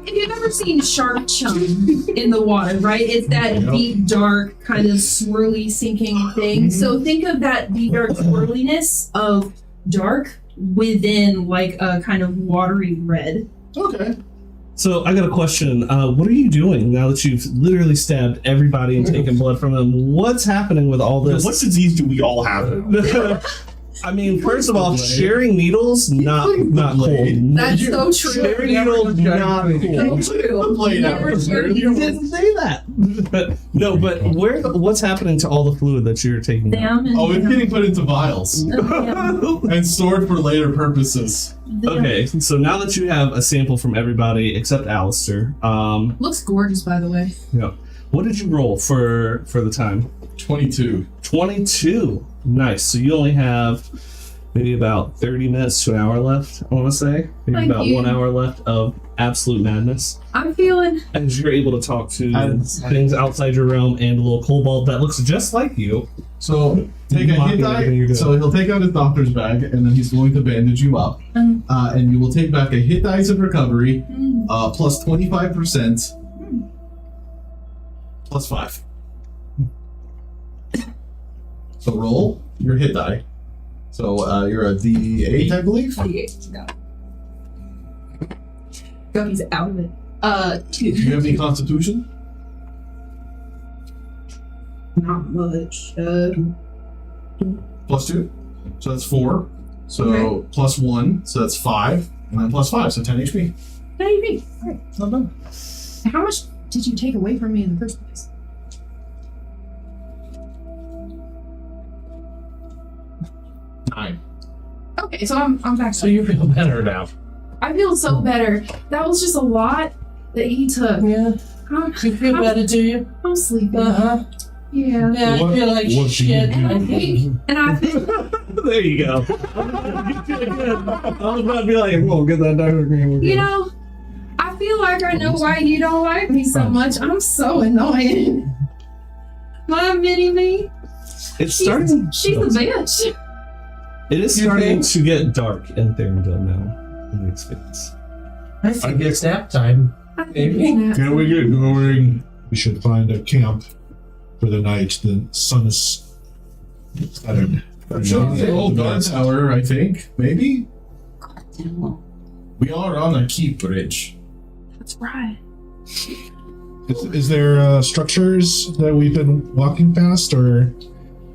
if you've ever seen shark chum in the water, right? It's that deep, dark, kind of swirly, sinking thing. So think of that deep, dark swirliness of dark within like a kind of watery red. Okay. So I got a question. What are you doing now that you've literally stabbed everybody and taken blood from them? What's happening with all this? What disease do we all have? I mean, first of all, sharing needles, not cool. That's so true. Sharing needles, not cool. You didn't say that. No, but what's happening to all the fluid that you're taking out? Oh, it's getting put into vials Them. and stored for later purposes. Okay, so now that you have a sample from everybody except Alister, Looks gorgeous, by the way. yeah, what did you roll for the time? 22. 22. Nice. So you only have maybe about 30 minutes to an hour left, I want to say. Maybe Thank about you. 1 hour left of absolute madness. I'm feeling. As you're able to talk to things outside your realm and a little kobold that looks just like you. So take a hit Everything you're die. doing. So he'll take out his doctor's bag and then he's going to bandage you up. And you will take back a hit dice of recovery, plus 25%, plus 5. So roll your hit die. So you're a D8, I believe. D8. No. Go, he's out of it. 2. Do you have any constitution? Not much. Plus 2. So that's 4. So Okay. plus 1. So that's 5. And then plus 5. So 10 HP. Maybe. Alright. Not bad. How much did you take away from me in the first place? 9. Okay, so I'm back. So you feel better now. I feel so better. That was just a lot that he took. Yeah. I'm, You feel better, do you? I'm sleepy. Uh-huh. Yeah. Yeah, I feel like What do you shit. do? And I think There you go. I was about to be like, we'll get that diagram. you know, I feel like I know why you don't like me so much. I'm so annoying. My mini me. It's starting. She's a bitch. It is starting to get dark in Thaurondil now. In the Expanse. I think it's nap time. I think it's nap Can we get going? We should find a camp for the night. The sun is setting. The old guard tower, I think. Maybe? We are on a keep bridge. That's right. Is there structures that we've been walking past, or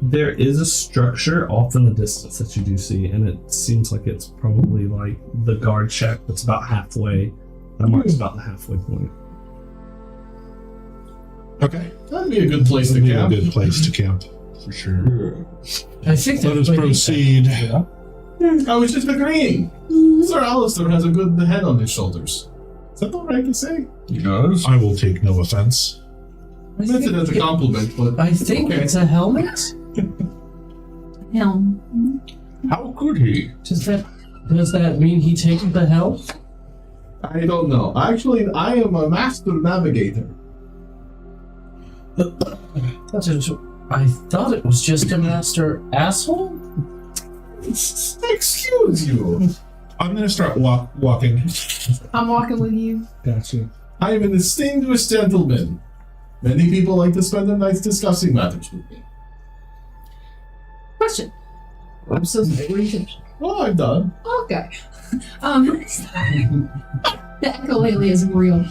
There is a structure off in the distance that you do see, and it seems like it's probably like the guard shack that's about halfway. That marks about the halfway point. okay? That'd be a good place to That'd be a camp. good place to camp for sure. I think Let us that's what he proceed. I was just agreeing. Sir Alister has a good head on his shoulders. Is that all right to say? Yes. I will take no offense. I meant it as a compliment, but I think Okay. it's a helmet. Helm. How could he? Does that mean he takes the helm? I don't know. Actually, I am a master navigator. I thought it was just a master asshole. Excuse you. I'm gonna start walking. I'm walking with you. Gotcha. I am a distinguished gentleman. Many people like to spend their nights discussing matters with me. Question. I'm so sorry. What are you Well, I'm done. Okay. The echolalia is real.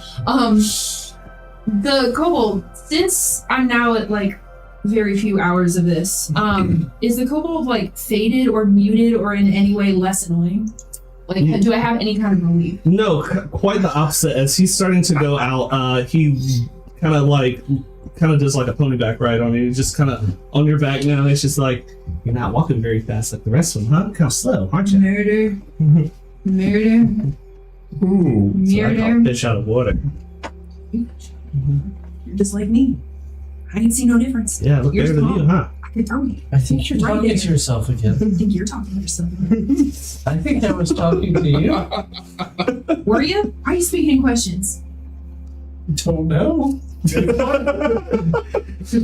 The kobold, since I'm now at like very few hours of this, is the kobold like faded or muted or in any way less annoying? Like, do I have any kind of relief? No, quite the opposite. As he's starting to go out, he kind of does like a pony back ride on you. Just kind of on your back now. It's just like, you're not walking very fast like the rest of them, huh? Kind of slow, aren't you? Murder. Murder. Ooh, so I call Murder. fish out of water. You're just like me. I can see no difference. Yeah, look You're better than small. you, huh? I can throw you. I think you're Right talking there. to yourself again. I think you're talking to yourself. I think I was talking to you. Were you? Why are you speaking in questions? Don't know. It's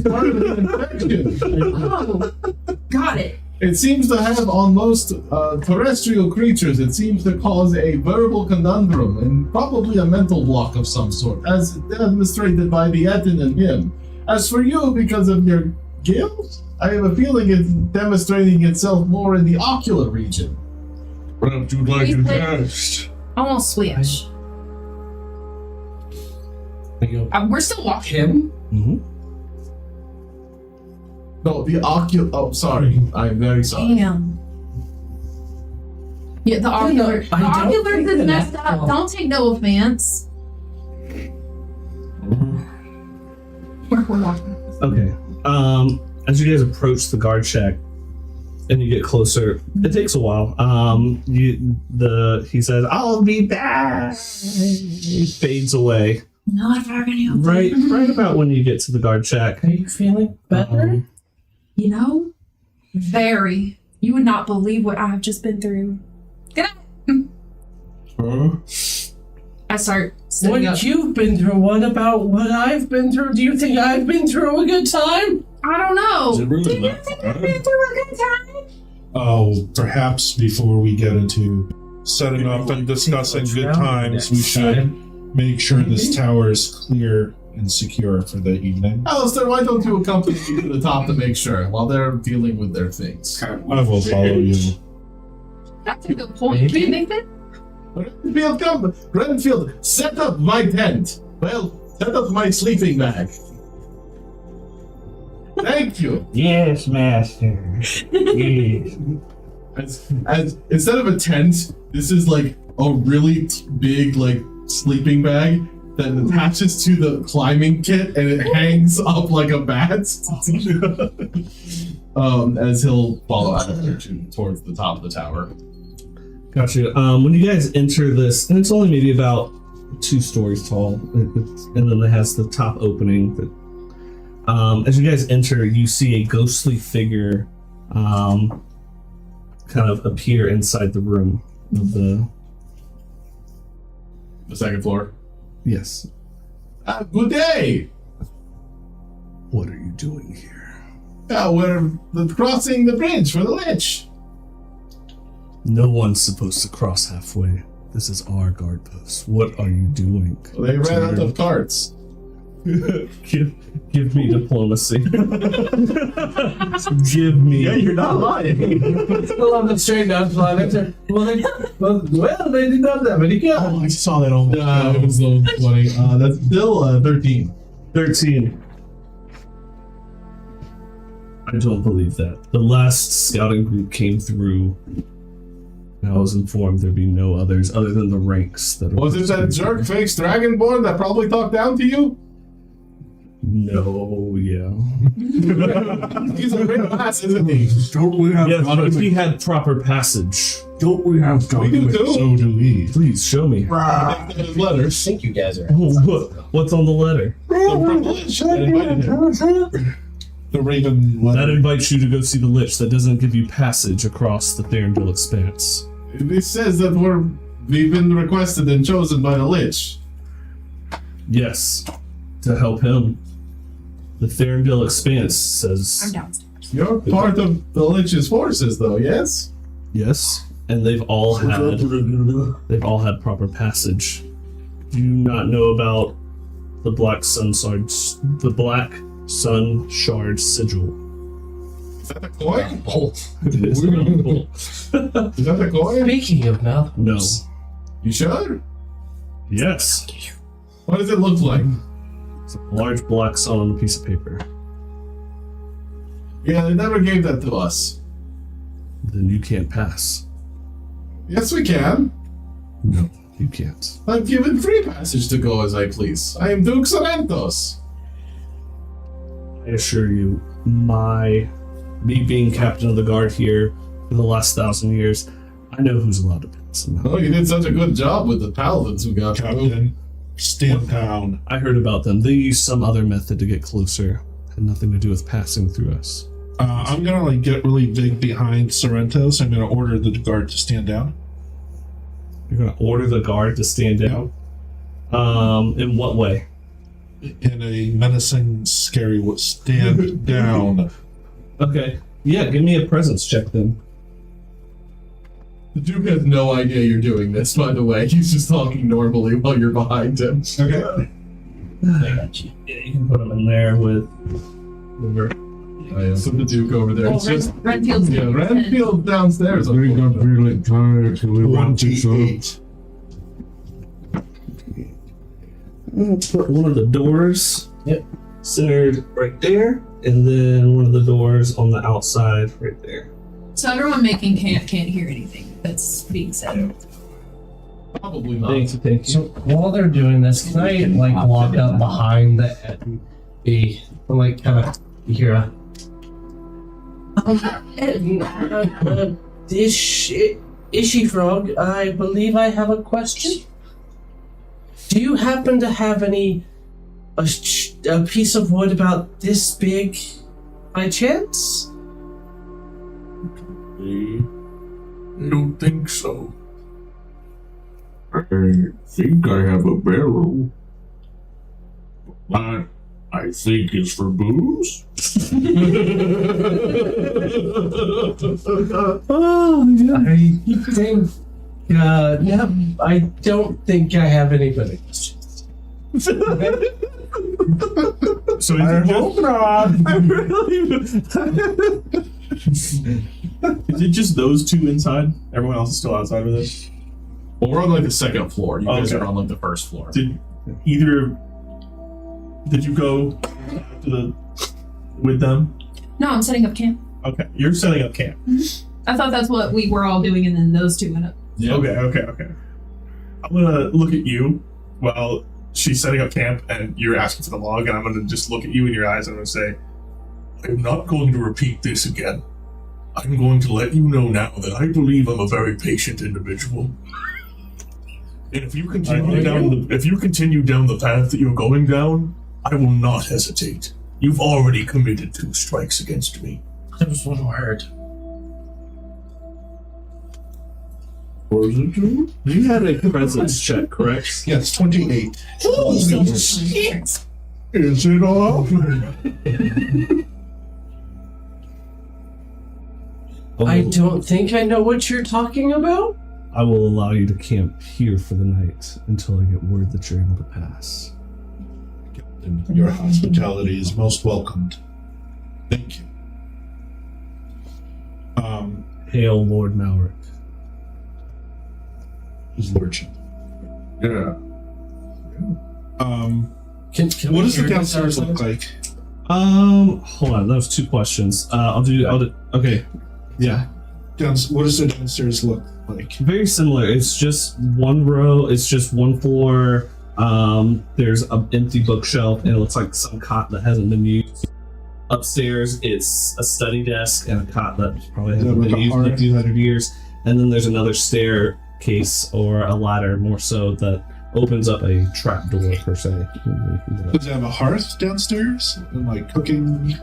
part of an infection. Oh, got it. It seems to have on most terrestrial creatures, it seems to cause a verbal conundrum and probably a mental block of some sort, as demonstrated by the Etin and him. As for you, because of your guild, I have a feeling it's demonstrating itself more in the ocular region. Perhaps you'd like to test. Almost switch. We're still walking. Him? No, the ocular. Oh, sorry. I'm very sorry. Damn. Yeah, the ocular. The I don't ocular think is that messed that's up. all. Don't take no offense. We're walking. Okay. As you guys approach the guard shack and you get closer, it takes a while. He says, "I'll be back." He fades away. Not very good. Right about when you get to the guard shack. Are you feeling better? You know, very. You would not believe what I have just been through. Good night. Huh? I start standing up. What you've been through, what about what I've been through? Do you think I've been through a good time? I don't know. Is it really Do you that think bad? I've been through a good time? Oh, perhaps before we get into setting up and discussing good times, we should make sure this tower is clear and secure for the evening. Alister, why don't you accompany me to the top to make sure while they're dealing with their things? I will follow you. That's a good point. Can you make that? Renfield, come! Renfield, set up my tent! Well, set up my sleeping bag. Thank you! Yes, master. Yes. As instead of a tent, this is like a really big like sleeping bag that attaches to the climbing kit and it hangs up like a bat. As he'll follow after towards the top of the tower. Gotcha. When you guys enter this, and it's only maybe about 2 stories tall, and then it has the top opening. As you guys enter, you see a ghostly figure kind of appear inside the room of the... The second floor. Yes. Good day! What are you doing here? We're crossing the bridge for the Lich. No one's supposed to cross halfway. This is our guard post. What are you doing? They ran out of carts. Give me diplomacy. Give me. Yeah, you're not lying. Still on the train down planet. Well, they did not have any Oh, gun. I saw that on. It was so funny. That's still 13. 13. I don't believe that. The last scouting group came through, and I was informed there'd be no others other than the ranks that are... Was it that jerk face dragonborn that probably talked down to you? No, yeah. He's a great class, isn't he? Don't we have Yes, but documents? he had proper passage. Don't we have We do documents? too. So do we. Please, show me. His letters. think you guys are. What's on the letter? From the Lich that invited him. The Raven letter. That invites you to go see the Lich. That doesn't give you passage across the Thaurondil Expanse. It says that we've been requested and chosen by the Lich. Yes, to help him. The Thaurondil Expanse says... I'm downstairs. You're part of the Lich's forces, though, yes? Yes, and they've all had proper passage. Do you not know about the Black Sun Shard sigil? Is that the coin? It is mouthful. Is that the coin? Speaking of mouth, No. You sure? Yes. What does it look like? It's a large black sun on a piece of paper. Yeah, they never gave that to us. Then you can't pass. Yes, we can. No, you can't. I'm given free passage to go as I please. I am Duke Sorrentos. I assure you, me being captain of the guard here for the last 1,000 years, I know who's allowed to pass. Oh, you did such a good job with the paladins who got through. Captain, stand down. I heard about them. They used some other method to get closer. Had nothing to do with passing through us. I'm gonna get really big behind Sorrentos. I'm gonna order the guard to stand down. You're gonna order the guard to stand down? In what way? In a menacing, scary way. Stand down. Okay. Yeah, give me a presence check then. The Duke has no idea you're doing this, by the way. He's just talking normally while you're behind him. Okay. I got you. Yeah, you can put him in there with... So the Duke over there. It's just Renfield's Renfield downstairs. I got really tired, so we went to some. 28. Put one of the doors centered right there, and then one of the doors on the outside right there. So everyone making camp can't hear anything that's being said. Probably not. Thank you. So while they're doing this, can I like walk up behind the like kind of hear a Ishy Frog, I believe I have a question. Do you happen to have a piece of wood about this big by chance? I don't think so. I think I have a barrel. But I think it's for booze. Oh, yeah. I think, no, I don't think I have any further questions. So I hope not. I really. is it just those two inside? Everyone else is still outside with this? Well, we're on like the second floor. You guys Okay. are on like the first floor. Did you go with them? No, I'm setting up camp. Okay, you're setting up camp. I thought that's what we were all doing, and then those two went up. Yeah. Okay. I'm gonna look at you while she's setting up camp, and you're asking for the log, and I'm gonna just look at you in your eyes, and I'm gonna say, I'm not going to repeat this again. I'm going to let you know now that I believe I'm a very patient individual. And if you continue down the path that you're going down, I will not hesitate. You've already committed 2 strikes against me. That was one word. What was it, Drew? You had a presence check, correct? Yes, 28. Is it all? I don't think I know what you're talking about. I will allow you to camp here for the night until I get word that you're able to pass. Captain, your hospitality is most welcomed. Thank you. Hail, Lord Malric. His lordship. Yeah. Can What we does the hear downstairs this? look like? Hold on. That was 2 questions. I'll do. Okay. Yeah. What does the downstairs look like? Very similar. It's just one row. It's just one floor. There's an empty bookshelf, and it looks like some cot that hasn't been used. Upstairs, it's a study desk and a cot that probably hasn't like been a used in a hearth? few hundred years. And then there's another staircase or a ladder, more so, that opens up a trap door per se. Does it have a hearth downstairs? And like cooking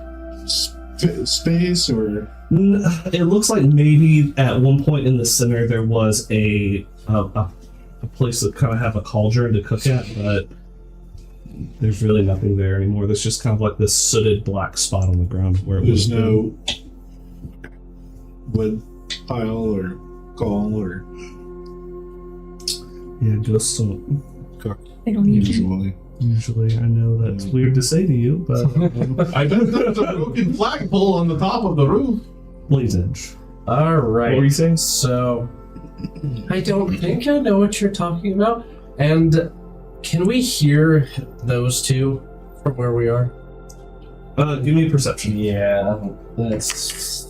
space or? It looks like maybe at one point in the center there was a place that kind of have a cauldron to cook at, but there's really nothing there anymore. There's just kind of like this sooted black spot on the ground where it There's was. no wood pile or gall or Yeah, ghosts don't They don't need to. usually. I know that's weird to say to you, but I bet there's a broken flagpole on the top of the roof. Bladesedge. All What were right. you saying? So, I don't think I know what you're talking about, and Can we hear those two from where we are? Give me perception. Yeah, that's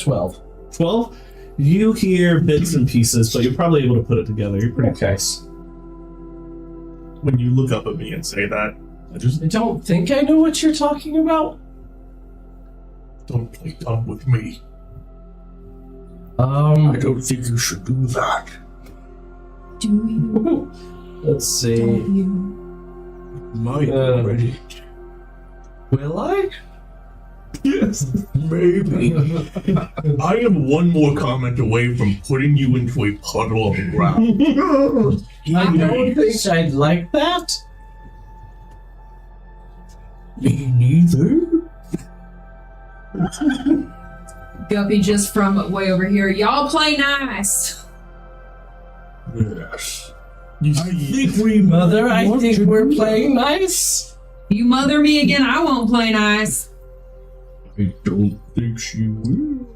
12. 12? You hear bits and pieces, but you're probably able to put it together. You're pretty close. When you look up at me and say that, I don't think I know what you're talking about. Don't play dumb with me. I don't think you should do that. Do you? Let's see. Don't you? Might already. Will I? Yes, maybe. I am one more comment away from putting you into a puddle of the ground. I don't think I'd like that. Me neither. Guppy just from way over here. Y'all play nice. Yes. I think we're playing nice. You mother me again, I won't play nice. I don't think she will.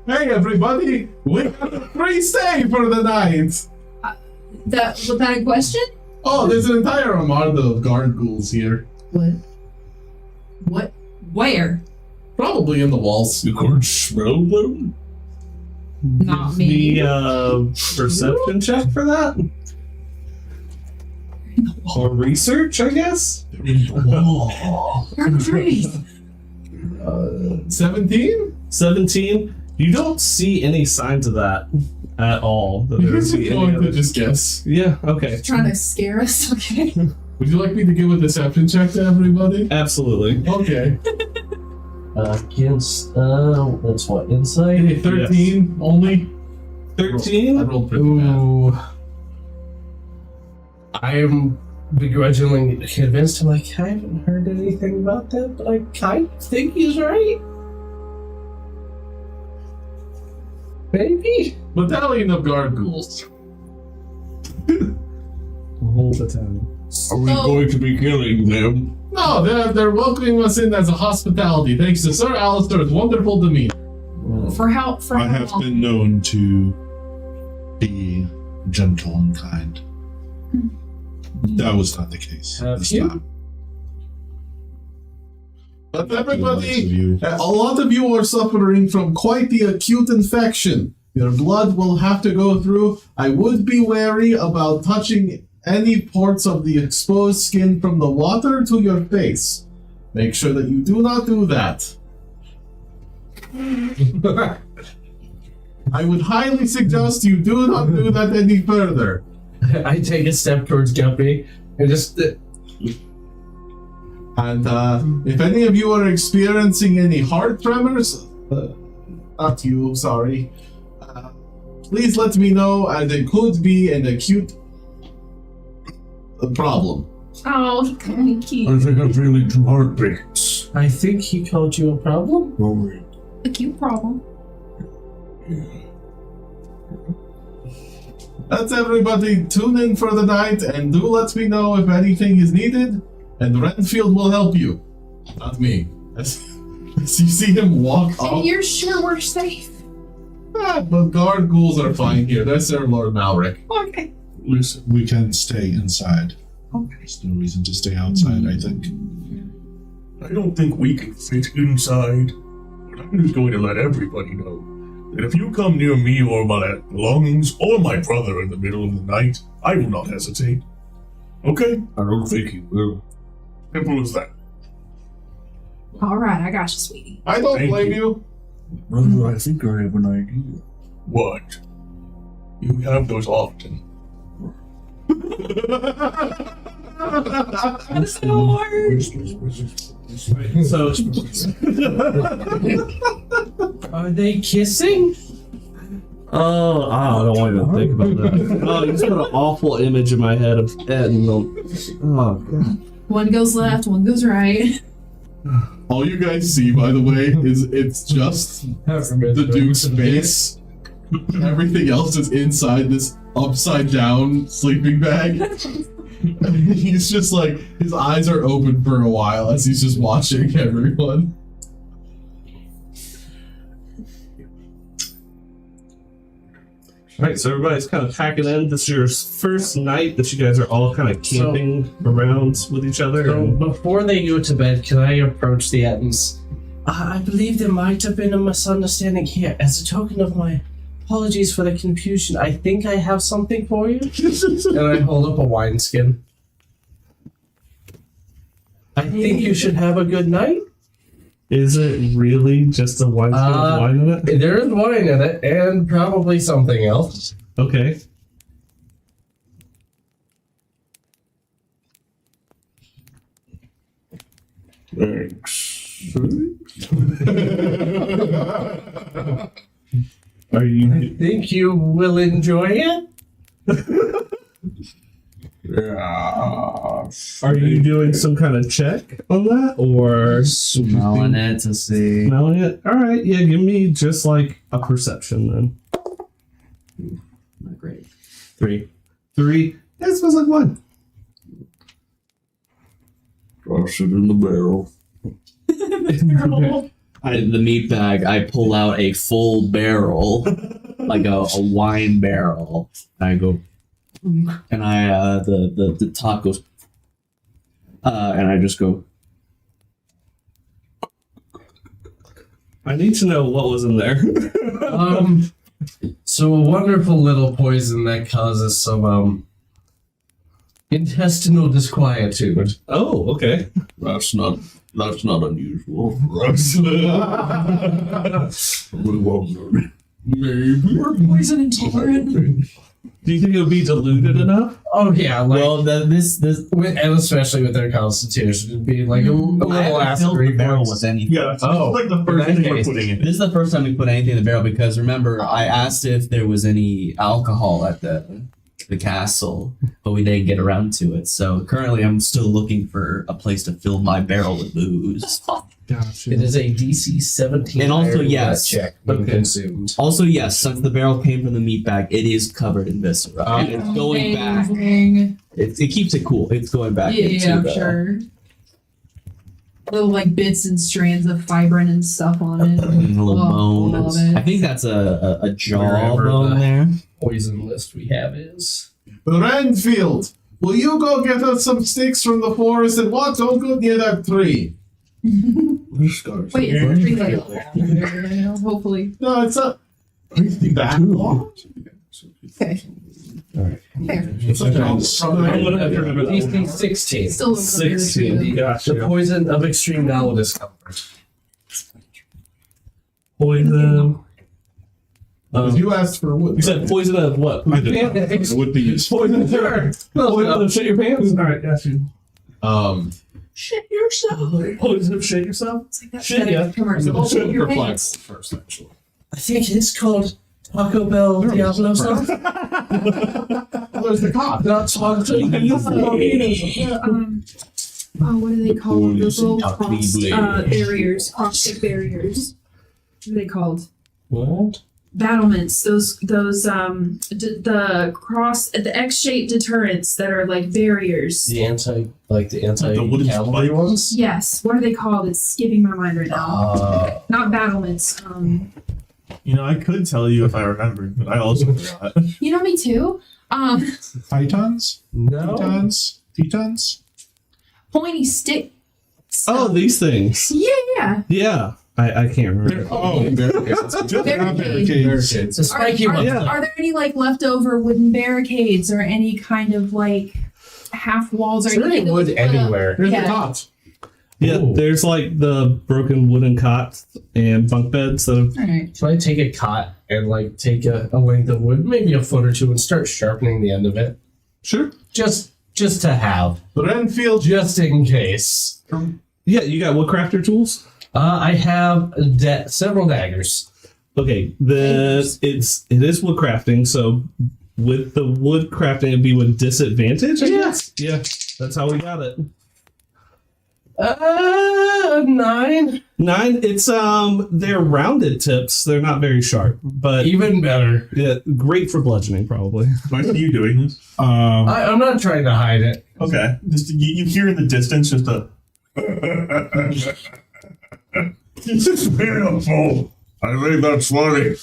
Hey everybody, we got a free stay for the night. Was that a question? Oh, there's an entire armada of guard ghouls here. What? Where? Probably in the walls. You could smell them? Not me. The perception check for that? Or research, I guess? They're in the wall. You're crazy. 17? 17? You don't see any signs of that at all. That there would be any Going to other- just guess. Yeah, okay. Trying to scare us, okay? Would you like me to give a deception check to everybody? Absolutely. Okay. Against, that's what, insight? Hey, 13 only? 13? I rolled pretty bad. Ooh. I am begrudgingly convinced. I'm like, I haven't heard anything about that, but I kind of think he's right. Maybe? Battalion of guard ghouls. The whole battalion. Are we going to be killing them? No, they're welcoming us in as a hospitality. Thanks to Sir Alister's wonderful demeanor. For how I have long? been known to be gentle and kind. That was not the case. Have this you? time. But The likes of everybody, you. a lot of you are suffering from quite the acute infection. Your blood will have to go through. I would be wary about touching any parts of the exposed skin from the water to your face. Make sure that you do not do that. I would highly suggest you do not do that any further. I take a step towards Guppy and just. And if any of you are experiencing any heart tremors, not you, sorry, please let me know, as it could be an acute problem. Oh, thank I you. think I'm feeling 2 heartbeats. I think he called you a problem. Oh, yeah. A cute problem. That's everybody. Tune in for the night, and do let me know if anything is needed, and Renfield will help you. Not me. As you see him walk And up. you're sure we're safe? But guard ghouls are fine here. That's Sir Lord Malric. Okay. Listen, we can stay inside. Okay. There's no reason to stay outside, I think. I don't think we can fit inside. But I'm just going to let everybody know that if you come near me or my belongings or my brother in the middle of the night, I will not hesitate. Okay? I don't think he will. Simple as that. All right, I got you, sweetie. I don't Thank blame you. you. Brother, I think I have an idea. What? You have those often. That's so hard. So, Are they kissing? oh, I don't want to even think about that. Oh, you just put an awful image in my head of Ed and the. Oh, God. One goes left, one goes right. All you guys see, by the way, is it's just the Duke's face. Everything else is inside this upside down sleeping bag. And he's just like, his eyes are open for a while as he's just watching everyone. Right, so everybody's kind of packing in. This is your first night that you guys are all kind of camping around with each other. So before they go to bed, can I approach the Attons? I believe there might have been a misunderstanding here. As a token of my apologies for the confusion, I think I have something for you. And I hold up a wineskin. I think you should have a good night. Is it really just a wine with wine in it? There is wine in it, and probably something else. Okay. Thanks. Are you? I think you will enjoy it. Yeah. Are you doing some kind of check on that, or Smelling it to see. smelling it? All right, yeah. Give me just like a perception then. Not great. 3. That smells like wine. Toss it in the barrel. The meat bag, I pull out a full barrel, like a wine barrel. And I go, and I the top goes, and I just go. I need to know what was in there. So a wonderful little poison that causes some intestinal disquietude. Oh, okay. That's not unusual. Maybe. We're poison intolerant. Do you think it would be diluted enough? Oh yeah, like Well, this and especially with their constitution, it'd be like a I little haven't filled the acid barrel reflux. with anything. Yeah, Oh, like the first in that thing we're case. putting in. This is the first time we put anything in the barrel because remember I asked if there was any alcohol at the castle, but we didn't get around to it. So currently I'm still looking for a place to fill my barrel with booze. Gotcha. It is a DC 17 And also, iron yes. check when Okay. consumed. Also, yes, since the barrel came from the meat bag, it is covered in viscera. And it's going back. Amazing. It keeps it cool. It's going back into Yeah, I'm the... sure. Little like bits and strands of fibrin and stuff on it. A little Oh, bone. love it. I think that's a jaw Wherever bone the- there. Poison list we have is. Renfield, will you go get us some sticks from the forest and what? Don't go near that tree. This guy's Wait, is the tree like hopefully. No, it's not that long. Okay. Fair. It's like DC 16. Still looks like a 16. tree. The Gotcha. poison of extreme now discomfort. Poison. you asked for wood. You said poison of what? I did not. It would be useful. Poison, sure. Poison of shit your pants? Alright, got you. Shit yourself. Poison of shit yourself? It's like that Shit, shit yeah. commercial. Should Your reflect pants. first, actually. I think it's called Taco Bell Diablo sauce. There's the cop. Not Taco What do they call those little Tuck me cross blade. barriers? Cross barriers. What are they called? What? Battlements. Those the X-shaped deterrents that are like barriers. The anti the wooden cavalry spikes. ones? Yes. What are they called? It's skipping my mind right now. Not battlements. You know, I could tell you if I remembered, but I also forgot. You know me too. Titans? No. Tetons? Pointy stick. Oh, these things. Yeah. Yeah. I can't remember. Barricades. It's a spiky Are, one. Yeah. are there any like leftover wooden barricades or any kind of like half walls or Is there any anything? that wood was put up? anywhere? Here's Yeah. the cops. Yeah, Ooh. there's like the broken wooden cots and bunk beds that have. Alright. So I take a cot and like take a length of wood, maybe a foot or two, and start sharpening the end of it. Sure. Just to have. Renfield, Just in case. Yeah, you got woodcrafter tools? I have several daggers. Okay, then it is wood crafting, so with the wood crafting it'd be with disadvantage, I guess? Yeah, that's how we got it. 9. 9, it's they're rounded tips, they're not very sharp, but Even better. yeah, great for bludgeoning probably. Why are you doing this? I'm not trying to hide it. Okay. Just you hear in the distance just a. This is beautiful. I think that's funny.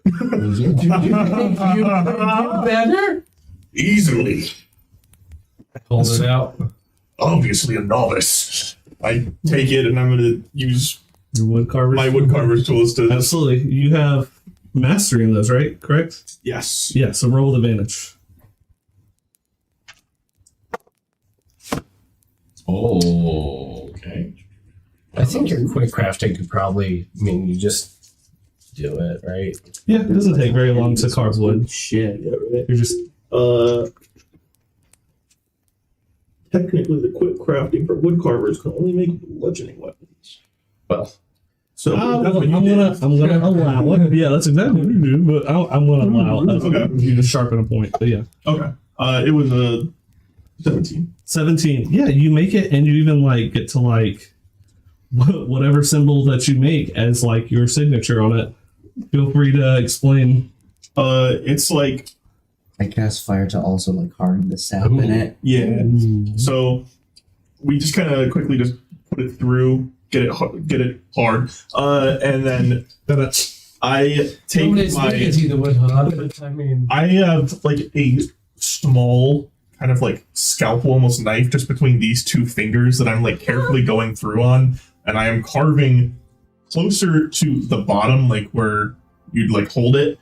You better? Easily. Hold it out. Obviously a novice. I take it and I'm going to use Your wood carver. my woodcarver's tools to... Absolutely. You have mastery in those, right? Correct? Yes. Yeah, so roll with advantage. Oh, okay. I think your quick crafting could probably mean you just do it, right? Yeah, it doesn't take very long to carve wood. Shit. You're just Technically, the quick crafting for wood carvers can only make bludgeoning weapons. Well, So I'm that's what you gonna did. allow it. Yeah, that's exactly what you do. But I'm gonna allow it. Okay. You to sharpen a point. But yeah, Okay. It was a 17. 17. Yeah, you make it, and you even like get to like whatever symbol that you make as like your signature on it. Feel free to explain. It's like, I cast fire to also like harden the sap in it. yeah. So we just kind of quickly just put it through, get it hard, and then I take I mean, I have like a small kind of like scalpel, almost knife, just between these two fingers that I'm like carefully going through on, and I am carving closer to the bottom, like where you'd like hold it,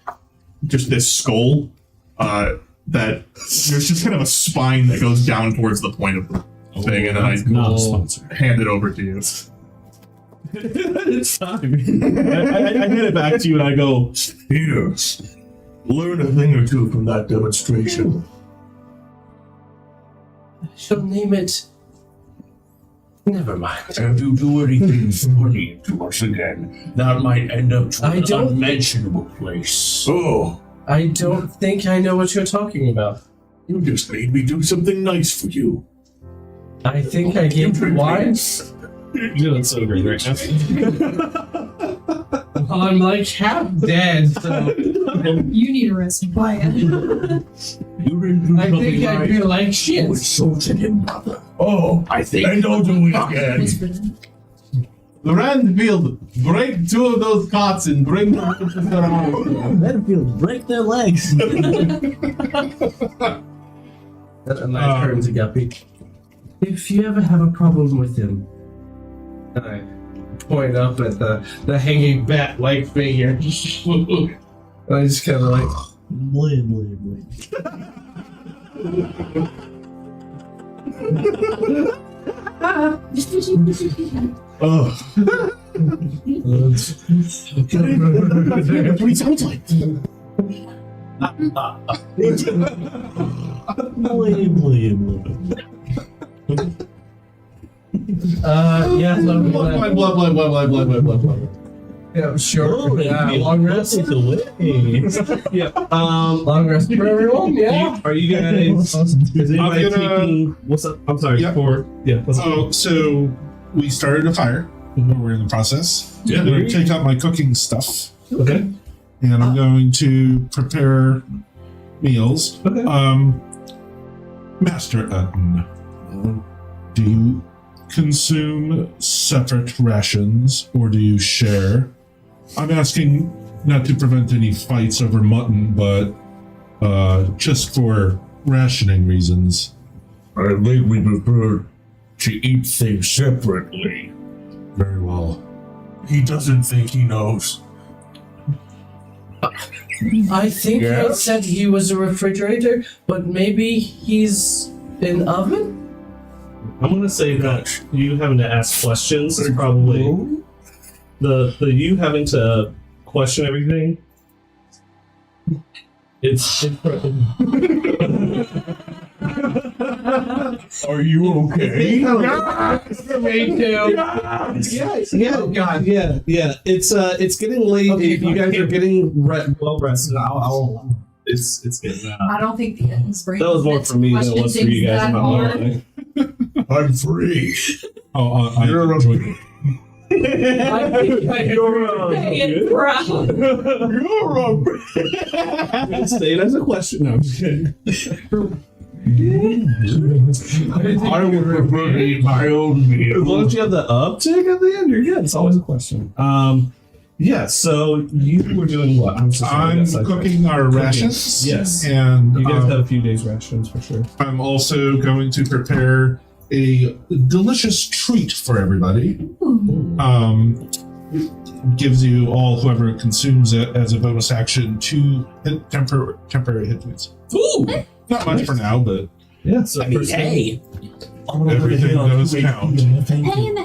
just this skull. That there's just kind of a spine that goes down towards the point of the thing, and then I Not a sponsor. hand it over to you. It's time. I hand it back to you, and I go, Here, learn a thing or two from that demonstration. she'll name it. Never mind. If you do anything funny to us again, that might end up to I an don't- unmentionable place. Oh, I don't think I know what you're talking about. you just made me do something nice for you. I think I gave you wine. You're doing so great right now. Well, I'm like half dead, so You need a rest and quiet. You didn't do I something think I right. feel like You shit. insulted him, brother. Oh, I think. And don't do it again. Thaurondil, break 2 of those cots and bring them to Thaurondil. Redfield, break their legs. A nice turn to Guppy. If you ever have a problem with him, and I point up at the hanging bat-like figure. And I just kind of like, Oh. "What he sounds like." yeah, so I'm Blood, like, blood, blood, blood, blood, blood, blood, blood, blood. yeah, sure. Yeah, long rest. Yeah. Long rest for everyone, yeah. Are you guys? Is anybody I'm gonna- taking? What's up? I'm sorry. Yeah. What's up? So we started a fire. We're in the process. I'm going to take out my cooking stuff, Okay. and I'm going to prepare meals. Okay. Master Utton, do you consume separate rations or do you share? I'm asking not to prevent any fights over mutton, but just for rationing reasons. I think we prefer to eat things separately. Very well. He doesn't think he knows. I think Yeah? I said he was a refrigerator, but maybe he's an oven? I'm gonna say that you having to ask questions is probably the you having to question everything. It's Are you okay? Me too. yeah. It's getting late. Okay, you guys are getting well rested. It's getting. I don't think the inspiration. That was more for me than it was for you guys. I'm not gonna lie. I'm free. Oh, I enjoyed it. I think you're Say it as a question. No, I'm just kidding. I would prefer to eat my own As long meal. as you have the uptick at the end, you're good. It's always a question. Yeah, so you were doing what? I'm cooking our rations. Yes. And you guys have a few days rations for sure. I'm also going to prepare a delicious treat for everybody. Gives you all, whoever consumes it as a bonus action, 2 temporary hit points. Ooh! Not much for now, but yeah. So I mean, hey. everything does count.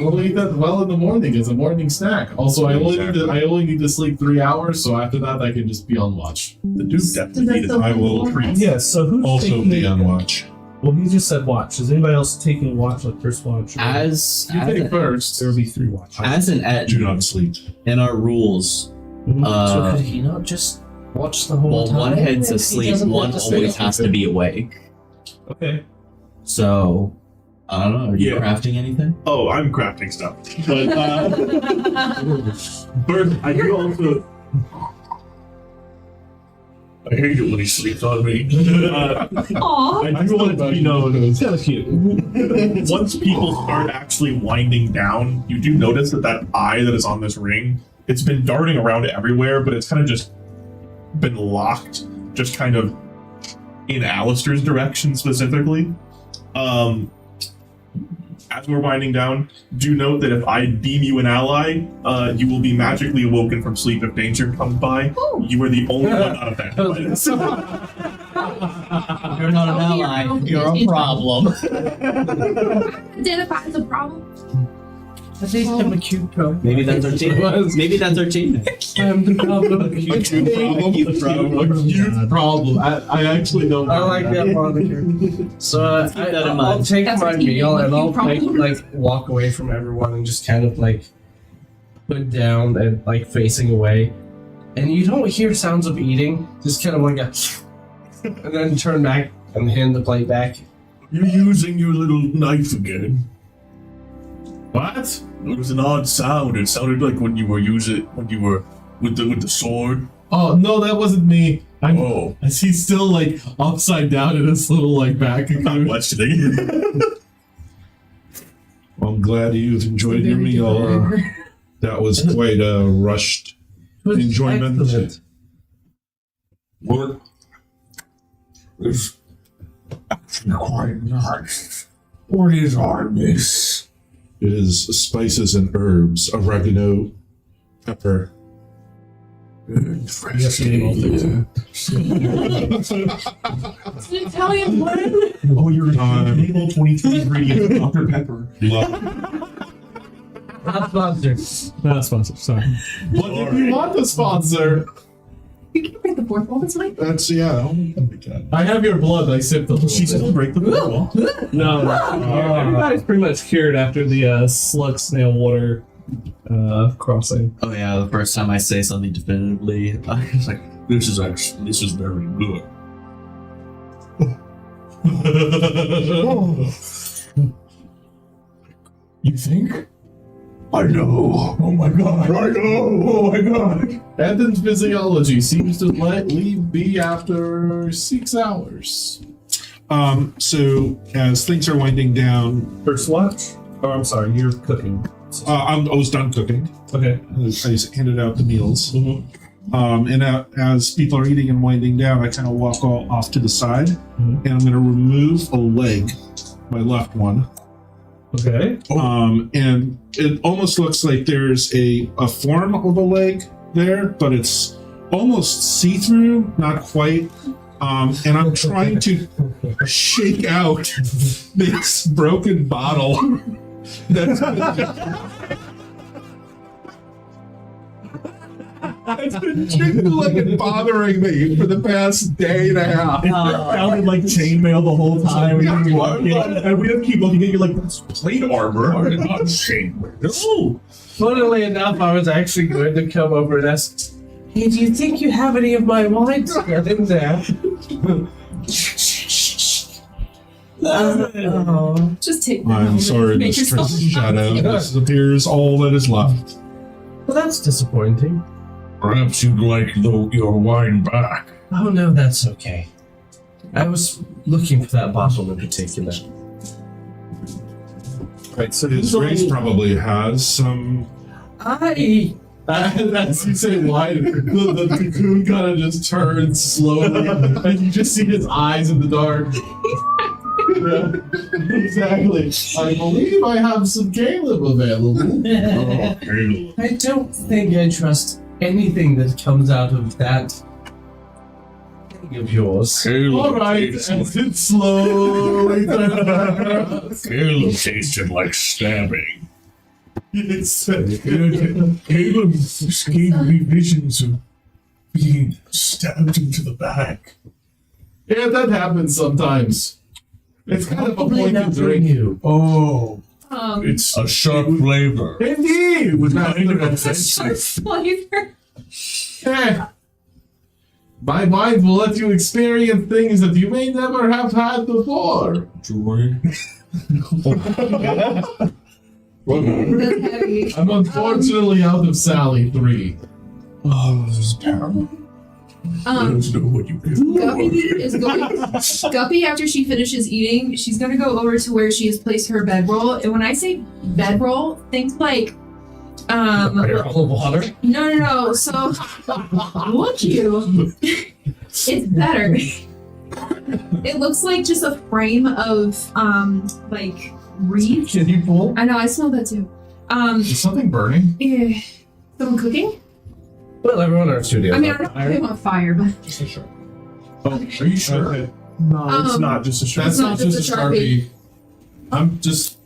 We'll eat that well in the morning as a morning snack. Also, I only need to sleep 3 hours, so after that I can just be on watch. The Duke definitely needed. I will Yeah, so who's also taking be on watch. Well, he just said watch. Is anybody else taking watch, like first watch? As You take an, first. There will be 3 watch. as an ed Do not sleep. in our rules, So could he not just watch the whole well, time? one heads If he asleep, doesn't one have to always sleep? has to be awake. Okay. So, I don't know. Are you Yeah. crafting anything? Oh, I'm crafting stuff. But, Bert, I do also. I hate it when he sleeps on me. Aww. I do want it to be known. It's kind of cute. Once people start actually winding down, you do notice that eye that is on this ring, it's been darting around everywhere, but it's kind of just been locked, just kind of in Alister's direction specifically. As we're winding down, do note that if I deem you an ally, you will be magically awoken from sleep if danger comes by. Ooh. You are the only one not affected by this. You're not an ally. You're a problem. Identify as a problem. At least I'm a cute problem. Maybe that's our team. Maybe that's our team. I'm the problem. Huge problem. I actually don't. I like that moniker. So Keep that in I'll mind. take That's my what you meal mean, and I'll problem. walk away from everyone and just kind of like put down and like facing away. And you don't hear sounds of eating, just kind of like a and then turn back and hand the plate back. You're using your little knife again. What? It was an odd sound. It sounded like when you were with the sword. Oh no, that wasn't me. Oh, Is he still like upside down in his little like back? And I'm questioning. Well, I'm glad you've enjoyed your meal. That was quite a rushed enjoyment. Excellent. What is actually quite nice? What is on this? It is spices and herbs, oregano, pepper. Interesting. It's an Italian blend. Oh, you're enable 23 ingredients of Dr. Pepper. Not sponsored. Not sponsored. Sorry. But if you want the sponsor, You can break the fourth wall. That's fine. That's, yeah. I have your blood. I sipped a little She still bit. break the fourth wall. No, everybody's pretty much cured after the slug snail water crossing. Oh yeah, the first time I say something definitively, I was like, This is very good. You think? I know. oh my god! I know! Oh my god! Eden's physiology seems to leave be after 6 hours. So as things are winding down, First watch? Oh, I'm sorry, you're cooking. I was done cooking. Okay. I just handed out the meals. Mm-hmm. And as people are eating and winding down, I kind of walk off to the side, and I'm going to remove a leg, my left one. Okay. And it almost looks like there's a form of a leg there, but it's almost see-through, not quite. And I'm trying to shake out this broken bottle. That's it's been jiggling and bothering me for the past day and a half. It sounded like chainmail the whole time. And we just keep looking at you like, that's plate armor. Not chainmail. No! Funnily enough, I was actually going to come over and ask, hey, do you think you have any of my wine still in there? Oh. Just take that. I'm sorry, Make yourself Mistress Shadow. This appears all that is left. Well, that's disappointing. Perhaps you'd like your wine back. Oh no, that's okay. I was looking for that bottle in particular. Right, so his race probably has some. I As you say wide, the cocoon kind of just turns slowly, and you just see his eyes in the dark. Yeah, exactly. I believe I have some Caleb available. I don't think I trust anything that comes out of that thing of yours. All right, as it slowly turns back around. Caleb tasted like stabbing. Caleb just gave me visions of being stabbed into the back. Yeah, that happens sometimes. It's kind of a Probably point not to from drink. you. Oh, It's a sharp flavor. Indeed! it was not even Sharp offensive. flavor. Yeah. My mind will let you experience things that you may never have had before. Joy. That's heavy. I'm unfortunately out of Sally 3. Oh, this is terrible. There's no what you can Guppy is going. Guppy, after she finishes eating, she's gonna go over to where she has placed her bedroll. And when I say bedroll, think like, Barrel of water. no. So, look you. It's better. It looks like just a frame of like reeds. Can you pull? I know. I smell that too. Is something burning? Eh, someone cooking? Well, everyone in our studio. I mean, I don't know if they want fire, but Oh, are you sure? Okay. No, it's not just a shirt. That's not not just just a a Sharpie. I'm just.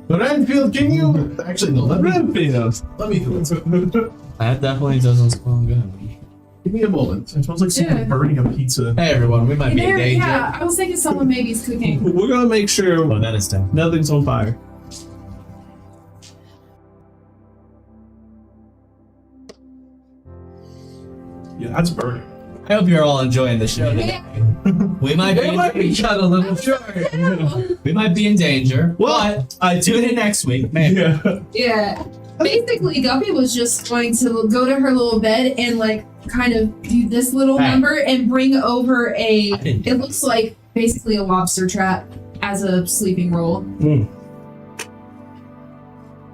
Renfield, can you. Actually, no, let me do it. That definitely doesn't smell good. Give me a moment. It smells like someone Yeah. burning a pizza. Hey everyone, we might be in there, danger. yeah, I was thinking someone maybe is cooking. We're gonna make sure Oh, that is tough. nothing's on fire. Yeah, that's burning. I hope you're all enjoying the show today. We might be got a little short. we might be in danger. But tune in next week. Maybe. Yeah. Basically, Guppy was just going to go to her little bed and like kind of do this little Hey. number and bring over a. I didn't do It looks like basically a lobster trap as a sleeping roll.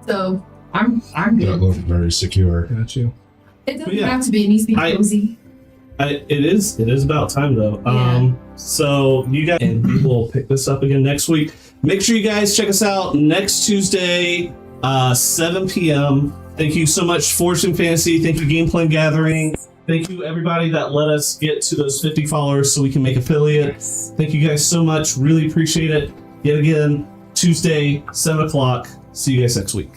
So I'm That good. looked very secure. Got you. It doesn't Yeah. have to be. It needs to be I- cozy. It is about time though. Yeah. So you guys, and we will pick this up again next week. Make sure you guys check us out next Tuesday, 7 p.m. Thank you so much, Fortune Fantasy. Thank you, Game Plan Gathering. Thank you, everybody that let us get to those 50 followers so we can make affiliates. Thank you guys so much. Really appreciate it. Yet again, Tuesday, 7 o'clock. See you guys next week.